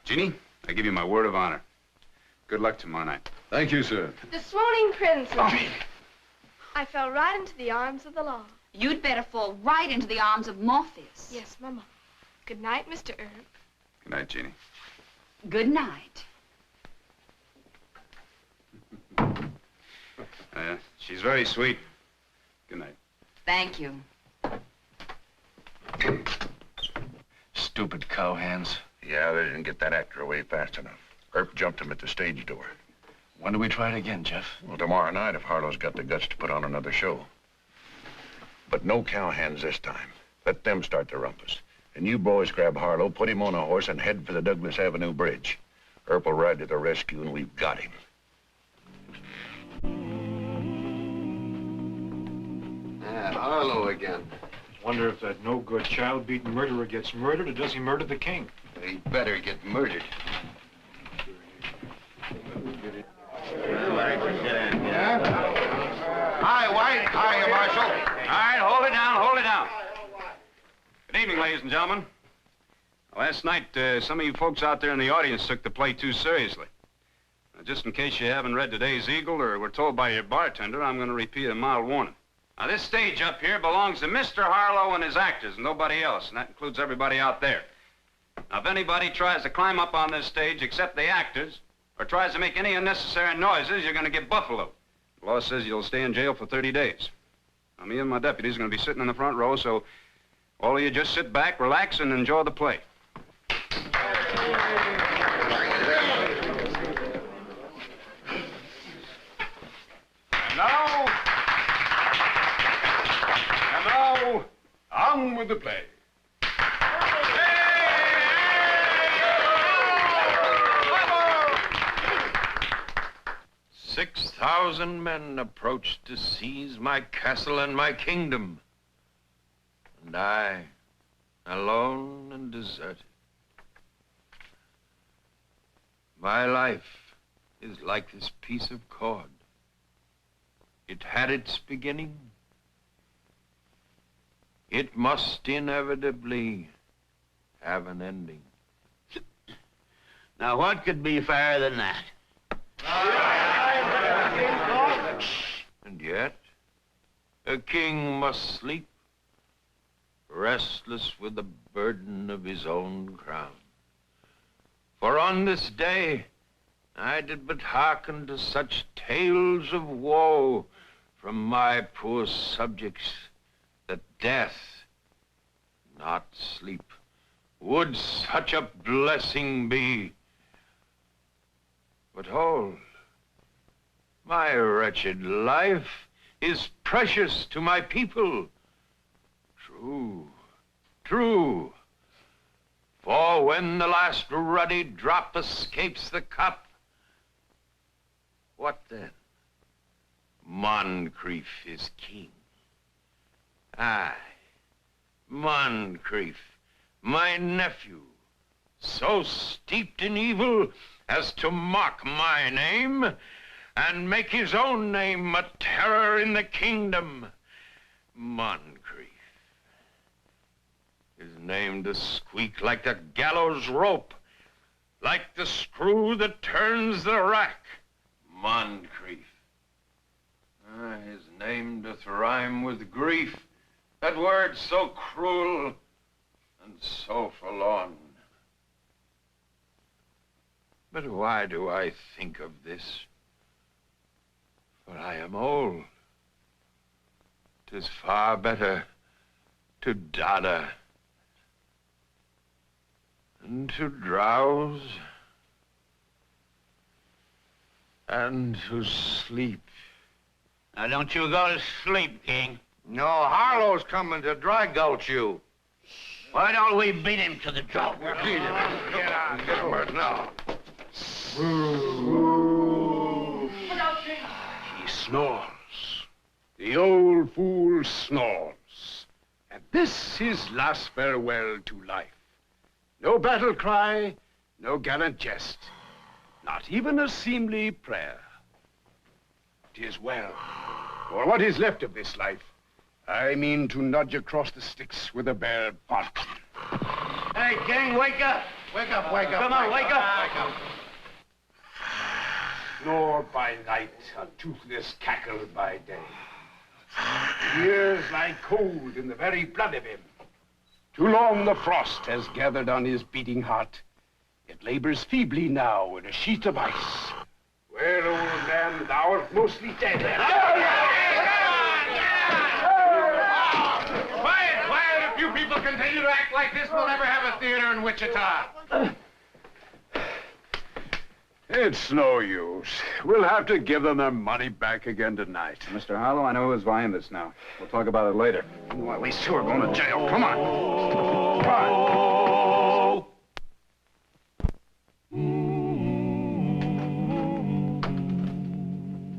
Jeannie, I give you my word of honor. Good luck tomorrow night. Thank you, sir. The swooning princess. I fell right into the arms of the law. You'd better fall right into the arms of Morpheus. Yes, Mama. Good night, Mr. Earp. Good night, Jeannie. Good night. She's very sweet. Good night. Thank you. Stupid cowhands. Yeah, they didn't get that actor away fast enough. Earp jumped him at the stage door. When do we try it again, Jeff? Well, tomorrow night if Harlow's got the guts to put on another show. But no cowhands this time. Let them start the rumpus. And you boys grab Harlow, put him on a horse, and head for the Douglas Avenue Bridge. Earp will ride to the rescue, and we've got him. Harlow again. Wonder if that no-good child-beating murderer gets murdered, or does he murder the king? He better get murdered. Hi, White. Hi, Marshal. All right, hold it down, hold it down. Good evening, ladies and gentlemen. Last night, some of you folks out there in the audience took the play too seriously. Now, just in case you haven't read today's Eagle or were told by your bartender, I'm going to repeat a mild warning. Now, this stage up here belongs to Mr. Harlow and his actors, and nobody else, and that includes everybody out there. Now, if anybody tries to climb up on this stage except the actors, or tries to make any unnecessary noises, you're going to get buffaloed. The law says you'll stay in jail for 30 days. Now, me and my deputies are going to be sitting in the front row, so All of you just sit back, relax, and enjoy the play. And now, on with the play. 6,000 men approached to seize my castle and my kingdom. And I, alone and deserted. My life is like this piece of cord. It had its beginning. It must inevitably have an ending. Now, what could be fairer than that? And yet, a king must sleep, restless with the burden of his own crown. For on this day, I did but hearken to such tales of woe from my poor subjects that death, not sleep, would such a blessing be. But hold, my wretched life is precious to my people. True, true. For when the last ruddy drop escapes the cup, what then? Moncrief is king. Aye, Moncrief, my nephew, so steeped in evil as to mock my name and make his own name a terror in the kingdom. Moncrief. His name to squeak like the gallows rope, like the screw that turns the rack. Moncrief. His name doth rhyme with grief, that word so cruel and so forlorn. But why do I think of this? For I am old. 'Tis far better to dodder and to drowse and to sleep. Now, don't you go to sleep, King. No, Harlow's coming to dry gulch you. Why don't we beat him to the drought? We'll beat him. Get out, get him now. He snores. The old fool snores. And this his last farewell to life. No battle cry, no gallant jest. Not even a seemly prayer. 'Tis well. For what is left of this life, I mean to nudge across the sticks with a bare bodkin. Hey, King, wake up! Wake up, wake up. Come on, wake up! Wake up. Snore by night, a toothless cackle by day. Ears lie cold in the very blood of him. Too long the frost has gathered on his beating heart. It labors feebly now in a sheet of ice. Well, old man, thou art mostly dead. Quiet, quiet. If you people continue to act like this, we'll never have a theater in Wichita. It's no use. We'll have to give them their money back again tonight. Mr. Harlow, I know who's buying this now. We'll talk about it later. Well, at least two are going to jail. Come on. Come on.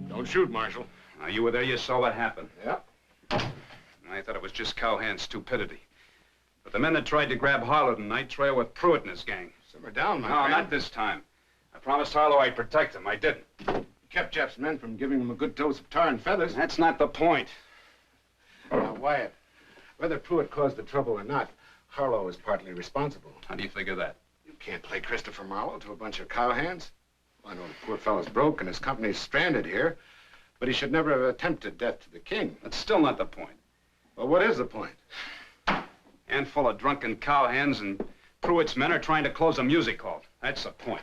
Don't shoot, Marshal. Now, you were there, you saw what happened. Yep. I thought it was just cowhand stupidity. But the men that tried to grab Harlow tonight trail with Pruitt and his gang. Simmer down, my No, friend. not this time. I promised Harlow I'd protect him. I didn't. You kept Jeff's men from giving him a good dose of tar and feathers. That's not the point. Now, Wyatt, whether Pruitt caused the trouble or not, Harlow is partly responsible. How do you figure that? You can't play Christopher Marlowe to a bunch of cowhands. I know the poor fellow's broke and his company's stranded here, but he should never have attempted death to the king. That's still not the point. Well, what is the point? Handful of drunken cowhands and Pruitt's men are trying to close a music hall. That's the point.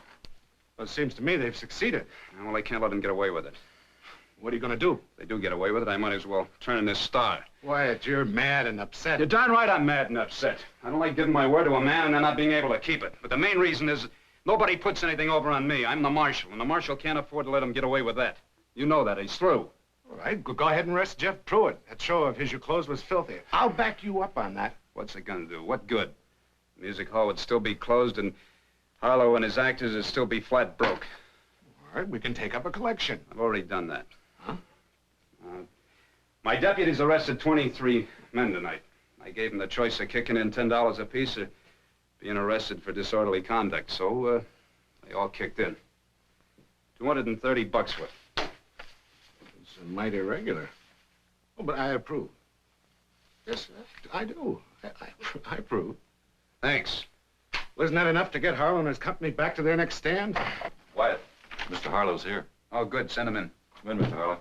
Well, it seems to me they've succeeded. Well, they can't let him get away with it. What are you going to do? If they do get away with it, I might as well turn in this star. Wyatt, you're mad and upset. You're darn right I'm mad and upset. I don't like giving my word to a man and then not being able to keep it. But the main reason is nobody puts anything over on me. I'm the marshal, and the marshal can't afford to let him get away with that. You know that. He's through. All right, go ahead and arrest Jeff Pruitt. That show of his, Your Clothes Was Filthy. I'll back you up on that. What's it going to do? What good? The music hall would still be closed, and Harlow and his actors would still be flat broke. All right, we can take up a collection. I've already done that. Huh? My deputies arrested 23 men tonight. I gave them the choice of kicking in $10 apiece or being arrested for disorderly conduct, so they all kicked in. $230 worth. It's mighty irregular. Oh, but I approve. Yes, I do. I approve. Thanks. Wasn't that enough to get Harlow and his company back to their next stand? Wyatt, Mr. Harlow's here. Oh, good. Send him in. Come in, Mr. Harlow.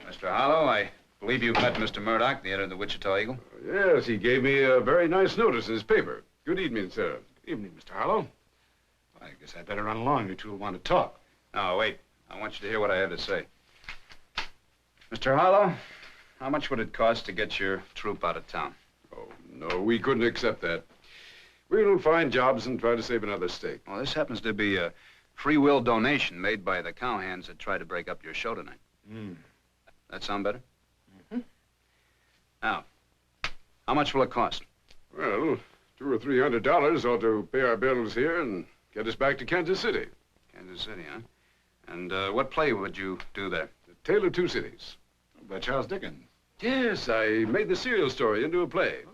Mr. Harlow, I believe you've met Mr. Murdoch, the editor of the Wichita Eagle. Yes, he gave me a very nice notice in his paper. Good evening, sir. Evening, Mr. Harlow. I guess I'd better run along. You two will want to talk. No, wait. I want you to hear what I have to say. Mr. Harlow, how much would it cost to get your troupe out of town? Oh, no, we couldn't accept that. We'll find jobs and try to save another stake. Well, this happens to be a free will donation made by the cowhands that tried to break up your show tonight. That sound better? Mm-hmm. Now, how much will it cost? Well, $200 or $300 ought to pay our bills here and get us back to Kansas City. Kansas City, huh? And what play would you do there? The Tale of Two Cities. By Charles Dickens. Yes, I made the serial story into a play.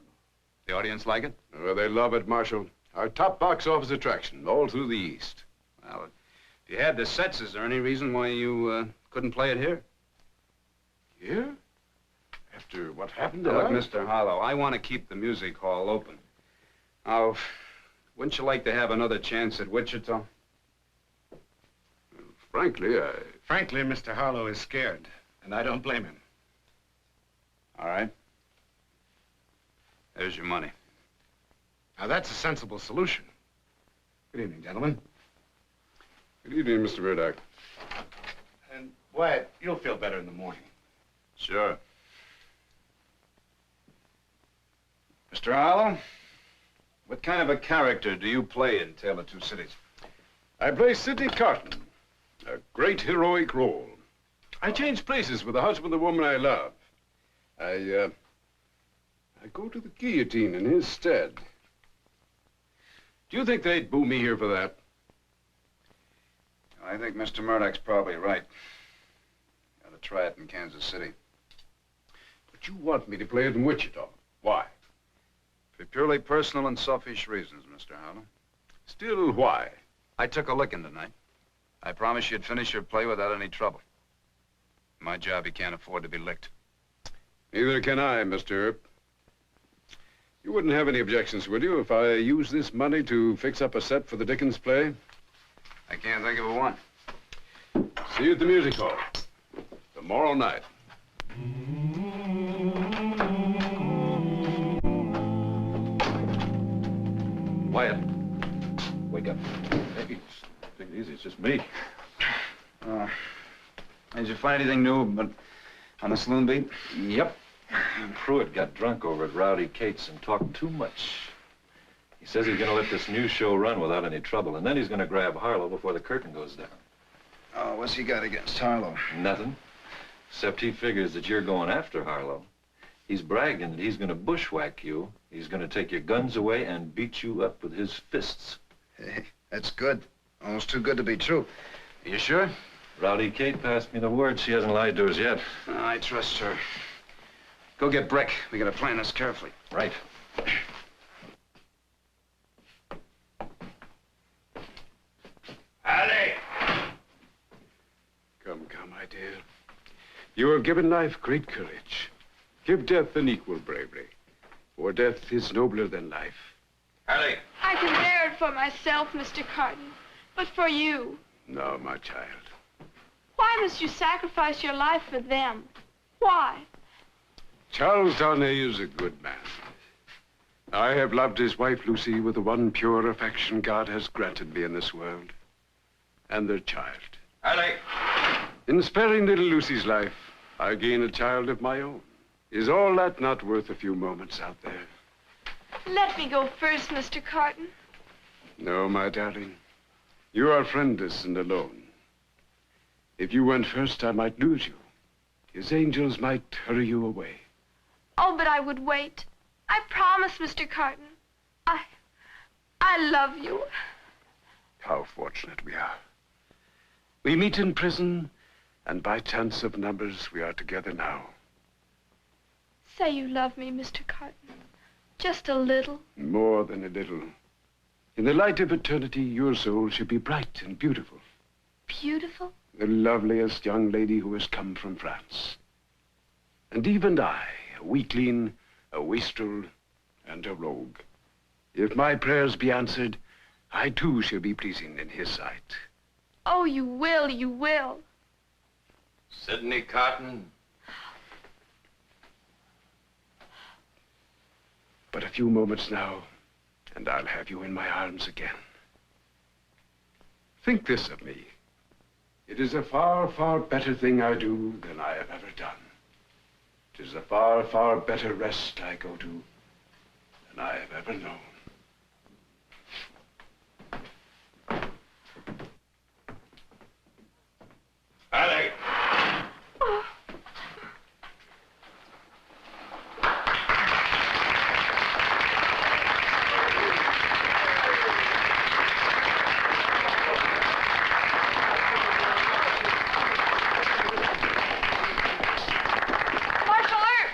The audience like it? Oh, they love it, Marshal. Our top box office attraction all through the East. Well, if you had the sets, is there any reason why you couldn't play it here? Here? After what happened? Now, look, Mr. Harlow, I want to keep the music hall open. Now, wouldn't you like to have another chance at Wichita? Frankly, Frankly, Mr. Harlow is scared, and I don't blame him. All right. There's your money. Now, that's a sensible solution. Good evening, gentlemen. Good evening, Mr. Murdoch. And, Wyatt, you'll feel better in the morning. Sure. Mr. Harlow, what kind of a character do you play in Tale of Two Cities? I play Sidney Carton, a great heroic role. I change places with the husband and the woman I love. I go to the guillotine in his stead. Do you think they'd boo me here for that? I think Mr. Murdoch's probably right. Got to try it in Kansas City. But you want me to play it in Wichita. Why? For purely personal and selfish reasons, Mr. Harlow. Still, why? I took a licking tonight. I promised you'd finish your play without any trouble. My job, you can't afford to be licked. Neither can I, Mr. Earp. You wouldn't have any objections, would you, if I used this money to fix up a set for the Dickens play? I can't think of a one. See you at the music hall tomorrow night. Wyatt, wake up. Hey, take it easy. It's just me. Did you find anything new but on the saloon beat? Yep. Pruitt got drunk over at Rowdy Kate's and talked too much. He says he's going to let this new show run without any trouble, and then he's going to grab Harlow before the curtain goes down. Oh, what's he got against Harlow? Nothing. Except he figures that you're going after Harlow. He's bragging that he's going to bushwhack you. He's going to take your guns away and beat you up with his fists. Hey, that's good. Almost too good to be true. Are you sure? Rowdy Kate passed me the word. She hasn't lied to us yet. I trust her. Go get Brick. We got to plan this carefully. Right. Allie! Come, my dear. You have given life great courage. Give death an equal bravery, for death is nobler than life. Allie! I can bear it for myself, Mr. Carton, but for you. No, my child. Why must you sacrifice your life for them? Why? Charles Darnay is a good man. I have loved his wife, Lucy, with the one pure affection God has granted me in this world. And their child. Allie! In sparing little Lucy's life, I gain a child of my own. Is all that not worth a few moments out there? Let me go first, Mr. Carton. No, my darling. You are friendless and alone. If you went first, I might lose you. His angels might hurry you away. Oh, but I would wait. I promise, Mr. Carton. I love you. How fortunate we are. We meet in prison, and by chance of numbers, we are together now. Say you love me, Mr. Carton. Just a little. More than a little. In the light of eternity, your soul should be bright and beautiful. Beautiful? The loveliest young lady who has come from France. And even I, a weakling, a wastrel, and a rogue. If my prayers be answered, I too shall be pleasing in his sight. Oh, you will, you will. Sidney Carton. But a few moments now, and I'll have you in my arms again. Think this of me. It is a far, far better thing I do than I have ever done. It is a far, far better rest I go to than I have ever known. Alec.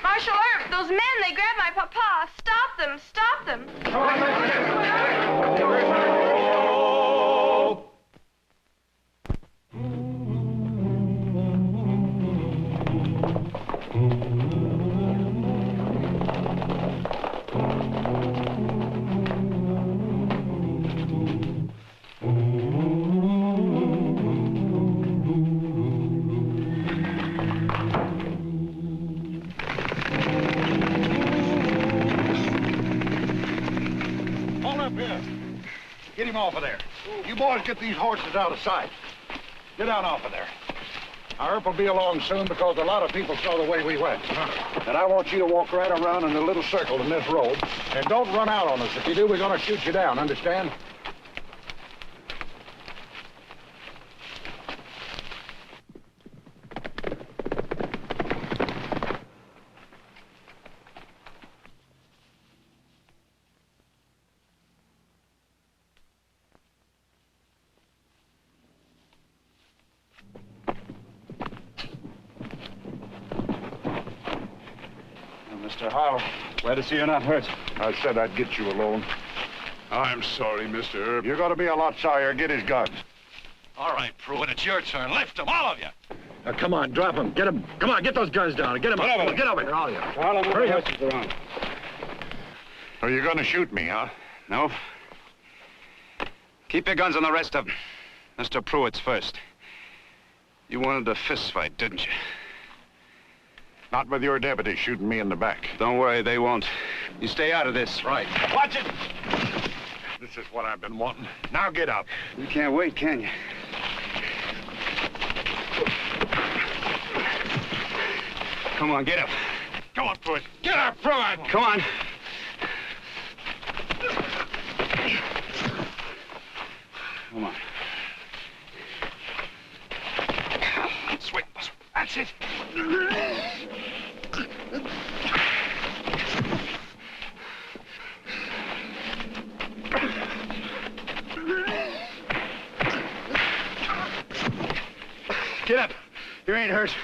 Marshal Earp, those men, they grabbed my papa. Stop them, stop them. Get him off of there. You boys get these horses out of sight. Get down off of there. Our Earp will be along soon because a lot of people saw the way we went. And I want you to walk right around in a little circle in this road. And don't run out on us. If you do, we're going to shoot you down, understand? Mr. Harlow, glad to see you're not hurt. I said I'd get you alone. I'm sorry, Mr. Earp. You're going to be a lot sorrier. Get his gun. All right, Pruitt, it's your turn. Lift them, all of you. Now, come on, drop him. Get him. Come on, get those guns down. Get him up. Get over here, all of you. Hurry up. Are you going to shoot me, huh? No. Keep your guns on the rest of them. Mr. Pruitt's first. You wanted a fist fight, didn't you? Not with your deputy shooting me in the back. Don't worry, they won't. You stay out of this. Right. Watch it. This is what I've been wanting. Now get up. You can't wait, can you? Come on, get up. Come on, Pruitt. Get up, Pruitt. Come on. Come on. Swing. That's it. Get up. You ain't hurt.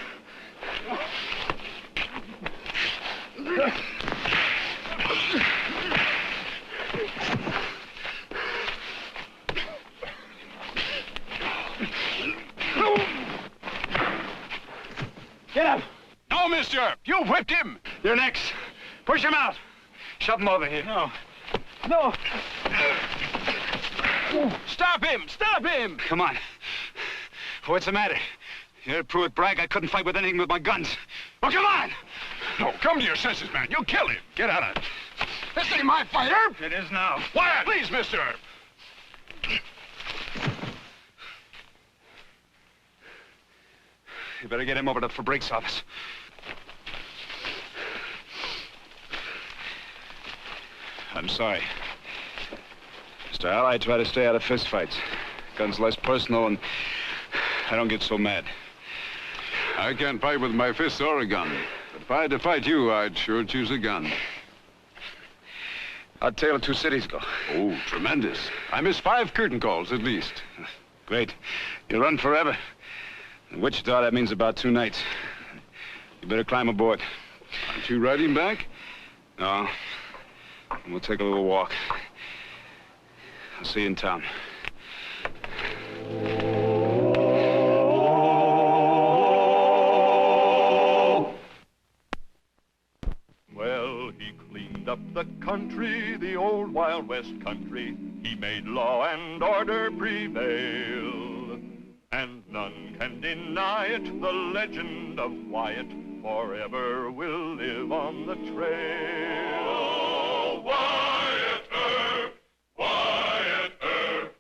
Get up. No, mister. You whipped him. You're next. Push him out. Shove him over here. No. No. Stop him. Stop him. Come on. What's the matter? You heard Pruitt brag I couldn't fight with anything with my guns. Well, come on! No, come to your senses, man. You'll kill him. Get out of it. This ain't my fight, Earp. It is now. Quiet, please, Mr. Earp. You better get him over to Fabric's office. I'm sorry. Mr. Al, I try to stay out of fistfights. Gun's less personal, and I don't get so mad. I can't fight with my fists or a gun. But if I had to fight you, I'd sure choose a gun. How'd Taylor 2 cities go? Oh, tremendous. I missed 5 curtain calls at least. Great. You'll run forever. In Wichita, that means about 2 nights. You better climb aboard. Aren't you riding back? No. We'll take a little walk. I'll see you in town. Well, he cleaned up the country, the old Wild West country. He made law and order prevail. And none can deny it, the legend of Wyatt forever will live on the trail. Oh, Wyatt Earp, Wyatt Earp,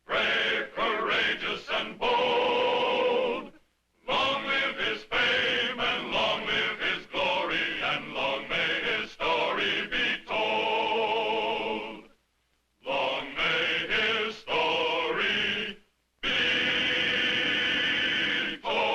brave, courageous, and bold. Long live his fame, and long live his glory, and long may his story be told. Long may his story be told.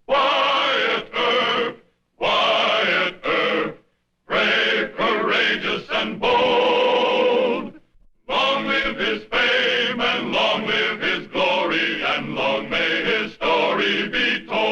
Wyatt Earp, Wyatt Earp, brave, courageous, and bold. Long live his fame, and long live his glory, and long may his story be told.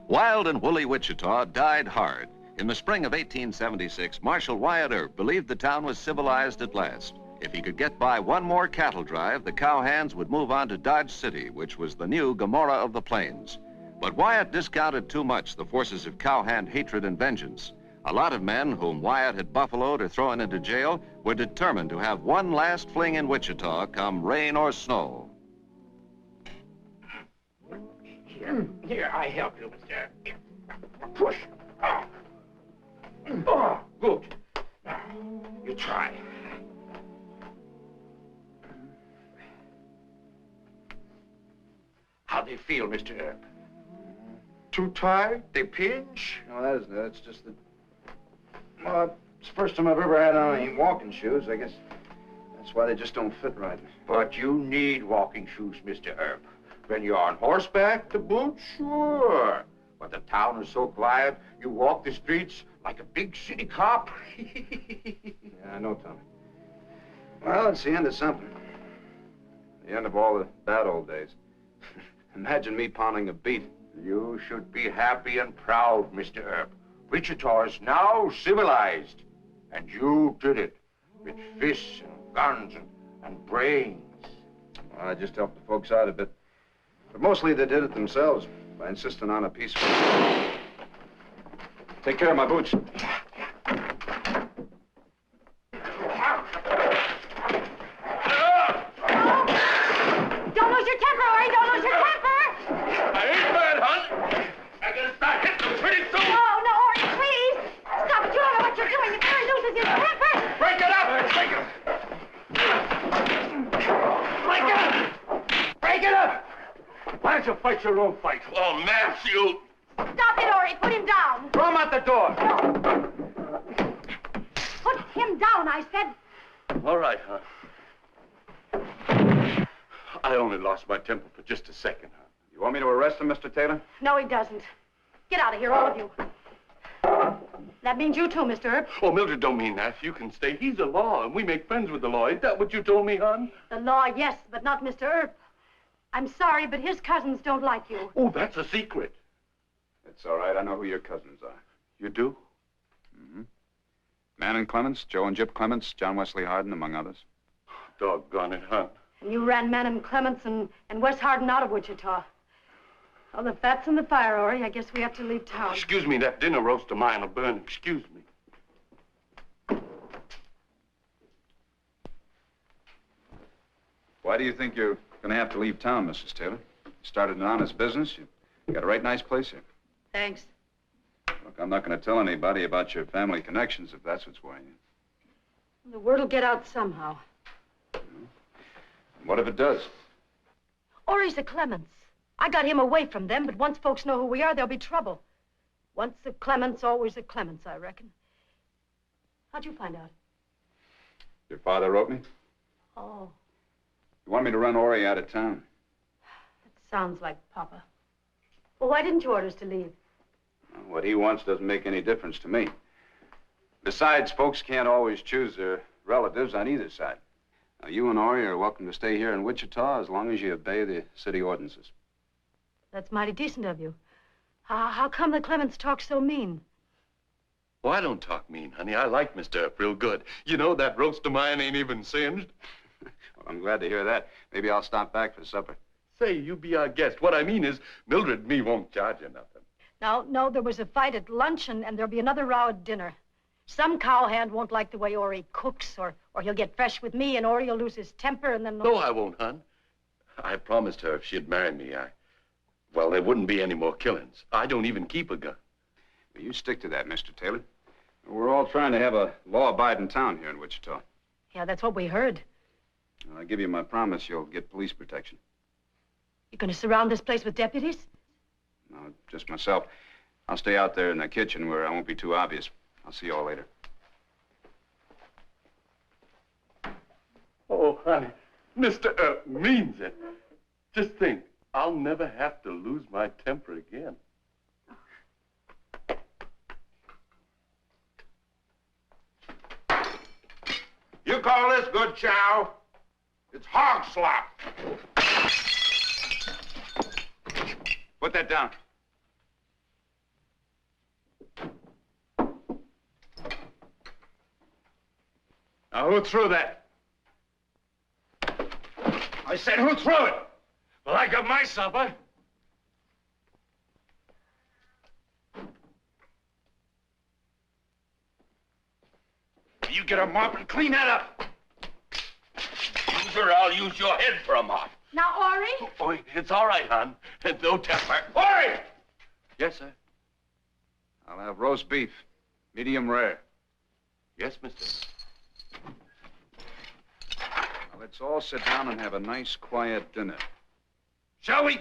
Wild and woolly Wichita died hard. In the spring of 1876, Marshal Wyatt Earp believed the town was civilized at last. If he could get by one more cattle drive, the cowhands would move on to Dodge City, which was the new Gomorrah of the Plains. But Wyatt discounted too much the forces of cowhand hatred and vengeance. A lot of men whom Wyatt had buffaloed or thrown into jail were determined to have one last fling in Wichita, come rain or snow. Here, I help you, mister. Push. Oh, good. You try. How they feel, Mr. Earp? Too tired? They pinch? No, that's just the... Well, it's the first time I've ever had on any walking shoes. I guess that's why they just don't fit right. But you need walking shoes, Mr. Earp. When you're on horseback, the boots, sure. But the town is so quiet, you walk the streets like a big city cop. Yeah, I know, Tommy. Well, it's the end of something. The end of all the bad old days. Imagine me pounding a beat. You should be happy and proud, Mr. Earp. Wichita is now civilized. And you did it. With fists and guns and brains. Well, I just helped the folks out a bit. But mostly they did it themselves by insisting on a peaceful... Take care of my boots. Don't lose your temper, Ori. Don't lose your temper. I ain't bad, hon. I'm gonna start hitting them pretty soon. No, Ori, please. Stop it. You don't know what you're doing. If Ori loses his temper. Break it up! Break it! Break it up! Break it up! Why don't you fight your own fight? Oh, Matthew! Stop it, Ori. Put him down. Throw him out the door. Put him down, I said. All right, huh? I only lost my temper for just a second, huh? You want me to arrest him, Mr. Taylor? No, he doesn't. Get out of here, all of you. That means you too, Mr. Earp. Oh, Mildred don't mean that. You can stay. He's the law, and we make friends with the law. Ain't that what you told me, hon? The law, yes, but not Mr. Earp. I'm sorry, but his cousins don't like you. Oh, that's a secret. It's all right. I know who your cousins are. You do? Mm-hmm. Man and Clements, Joe and Gyp Clements, John Wesley Harden, among others. Doggone it, huh? And you ran Manham Clements and Wes Harden out of Wichita. Oh, the fat's in the fire, Ori. I guess we have to leave town. Excuse me, that dinner roast of mine will burn. Excuse me. Why do you think you're going to have to leave town, Mrs. Taylor? You started an honest business. You got a right nice place here. Thanks. Look, I'm not going to tell anybody about your family connections if that's what's worrying you. The word will get out somehow. What if it does? Ori's the Clements. I got him away from them, but once folks know who we are, there'll be trouble. Once the Clements, always the Clements, I reckon. How'd you find out? Your father wrote me. Oh, You want me to run Ori out of town? that sounds like Papa. Well, why didn't you order us to leave? Well, what he wants doesn't make any difference to me. Besides, folks can't always choose their relatives on either side. Now, you and Ori are welcome to stay here in Wichita as long as you obey the city ordinances. That's mighty decent of you. How come the Clements talk so mean? Oh, I don't talk mean, honey. I like Mr. Earp real good. You know, that roast of mine ain't even singed. Well, I'm glad to hear that. Maybe I'll stop back for supper. Say, you be our guest. What I mean is, Mildred and me won't charge you nothing. No, there was a fight at lunch, and there'll be another row at dinner. Some cowhand won't like the way Ori cooks, or he'll get fresh with me, and Ori will lose his temper, and then... No, I won't, hon. I promised her if she'd marry me, well, there wouldn't be any more killings. I don't even keep a gun. Well, you stick to that, Mr. Taylor. We're all trying to have a law-abiding town here in Wichita. Yeah, that's what we heard. I give you my promise you'll get police protection. You gonna surround this place with deputies? No, just myself. I'll stay out there in the kitchen where I won't be too obvious. I'll see you all later. Oh, honey, Mr. Earp means it. Just think, I'll never have to lose my temper again. You call this good chow? It's hog slop. Put that down. Now, who threw that? I said, who threw it? Well, I got my supper. You get a mop and clean that up. Use her, I'll use your head for a mop. Now, Ori? Oh, it's all right, hon. No temper. Ori! Yes, sir. I'll have roast beef, medium rare. Yes, mister. Now, let's all sit down and have a nice, quiet dinner. Shall we?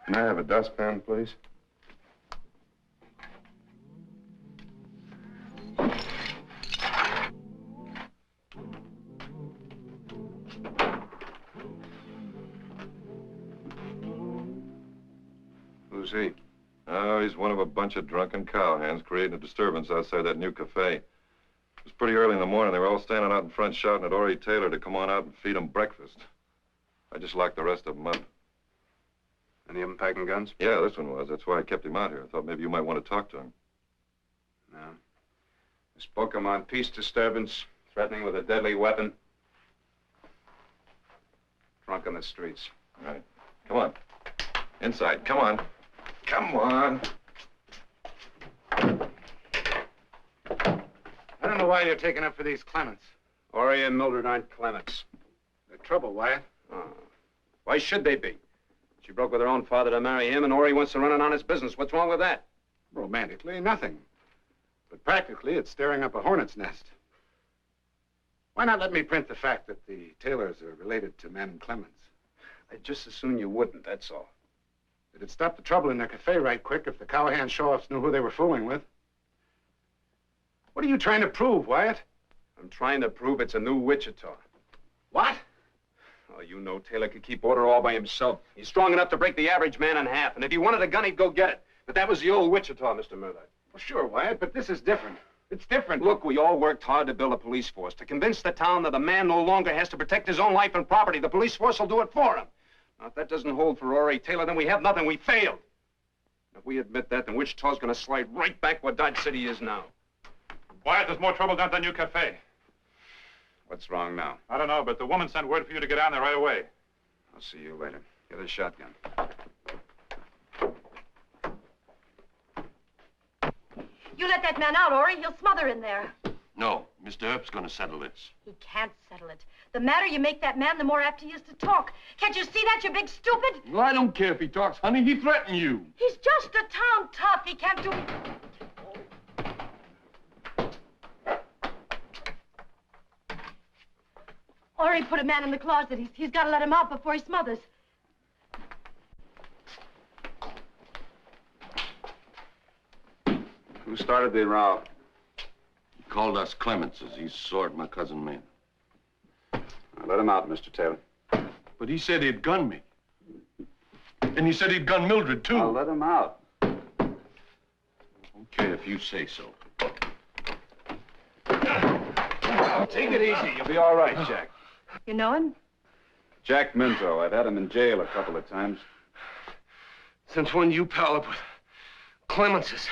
Can I have a dustpan, please? Who's he? Oh, he's one of a bunch of drunken cowhands creating a disturbance outside that new cafe. It was pretty early in the morning. They were all standing out in front shouting at Ori Taylor to come on out and feed them breakfast. I just locked the rest of them up. Any of them packing guns? Yeah, this one was. That's why I kept him out here. I thought maybe you might want to talk to him. No. I spoke him on peace disturbance, threatening with a deadly weapon. Drunk on the streets. All right. Come on. Inside. Come on. Come on. I don't know why you're taking up for these Clements. Ori and Mildred aren't Clements. They're trouble, Wyatt. Why should they be? She broke with her own father to marry him, and Ori wants to run an honest business. What's wrong with that? Romantically, nothing. But practically, it's stirring up a hornet's nest. Why not let me print the fact that the Taylors are related to Manham Clements? I'd just as soon you wouldn't, that's all. It'd stop the trouble in their cafe right quick if the cowhand show-offs knew who they were fooling with. What are you trying to prove, Wyatt? I'm trying to prove it's a new Wichita. What? Oh, you know Taylor could keep order all by himself. He's strong enough to break the average man in half, and if he wanted a gun, he'd go get it. But that was the old Wichita, Mr. Murdoch. Well, sure, Wyatt, but this is different. It's different. Look, we all worked hard to build a police force, to convince the town that a man no longer has to protect his own life and property. The police force will do it for him. Now, if that doesn't hold for Ori Taylor, then we have nothing. We failed. If we admit that, then Wichita's going to slide right back where Dodge City is now. Wyatt, there's more trouble down at the new cafe. What's wrong now? I don't know, but the woman sent word for you to get down there right away. I'll see you later. Get a shotgun. You let that man out, Ori. He'll smother in there. No, Mr. Earp's going to settle this. He can't settle it. The madder you make that man, the more apt he is to talk. Can't you see that, you big stupid? Well, I don't care if he talks, honey. He threatened you. He's just a town tough. He can't do... Ori put a man in the closet. He's got to let him out before he smothers. Who started the row? He called us Clements as he sore at my cousin man. Now, let him out, Mr. Taylor. But he said he'd gun me. And he said he'd gun Mildred, too. I'll let him out. Okay, if you say so. Take it easy. You'll be all right, Jack. You know him? Jack Minto. I've had him in jail a couple of times. Since when you pal up with Clemenses?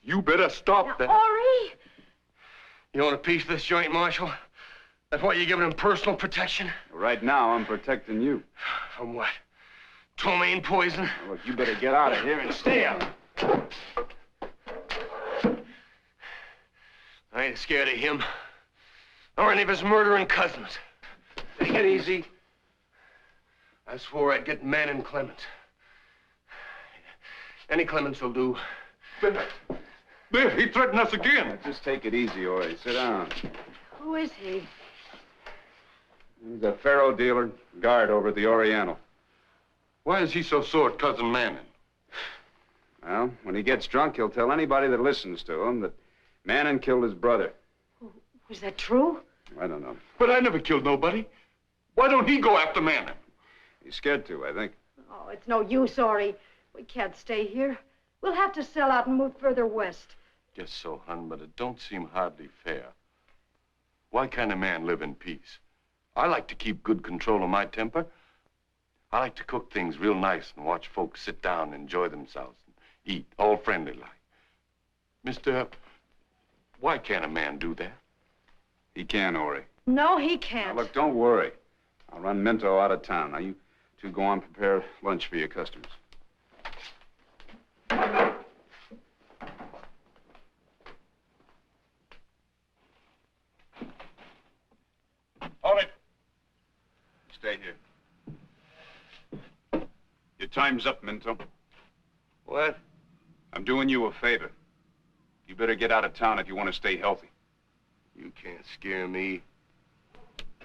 You better stop that. Ori! You want a piece of this joint, Marshal? That's why you're giving him personal protection? Right now, I'm protecting you. From what? Ptomaine poison? Now, look, you better get out of here and stay out. I ain't scared of him. Or any of his murdering cousins. Take it easy. I swore I'd get Manning Clements. Any Clements will do. There, he threatened us again. Now, just take it easy, Ori. Sit down. Who is he? He's a faro dealer, guard over at the Oriental. Why is he so sore at Cousin Manning? Well, when he gets drunk, he'll tell anybody that listens to him that Manning killed his brother. Was that true? I don't know. But I never killed nobody. Why don't he go after Manning? He's scared to, I think. Oh, it's no use, Ori. We can't stay here. We'll have to sell out and move further west. Guess so, hon, but it don't seem hardly fair. Why can't a man live in peace? I like to keep good control of my temper. I like to cook things real nice and watch folks sit down and enjoy themselves and eat, all friendly like. Mister, why can't a man do that? He can, Ori. No, he can't. Now, look, don't worry. I'll run Minto out of town. Now, you two go on and prepare lunch for your customers. Hold it. Stay here. Your time's up, Minto. What? I'm doing you a favor. You better get out of town if you want to stay healthy. You can't scare me.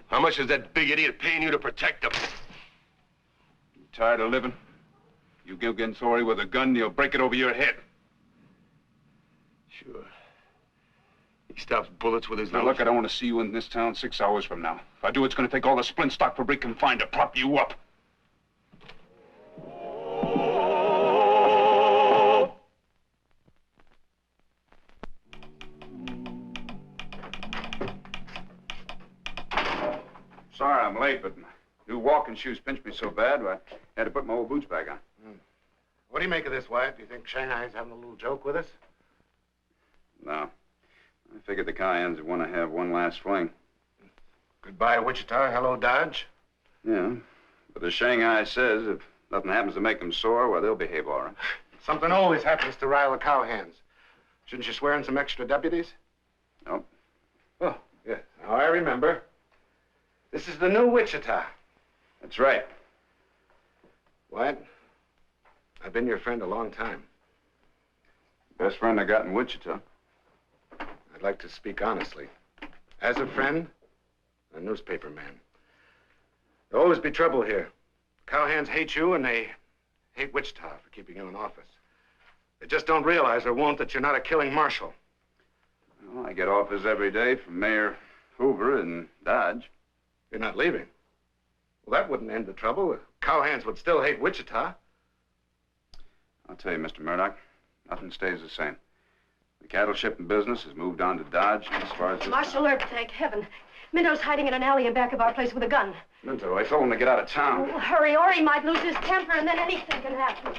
How much is that big idiot paying you to protect him? You tired of living? You go against Ori with a gun, he'll break it over your head. Sure. He stops bullets with his Now, little... look, I don't want to see you in this town 6 hours from now. If I do, it's going to take all the splint stock Fabric can find to prop you up. Sorry I'm late, but my new walking shoes pinched me so bad, I had to put my old boots back on. What do you make of this, Wyatt? Do you think Shanghai's having a little joke with us? No. I figured the Cheyennes would want to have one last fling. Goodbye, Wichita. Hello, Dodge. Yeah. But as Shanghai says, if nothing happens to make them sore, well, they'll behave all right. Something always happens to rile the cowhands. Shouldn't you swear in some extra deputies? Nope. Oh, yes. Now I remember. This is the new Wichita. That's right. Wyatt, I've been your friend a long time. Best friend I got in Wichita. I'd like to speak honestly. As a friend, a newspaper man. There'll always be trouble here. Cowhands hate you, and they hate Wichita for keeping you in office. They just don't realize or won't that you're not a killing marshal. Well, I get offers every day from Mayor Hoover in Dodge. You're not leaving. Well, that wouldn't end the trouble. The cowhands would still hate Wichita. I'll tell you, Mr. Murdoch, nothing stays the same. The cattle shipping business has moved on to Dodge as far as this Marshal Earp, thank heaven. Minto's hiding in an alley in back of our place with a gun. Minto, I told him to get out of town. Oh, hurry, or he might lose his temper, and then anything can happen.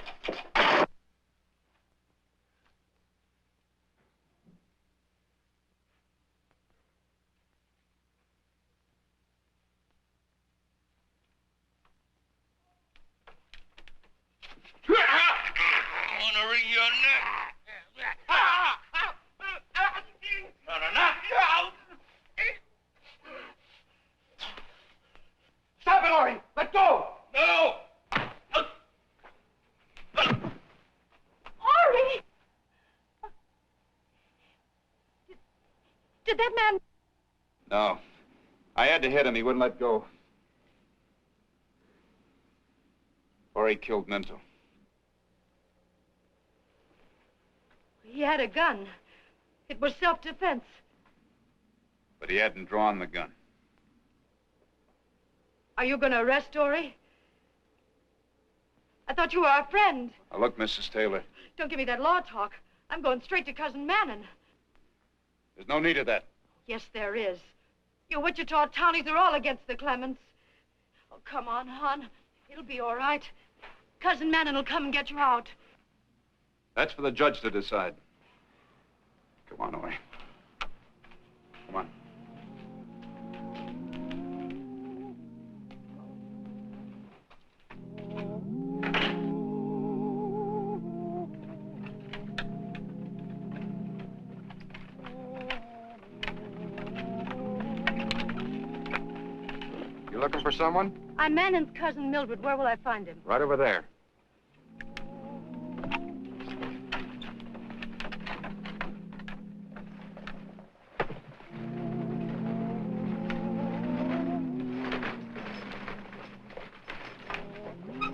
I want to wring your neck. Gonna knock you out. Stop it, Ori! Let go! No! Ori! Did that man... No. I had to hit him. He wouldn't let go. Or he killed Minto. He had a gun. It was self-defense. But he hadn't drawn the gun. Are you going to arrest Ori? I thought you were our friend. Now, look, Mrs. Taylor, Don't give me that law talk. I'm going straight to Cousin Mannon. there's no need of that. Yes, there is. You Wichita townies are all against the Clements. Oh, come on, hon. It'll be all right. Cousin Mannon will come and get you out. That's for the judge to decide. Come on, Ori. Come on. You looking for someone? I'm Mannon's cousin Mildred. Where will I find him? Right over there.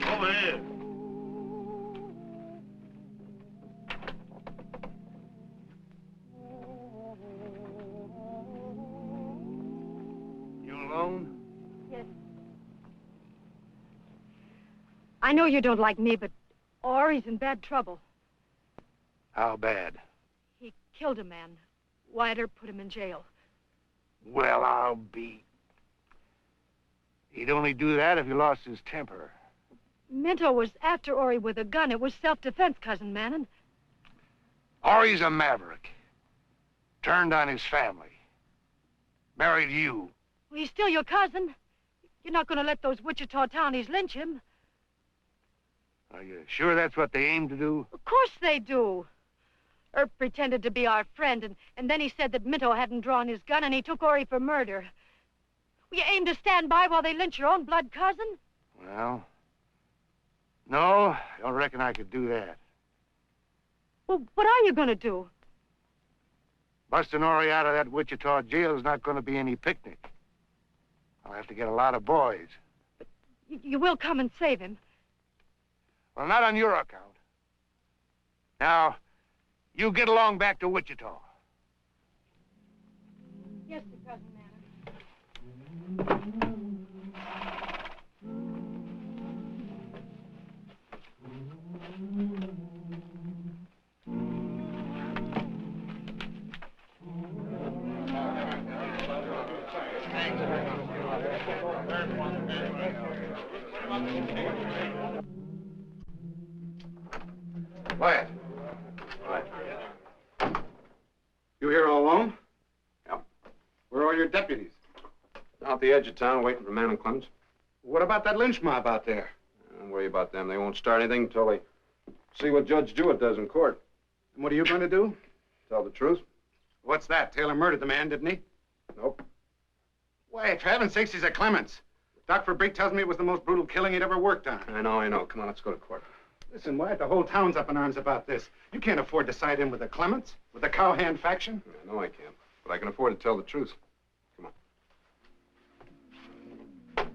Over here. You alone? Yes. I know you don't like me, but Ori's in bad trouble. How bad? He killed a man. Wyatt Earp put him in jail. Well, I'll be... He'd only do that if he lost his temper. Minto was after Ori with a gun. It was self-defense, Cousin Mannon. Ori's a maverick. Turned on his family. Married you. Well, he's still your cousin. You're not going to let those Wichita townies lynch him. Are you sure that's what they aim to do? Of course they do. Earp pretended to be our friend, and then he said that Minto hadn't drawn his gun, and he took Ori for murder. Well, you aim to stand by while they lynch your own blood cousin? Well, no, I don't reckon I could do that. Well, what are you going to do? Busting Ori out of that Wichita jail is not going to be any picnic. I'll have to get a lot of boys. You will come and save him. Well, not on your account. Now, you get along back to Wichita. Yes, sir, Cousin Mannon. Wyatt. You here all alone? Yep. Where are all your deputies? Out the edge of town waiting for Mannon Clemens. What about that lynch mob out there? Don't worry about them. They won't start anything until they see what Judge Jewett does in court. And what are you going to do? Tell the truth. What's that? Taylor murdered the man, didn't he? Nope. Why, for heaven's sakes, he's a Clements. Doc Fabrique tells me it was the most brutal killing he'd ever worked on. I know. Come on, let's go to court. Listen, Wyatt, the whole town's up in arms about this. You can't afford to side in with the Clements, with the cowhand faction. No, I can't. But I can afford to tell the truth. Come on.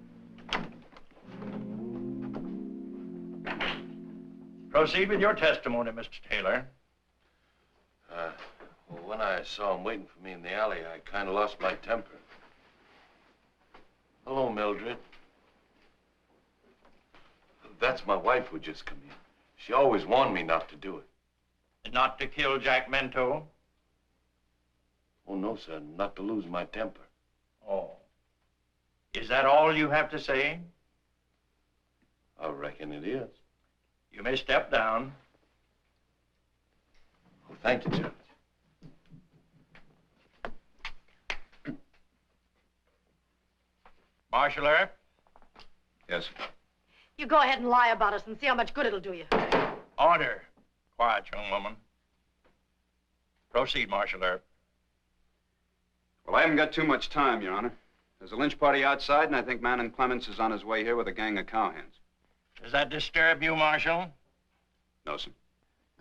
Proceed with your testimony, Mr. Taylor. Well, when I saw him waiting for me in the alley, I kind of lost my temper. Hello, Mildred. That's my wife who just come in. She always warned me not to do it. Not to kill Jack Minto? Oh, no, sir, not to lose my temper. Oh. Is that all you have to say? I reckon it is. You may step down. Oh, thank you, Judge. Marshal Earp? Yes, sir. You go ahead and lie about us and see how much good it'll do you. Order. Quiet, young woman. Proceed, Marshal Earp. Well, I haven't got too much time, Your Honor. There's a lynch party outside, and I think Manning Clements is on his way here with a gang of cowhands. Does that disturb you, Marshal? No, sir.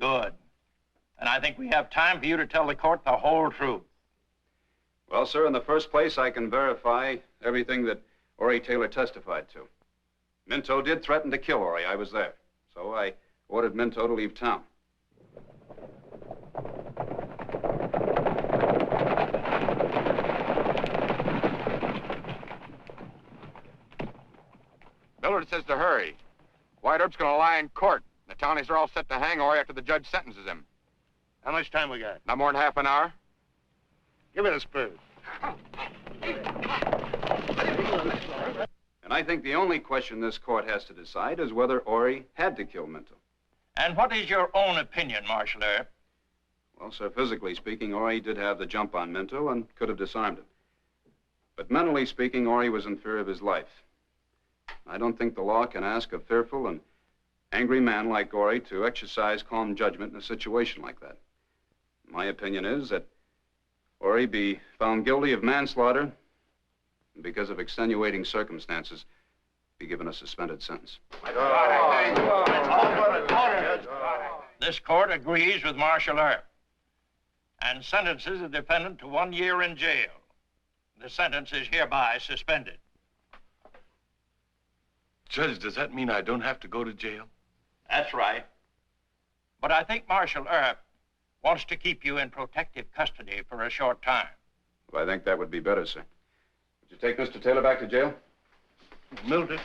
Good. And I think we have time for you to tell the court the whole truth. Well, sir, in the first place, I can verify everything that Ori Taylor testified to. Minto did threaten to kill Ori. I was there. So I ordered Minto to leave town. Millard says to hurry. White Earp's going to lie in court. The townies are all set to hang Ori after the judge sentences him. How much time we got? Not more than half an hour. Give me the spurs. And I think the only question this court has to decide is whether Ori had to kill Minto. And what is your own opinion, Marshal Earp? Well, sir, physically speaking, Ori did have the jump on Minto and could have disarmed him. But mentally speaking, Ori was in fear of his life. I don't think the law can ask a fearful and angry man like Ori to exercise calm judgment in a situation like that. My opinion is that Ori be found guilty of manslaughter and because of extenuating circumstances, be given a suspended sentence. This court agrees with Marshal Earp and sentences the defendant to 1 year in jail. The sentence is hereby suspended. Judge, does that mean I don't have to go to jail? That's right. But I think Marshal Earp wants to keep you in protective custody for a short time. Well, I think that would be better, sir. Would you take Mr. Taylor back to jail? Mildred.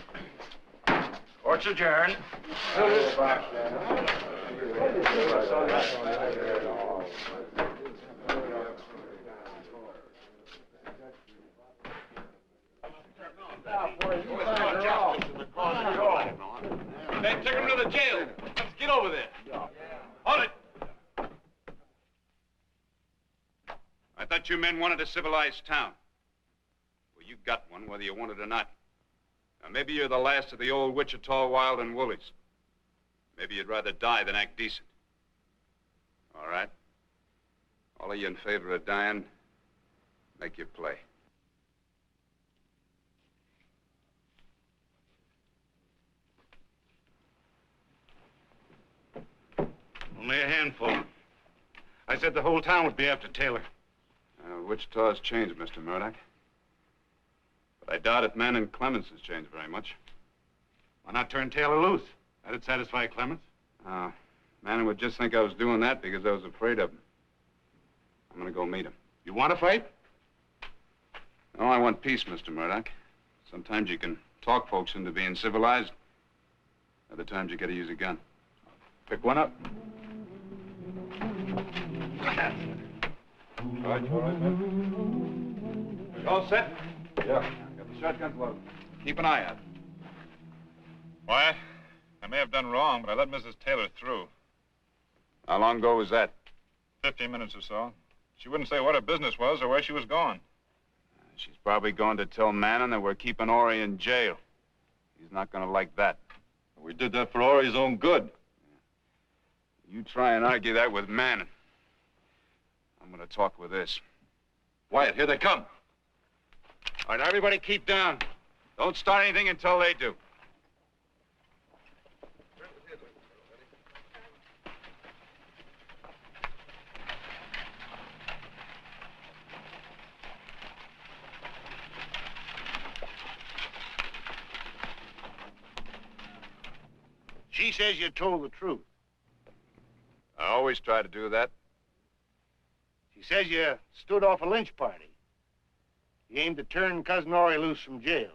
Court's adjourned. They took him to the jail. Let's get over there. Hold it. I thought you men wanted a civilized town. Well, you got one, whether you want it or not. Now, maybe you're the last of the old Wichita Wild and Woolies. Maybe you'd rather die than act decent. All right. All of you in favor of dying, make your play. Only a handful. I said the whole town would be after Taylor. Wichita's changed, Mr. Murdoch. But I doubt if Manning Clements has changed very much. Why not turn Taylor loose? That'd satisfy Clements. Manning would just think I was doing that because I was afraid of him. I'm gonna go meet him. You want to fight? No, I want peace, Mr. Murdoch. Sometimes you can talk folks into being civilized. Other times you gotta use a gun. Pick one up. All right, man. You all set? Yeah. Got the shotguns loaded. Keep an eye out. Wyatt, I may have done wrong, but I let Mrs. Taylor through. How long ago was that? 15 minutes or so. She wouldn't say what her business was or where she was going. She's probably going to tell Manning that we're keeping Ori in jail. He's not going to like that. We did that for Ori's own good. You try and argue that with Manning. I'm going to talk with this. Wyatt, here they come. All right, everybody keep down. Don't start anything until they do. She says you told the truth. I always try to do that. She says you stood off a lynch party. You aimed to turn Cousin Ori loose from jail.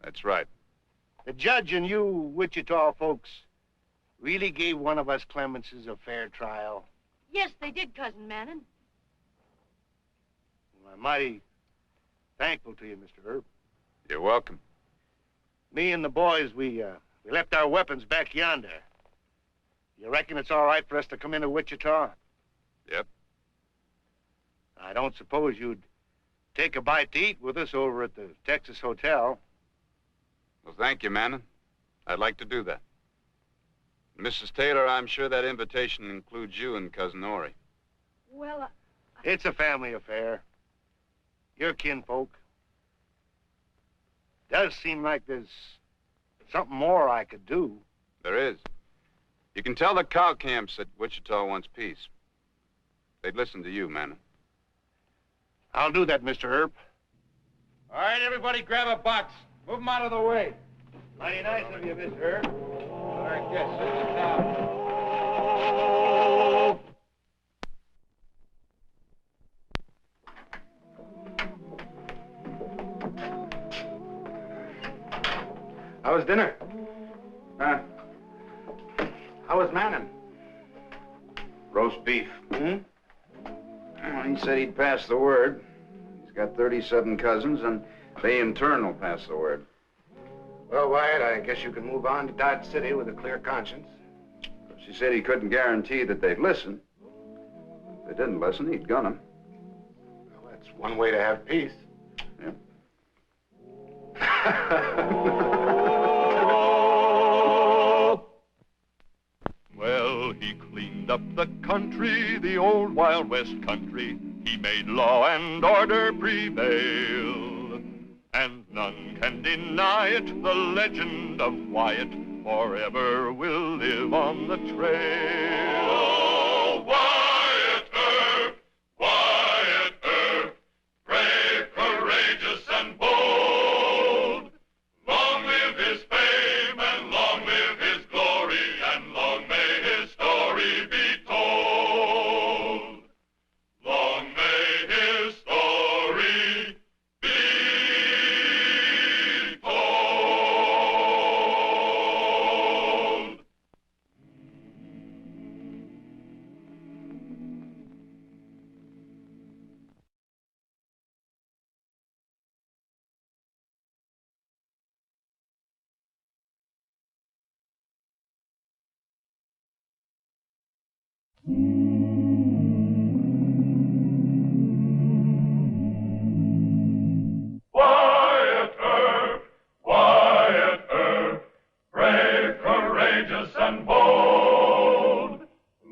That's right. The judge and you Wichita folks really gave one of us Clemenses a fair trial. Yes, they did, Cousin Manning. I'm mighty thankful to you, Mr. Herb. You're welcome. Me and the boys, we left our weapons back yonder. You reckon it's all right for us to come into Wichita? Yep. I don't suppose you'd take a bite to eat with us over at the Texas Hotel. Well, thank you, Manning. I'd like to do that. Mrs. Taylor, I'm sure that invitation includes you and Cousin Ori. Well, It's a family affair. You're kinfolk. Does seem like there's something more I could do. There is. You can tell the cow camps that Wichita wants peace. They'd listen to you, Manning. I'll do that, Mr. Herb. All right, everybody grab a box. Move them out of the way. Mighty nice of you, Mr. Herb. All right, yes, sit down. How was dinner? How was Manning? Roast beef. Well, he said he'd pass the word. He's got 37 cousins, and they in turn will pass the word. Well, Wyatt, I guess you can move on to Dodge City with a clear conscience. She said he couldn't guarantee that they'd listen. If they didn't listen, he'd gun them. Well, that's one way to have peace. Yep. Well, he cleaned up the country, the old Wild West country. He made law and order prevail. And none can deny it, the legend of Wyatt forever will live on the trail. Oh, Wyatt Earp, Wyatt Earp, brave, courageous, and bold. Long live his fame, and long live his glory, and long may his story be told. Long may his story be told. Wyatt Earp, Wyatt Earp, brave, courageous, and bold.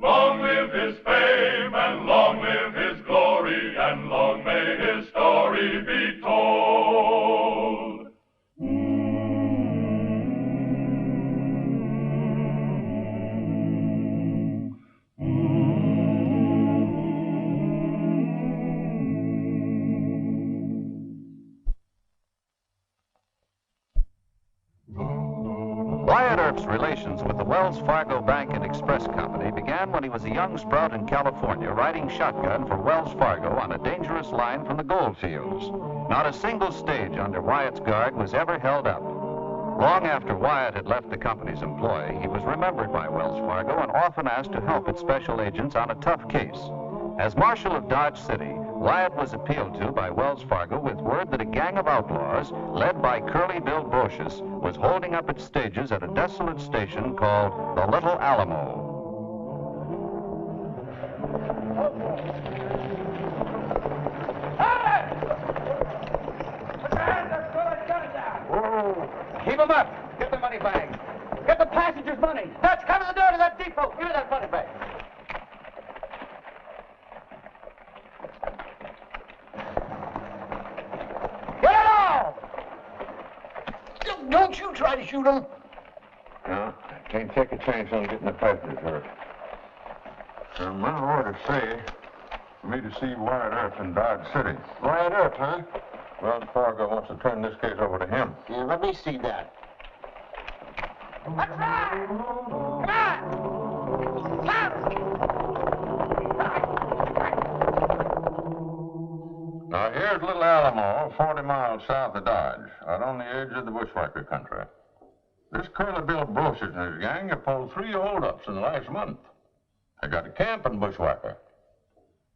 Long live his fame, and long live his glory, and long may his story be told. Wyatt Earp's relations with the Wells Fargo Bank and Express Company began when he was a young sprout in California riding shotgun for Wells Fargo on a dangerous line from the gold fields. Not a single stage under Wyatt's guard was ever held up. Long after Wyatt had left the company's employ, he was remembered by Wells Fargo and often asked to help its special agents on a tough case. As Marshal of Dodge City, Wyatt was appealed to by Wells Fargo with word that a gang of outlaws, led by Curly Bill Brocious, was holding up its stages at a desolate station called the Little Alamo. Whoa. Keep them up. Get the money bag. Get the passengers' money. That's come to the door to that depot. Give me that money bag. Get it all! Don't you try to shoot them. No, can't take a chance on getting the passengers hurt. My orders say for me to see Wyatt Earp in Dodge City. Wyatt Earp, huh? Wells Fargo wants to turn this case over to him. Yeah, let me see that. Let's ride! Come on! Now, here's Little Alamo, 40 miles south of Dodge, out on the edge of the bushwhacker country. This Curly Bill Brocious and his gang have pulled 3 holdups in the last month. They got a camp in Bushwhacker.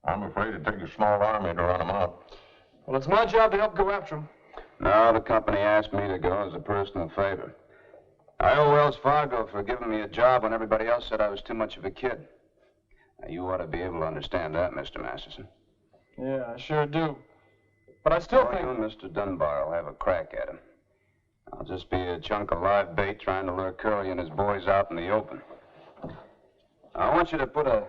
I'm afraid it takes a small army to run them out. Well, it's my job to help go after him. No, the company asked me to go as a personal favor. I owe Wells Fargo for giving me a job when everybody else said I was too much of a kid. Now, you ought to be able to understand that, Mr. Masterson. Yeah, I sure do. But I still think... You and Mr. Dunbar will have a crack at him. I'll just be a chunk of live bait trying to lure Curly and his boys out in the open. I want you to put a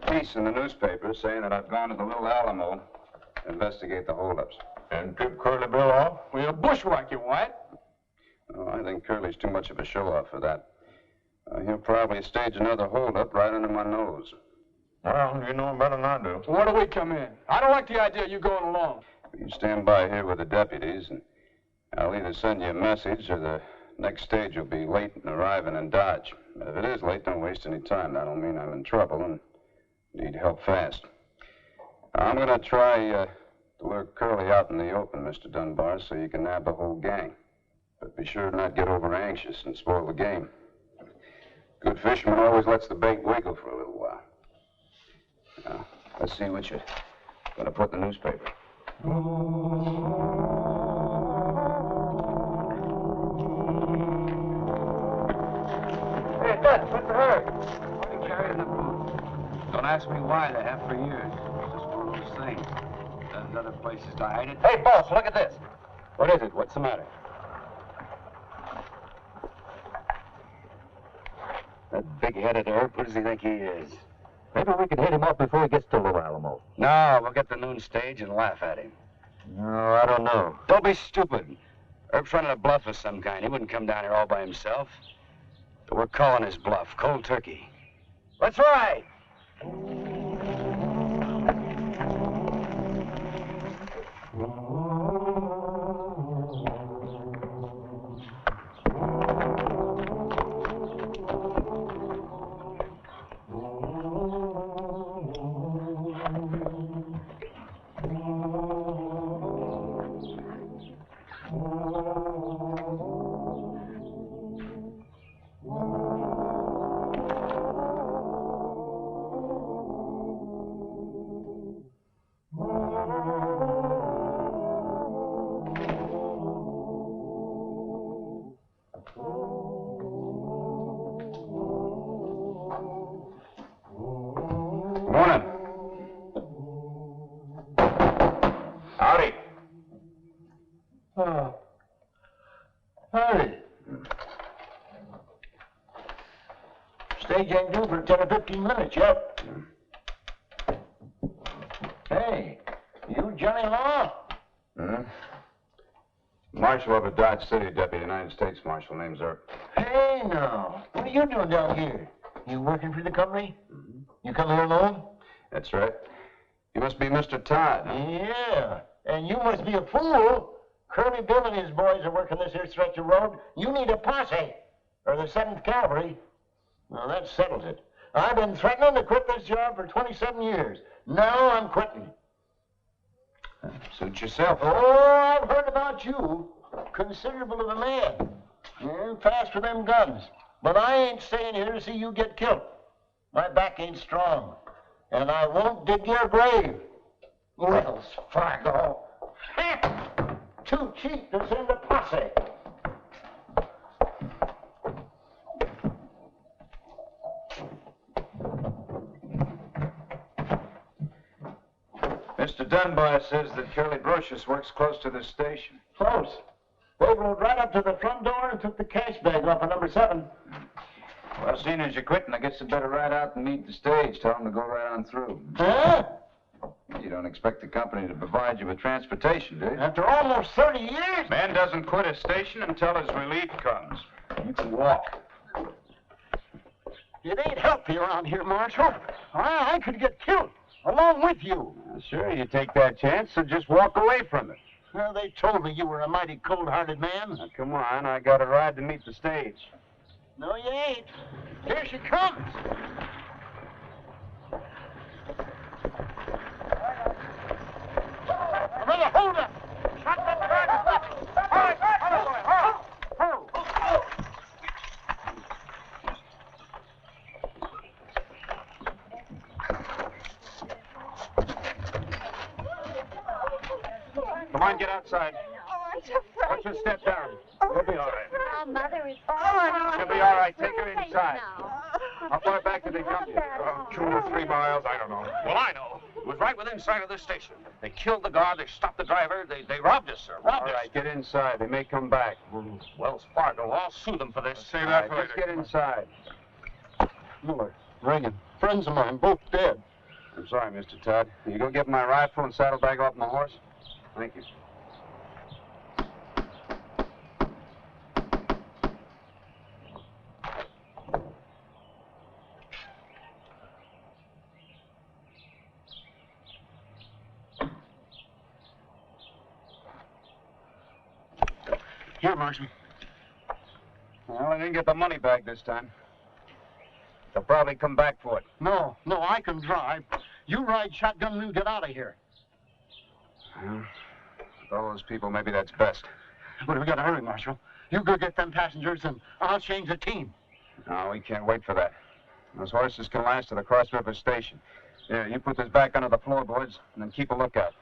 piece in the newspaper saying that I've gone to the Little Alamo to investigate the holdups. And tip Curly Bill off? We'll bushwhack you, White. Oh, I think Curly's too much of a show-off for that. He'll probably stage another holdup right under my nose. Well, you know him better than I do. So where do we come in? I don't like the idea of you going along. You stand by here with the deputies, and I'll either send you a message or the next stage will be late in arriving in Dodge. But if it is late, don't waste any time. That'll mean I'm in trouble and need help fast. I'm going to try to lure Curly out in the open, Mr. Dunbar, so you can nab the whole gang. But be sure to not get over anxious and spoil the game. Good fisherman always lets the bait wiggle for a little while. Now, let's see what you're going to put in the newspaper. Hey, Dutch, what's the hurry? What are you carrying the food? Don't ask me why. They have for years. It's just one of those things. There's other places to hide it. Hey, boss, look at this. What is it? What's the matter? That big-headed Earp, what does he think he is? Maybe we could hit him up before he gets to Little Alamo. No, we'll get the noon stage and laugh at him. No, I don't know. Don't be stupid. Earp's running a bluff of some kind. He wouldn't come down here all by himself. But we're calling his bluff, cold turkey. Let's ride! Stage ain't due for 10 or 15 minutes yet. Hey, you Johnny Law? Marshal of a Dodge City, Deputy United States Marshal, name's Earp. Hey, now. What are you doing down here? You working for the company? You come here alone? That's right. You must be Mr. Todd, huh? Yeah, and you must be a fool. Curly Bill and his boys are working this here stretch of road. You need a posse, or the 7th Cavalry. Well, that settles it. I've been threatening to quit this job for 27 years. Now I'm quitting. Suit yourself. Oh, I've heard about you. Considerable of a man. Yeah, fast with them guns. But I ain't staying here to see you get killed. My back ain't strong. And I won't dig your grave. Wells Fargo. Too cheap to send a posse. Mr. Dunbar says that Curly Brocious works close to this station. Close. They rode right up to the front door and took the cash bag off of number 7. Well, seeing as you're quitting, I guess you better ride out and meet the stage. Tell them to go right on through. Huh? You don't expect the company to provide you with transportation, do you? After almost 30 years? Man doesn't quit a station until his relief comes. You can walk. It ain't healthy around here, Marshal. I could get killed, along with you. Sure, you take that chance, so just walk away from it. Well, they told me you were a mighty cold-hearted man. Now, come on, I got a ride to meet the stage. No, you ain't. Here she comes. Brother, hold up. Shut the driver. All right, outside. Oh, I'm so frightened. Why don't you step down? You'll be all right. Oh, Mother is... Oh, She'll be all right. Take her inside. now. How far back did they come to? 2 or 3 miles, I don't know. Well, I know. It was right within sight of this station. They killed the guard, they stopped the driver, they robbed us, sir. Robbed All us. right, get inside. They may come back. Wells Fargo, I'll sue them for this. Save that for All right, later. just get inside. Miller, Reagan, friends of mine, both dead. I'm sorry, Mr. Todd. You go get my rifle and saddlebag off my horse? Thank you. Here, Marshal. Well, I didn't get the money back this time. They'll probably come back for it. No, I can drive. You ride shotgun and we'll get out of here. Well, with all those people, maybe that's best. But we gotta hurry, Marshal. You go get them passengers and I'll change the team. No, we can't wait for that. Those horses can last to the Cross River Station. Here, you put this back under the floorboards and then keep a lookout.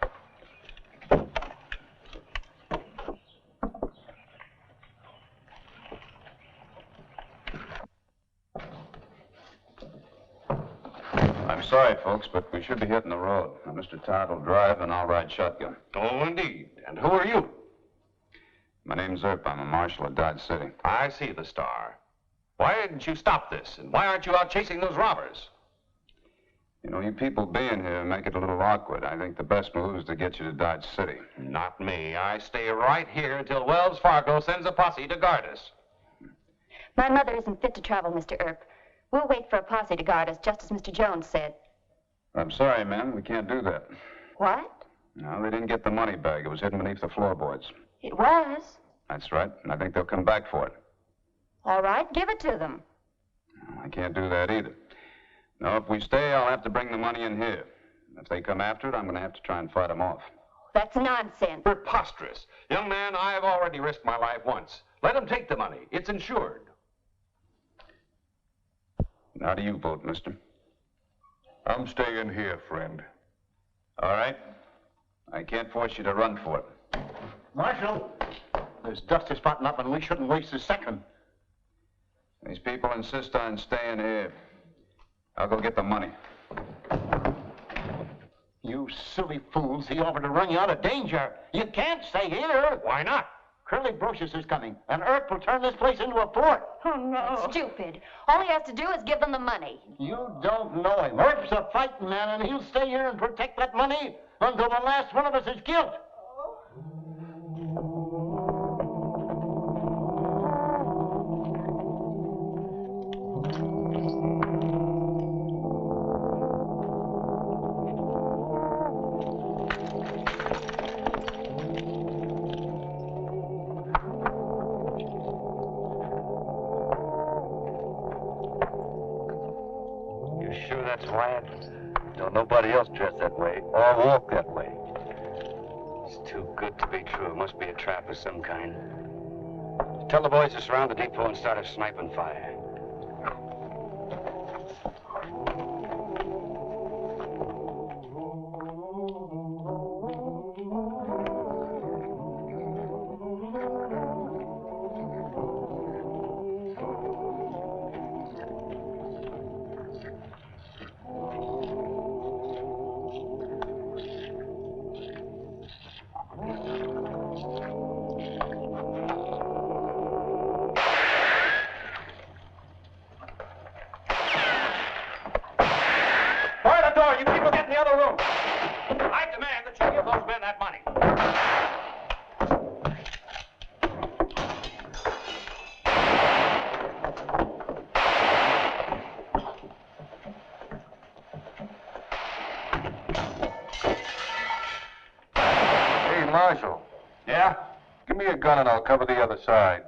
I'm sorry, folks, but we should be hitting the road. Now, Mr. Todd will drive and I'll ride shotgun. Oh, indeed. And who are you? My name's Earp. I'm a marshal of Dodge City. I see the star. Why didn't you stop this? And why aren't you out chasing those robbers? You know, you people being here make it a little awkward. I think the best move is to get you to Dodge City. Not me. I stay right here until Wells Fargo sends a posse to guard us. My mother isn't fit to travel, Mr. Earp. We'll wait for a posse to guard us, just as Mr. Jones said. I'm sorry, ma'am. We can't do that. What? No, they didn't get the money back. It was hidden beneath the floorboards. It was. That's right, and I think they'll come back for it. All right, give it to them. I can't do that either. No, if we stay, I'll have to bring the money in here. If they come after it, I'm going to have to try and fight them off. That's nonsense. Preposterous. Young man, I have already risked my life once. Let them take the money. It's insured. How do you vote, mister? I'm staying here, friend. All right. I can't force you to run for it. Marshal, there's dust spotting up and we shouldn't waste a second. These people insist on staying here. I'll go get the money. You silly fools. He offered to run you out of danger. You can't stay here. Why not? Curly Brocious is coming, and Earp will turn this place into a fort. Oh, no. Stupid. All he has to do is give them the money. You don't know him. Earp's a fighting man, and he'll stay here and protect that money until the last one of us is killed. That's Wyatt. Don't nobody else dress that way or walk that way. It's too good to be true. Must be a trap of some kind. Tell the boys to surround the depot and start a sniping fire. Marshal. Yeah? Give me a gun and I'll cover the other side.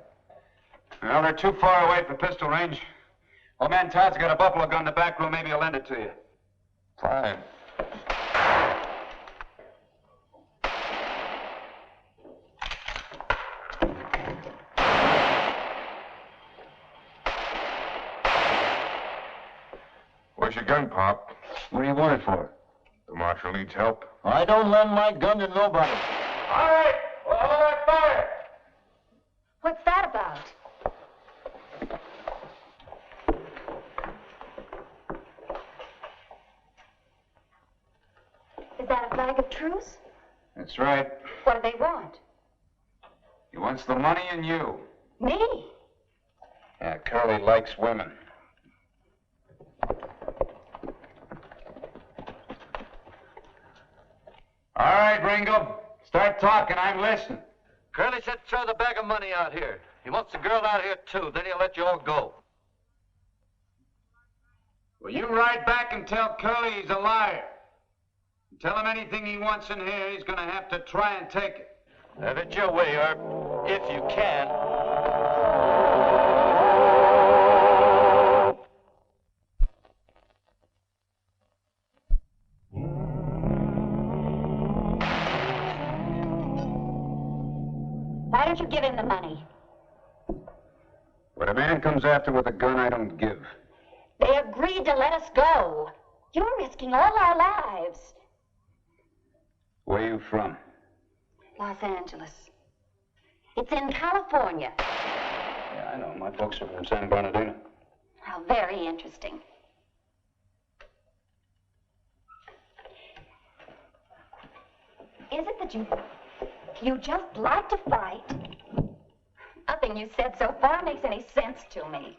Well, they're too far away for pistol range. Old man Todd's got a buffalo gun in the back room. Maybe he'll lend it to you. Fine. Where's your gun, Pop? What do you want it for? The Marshal needs help. I don't lend my gun to nobody. All right. truce? That's right. What do they want? He wants the money and you. Me? Yeah, Curly likes women. All right, Ringo. Start talking. I'm listening. Curly said throw the bag of money out here. He wants the girl out here, too. Then he'll let you all go. Well, you ride back and tell Curly he's a liar. Tell him anything he wants in here, he's going to have to try and take it. Have it your way, Herb. If you can. Why don't you give him the money? What a man comes after with a gun, I don't give. They agreed to let us go. You're risking all our lives. Where are you from? Los Angeles. It's in California. Yeah, I know. My folks are from San Bernardino. How very interesting. Is it that you just like to fight? Nothing you said so far makes any sense to me.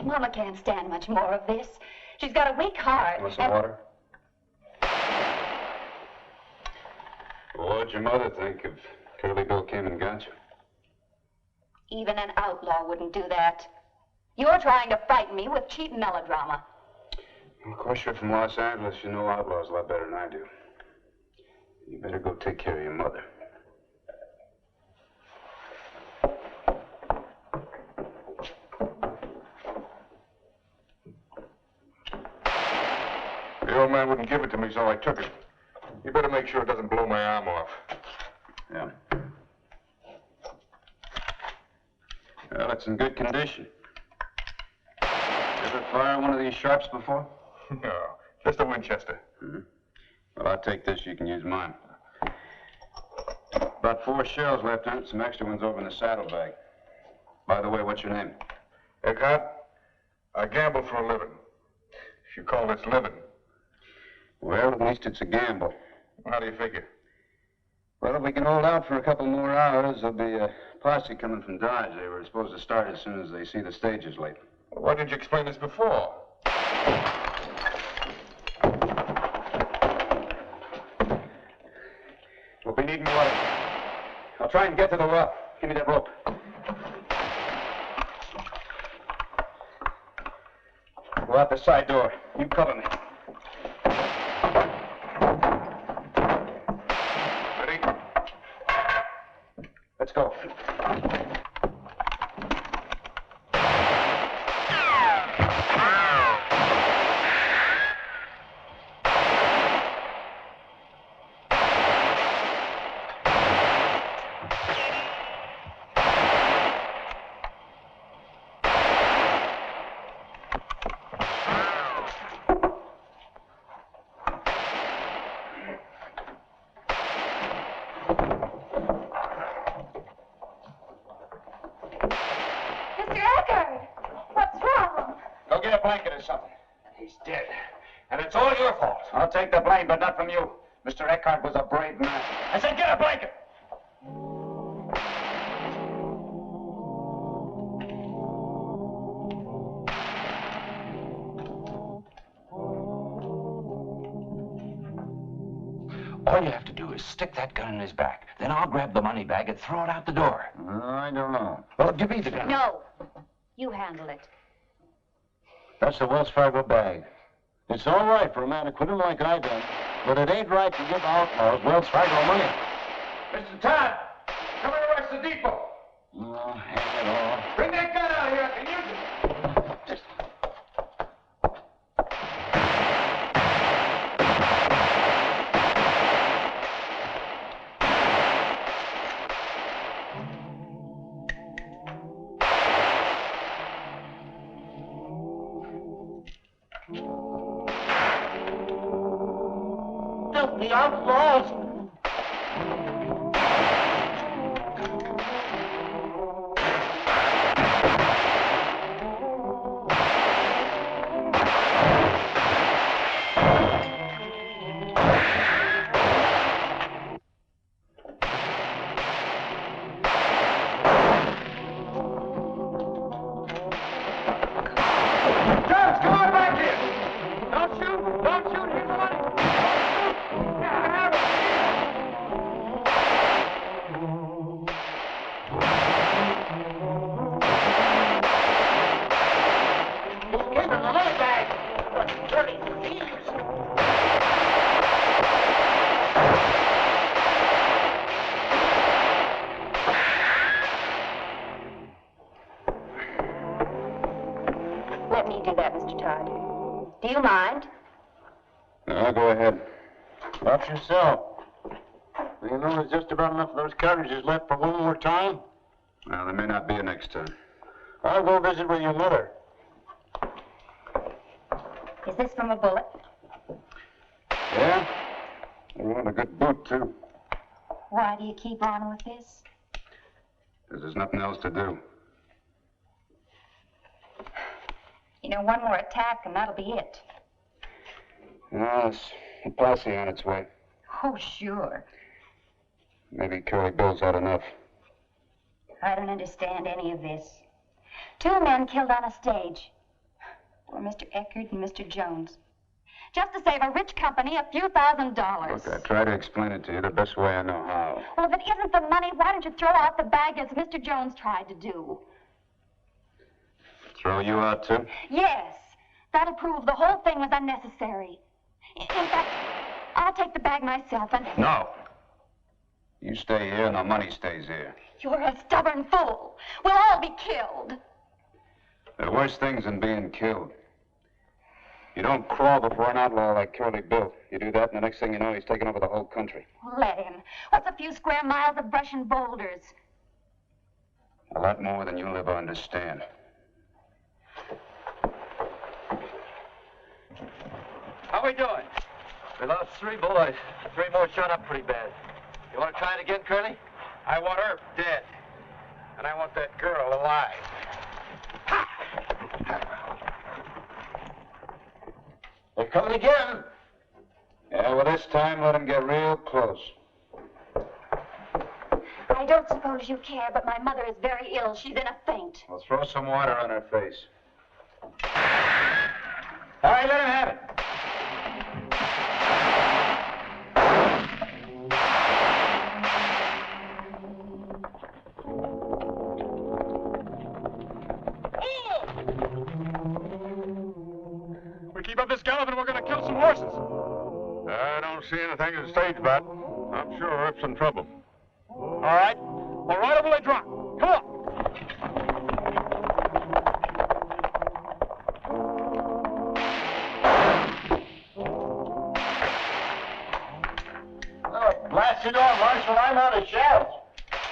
Mama can't stand much more of this. She's got a weak heart. Want some water? Well, what'd your mother think if Curly Bill came and got you? Even an outlaw wouldn't do that. You're trying to fight me with cheap melodrama. Well, of course, you're from Los Angeles. You know outlaws a lot better than I do. You better go take care of your mother. The old man wouldn't give it to me, so I took it. You better make sure it doesn't blow my arm off. Yeah. Well, it's in good condition. You ever fire one of these sharps before? No, just a Winchester. Mm-hmm. Well, I'll take this. You can use mine. About 4 shells left in it. Some extra ones over in the saddlebag. By the way, what's your name? Eckhart, I gamble for a living. If you call this living. Well, at least it's a gamble. How do you figure? Well, if we can hold out for a couple more hours, there'll be a posse coming from Dodge. They were supposed to start as soon as they see the stages late. Well, why didn't you explain this before? We'll be needing water. I'll try and get to the well. Give me that rope. Go out the side door. You cover me. Ready? Let's go. He's dead. And it's all your fault. I'll take the blame, but not from you. Mr. Eckhart was a brave man. I said get a blanket. All you have to do is stick that gun in his back. Then I'll grab the money bag and throw it out the door. I don't know. Well, give me the gun. No. You handle it. That's the Wells Fargo bag. It's all right for a man to quit him like I done, but it ain't right to give outlaws Wells Fargo money. Mr. Todd, come and arrest the depot. Oh, hang it all. Bring that gun out here. I can use it. The outlaws. me do that, Mr. Todd. Do you mind? No, go ahead. Watch yourself. Do you know there's just about enough of those cartridges left for one more time? Well, there may not be a next time. I'll go visit with your mother. Is this from a bullet? Yeah? I want a good boot, too. Why do you keep on with this? Because there's nothing else to do. You know, one more attack and that'll be it. Yes, a posse on its way. Oh, sure. Maybe Curly Bill's had enough. I don't understand any of this. 2 men killed on a stage. Poor Mr. Eckert and Mr. Jones. Just to save a rich company a few $1,000s. Look, I try to explain it to you the best way I know how. Well, if it isn't the money, why don't you throw out the bag as Mr. Jones tried to do? Throw you out, too? Yes. That'll prove the whole thing was unnecessary. In fact, I'll take the bag myself and... No. You stay here and the money stays here. You're a stubborn fool. We'll all be killed. There are worse things than being killed. You don't crawl before an outlaw like Curly Bill. You do that, and the next thing you know, he's taken over the whole country. Let him. What's a few square miles of brush and boulders? A lot more than you'll ever understand. How we doing? We lost 3 boys. 3 more shot up pretty bad. You want to try it again, Curly? I want her dead. And I want that girl alive. They're coming again. Yeah, well, this time let him get real close. I don't suppose you care, but my mother is very ill. She's in a faint. Well, throw some water on her face. All right, let him have it. Keep up this gallop and we're going to kill some horses. I don't see anything in the stage, Bat. I'm sure Earp's in trouble. All right. Well, right over they drop. Come on. Oh, blast it all, Marshal. I'm out of shells.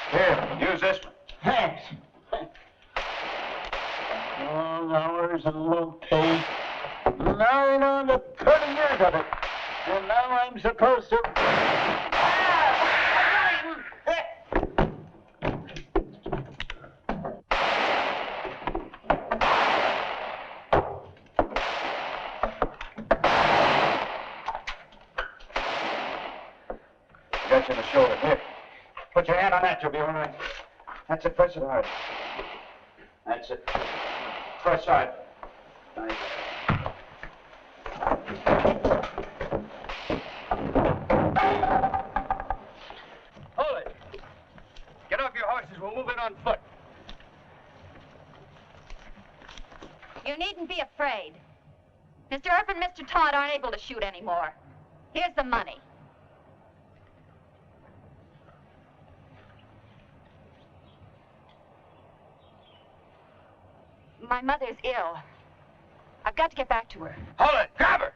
Here, use this one. Thanks. Long hours and low pay. 9 on to 30 years of it. And now I'm supposed to... Got you in the shoulder. Here. Put your hand on that, you'll be all right. That's it. Press it hard. That's it. Press hard. Nice. Hold it. Get off your horses. We'll move in on foot. You needn't be afraid. Mr. Earp and Mr. Todd aren't able to shoot anymore. Here's the money. My mother's ill. I've got to get back to her. Hold it. Grab her.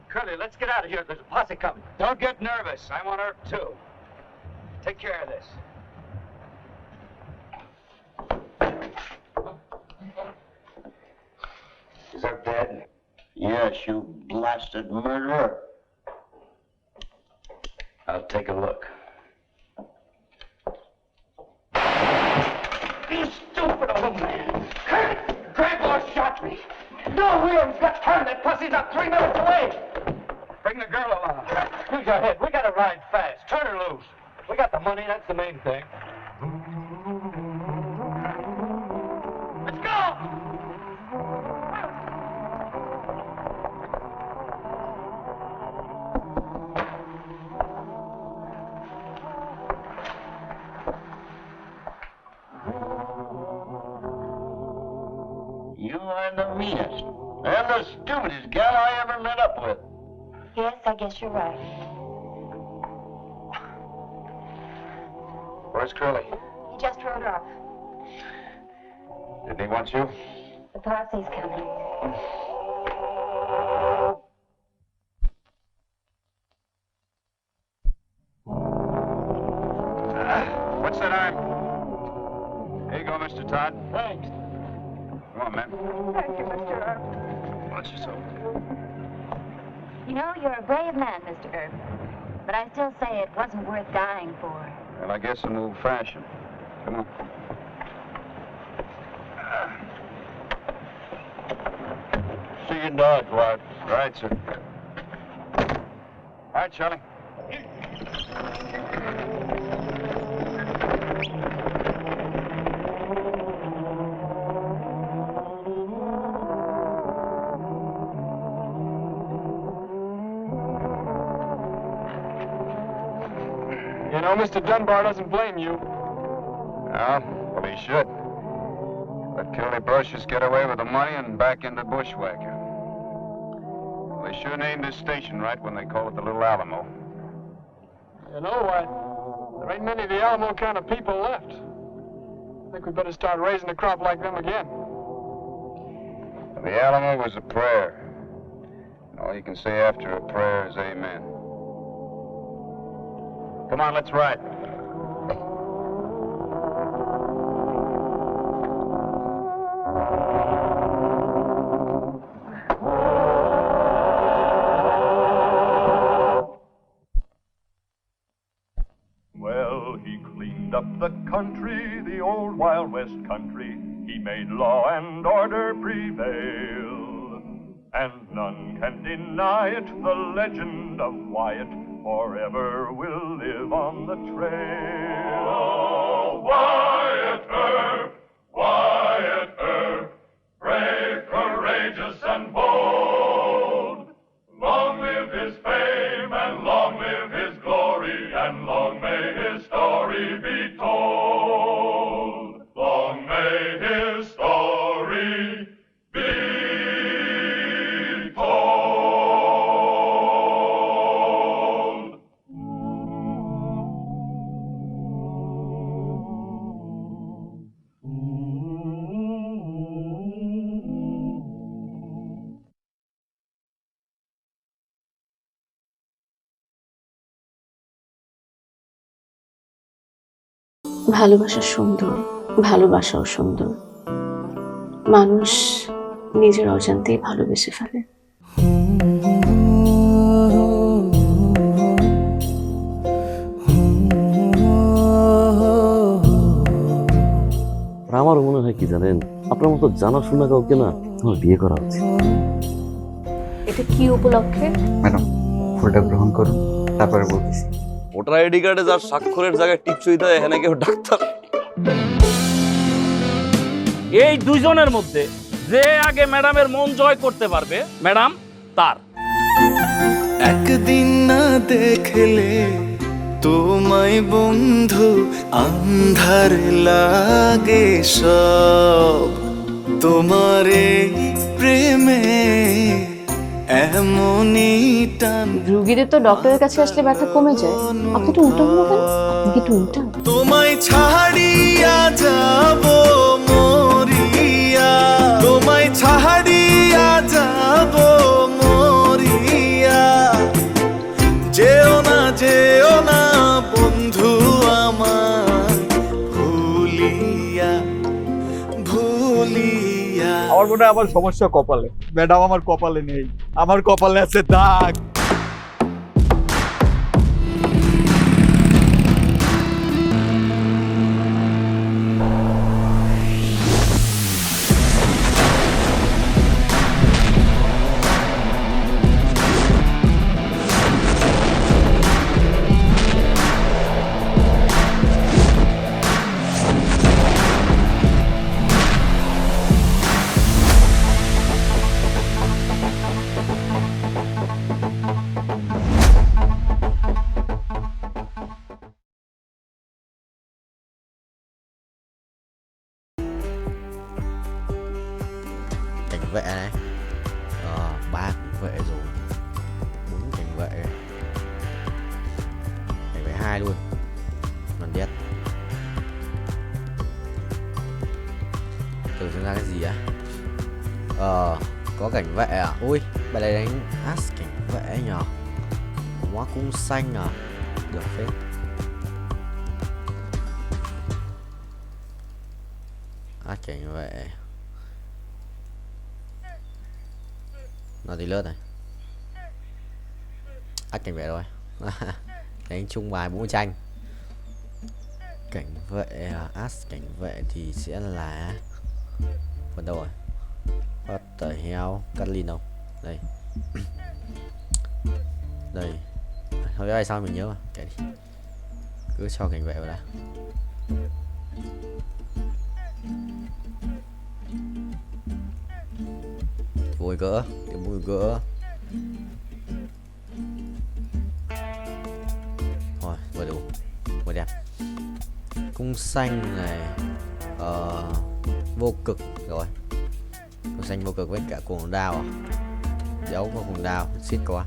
Curly, let's get out of here. There's a posse coming. Don't get nervous. I want Earp, too. Take care of this. Is that dead? Yes, you blasted murderer. I'll take a look. You stupid old man. Curly, Grandpa shot me. No, Williams got turned. That pussy's not 3 minutes away. Bring the girl along. Use your head. We gotta ride fast. Turn her loose. We got the money. That's the main thing. Let's go! You are the meanest and the stupidest gal I ever met up with. Yes, I guess you're right. Where's Curly? He just rode off. Didn't he want you? The posse's coming. What's that arm? Here you go, Mr. Todd. Thanks. Come on, man. Thank you, Mr. Erb. Watch yourself. You know, you're a brave man, Mr. Erb. But I still say it wasn't worth dying for. Well, I guess I'm old-fashioned. Come on. See you in Dodge, Wyatt. Right, sir. All right, Charlie. You know, Mr. Dunbar doesn't blame you. Well, he should. Let Curly Brush just get away with the money and back into bushwhacking. Well, they sure named this station right when they call it the Little Alamo. You know what? There ain't many of the Alamo kind of people left. I think we better start raising a crop like them again. The Alamo was a prayer. And all you can say after a prayer is amen. Come on, let's ride. Well, he cleaned up the country, the old Wild West country. He made law and order prevail. And none can deny it, the legend of Wyatt forever will live on the trail. Oh, Wyatt Earp, brave, courageous, and bold. Long live his fame, and long live his glory, and long may his story be told. Long may his story be told. ভালোবাসা সুন্দর, ভালোবাসাও সুন্দর। মানুষ নিজের অজান্তেই ভালোবেসে ফেলে। আমারও মনে হয় কি জানেন, আপনার মতো জানাশোনা কাউকে না আমার বিয়ে করা উচিত। এটা কি উপলক্ষে? ম্যাডাম, ফুলটা গ্রহণ করুন, তারপরে বলতেছি। ভোটার আইডি কার্ডে যার স্বাক্ষরের জায়গায় টিপসই দেয়, এখানে কেউ ডাক্তার। এই দুইজনের মধ্যে যে আগে ম্যাডামের মন জয় করতে পারবে, ম্যাডাম তার। একদিন না দেখলে তোমায় বন্ধু আন্ধার লাগে সব, তোমার এই প্রেমে এমনই টান। রোগীদের তো ডক্টরের কাছে আসলে ব্যথা কমে যায়, আপনি তো উল্টো হলো কেন? আপনি কি একটু উল্টা? তোমায় ছাড়িয়া যাব মরিয়া, তোমায় ছাড়িয়া যাব মরিয়া, যেও না বন্ধু আমার, ভুলিয়া ভুলিয়া। আমার মনে হয় আমার সমস্যা কপালে। ম্যাডাম, আমার কপালে নেই, আমার কপালে আছে দাগ। Cảnh vệ này, 3 cảnh vệ rồi, 4 cảnh vệ, cảnh vệ 2 luôn, lần biết. gì á? Có cảnh vệ à? Ui, bài này đánh Ash cảnh vệ nhờ. Hóa cung xanh à? Được phết. Ash cảnh vệ. Nó thì lướt này. Ash cảnh vệ rồi. Đánh chung bài 4 tranh. Cảnh vệ Ash cảnh vệ thì sẽ là phần đâu rồi? What the hell? Catlin đâu? Đây. Đây. Thôi ai sao mình nhớ mà. Kệ đi. Cứ cho cảnh vệ vào đã. Bùi gỡ, điểm bùi gỡ. Rồi, vừa đủ. Vừa đẹp. Cung xanh này. Vô cực rồi. Cung xanh vô cực với cả cuồng đao à? Dấu có cuồng đao, xít quá.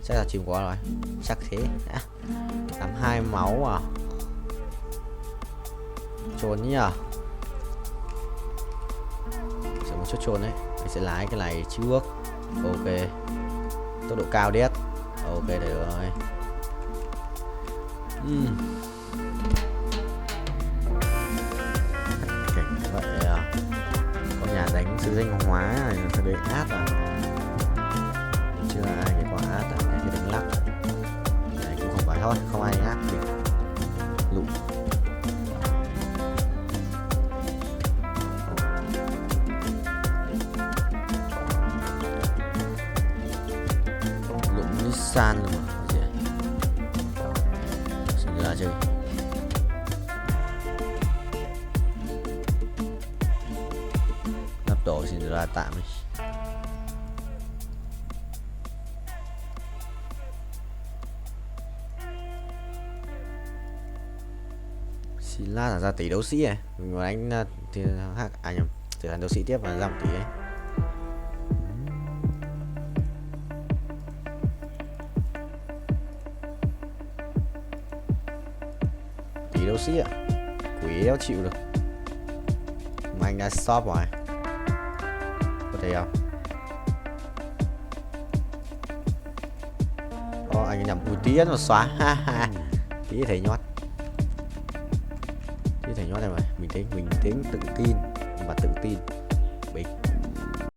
Chắc là chim quá rồi. Chắc thế. 82 máu à? Trốn nhỉ? Sẽ một chút trốn đấy. Mình sẽ lái cái này trước. Ok. Tốc độ cao đét. Ok được rồi. Cảnh vậy à? Có nhà đánh sự danh hóa này, nó đấy át à? Chưa ai cái quả át à? Cái đánh lắc này cũng không phải thôi, không ai át mình lụ. San luôn mà, có gì à? Xin ra chơi. Nắp tổ xin ra tạm đi. Xin la ra tỷ đấu sĩ này, mình mà đánh thì nhầm, trở thành đấu sĩ tiếp và ra 1 tỷ ấy. Đấu sĩ ạ, quỷ đéo chịu được mà anh đã stop rồi, có thấy không? Anh nhầm ui tía nó xóa. Tía thầy nhót, tía thầy nhót này mà bình tĩnh tự tin và tự tin. Bịch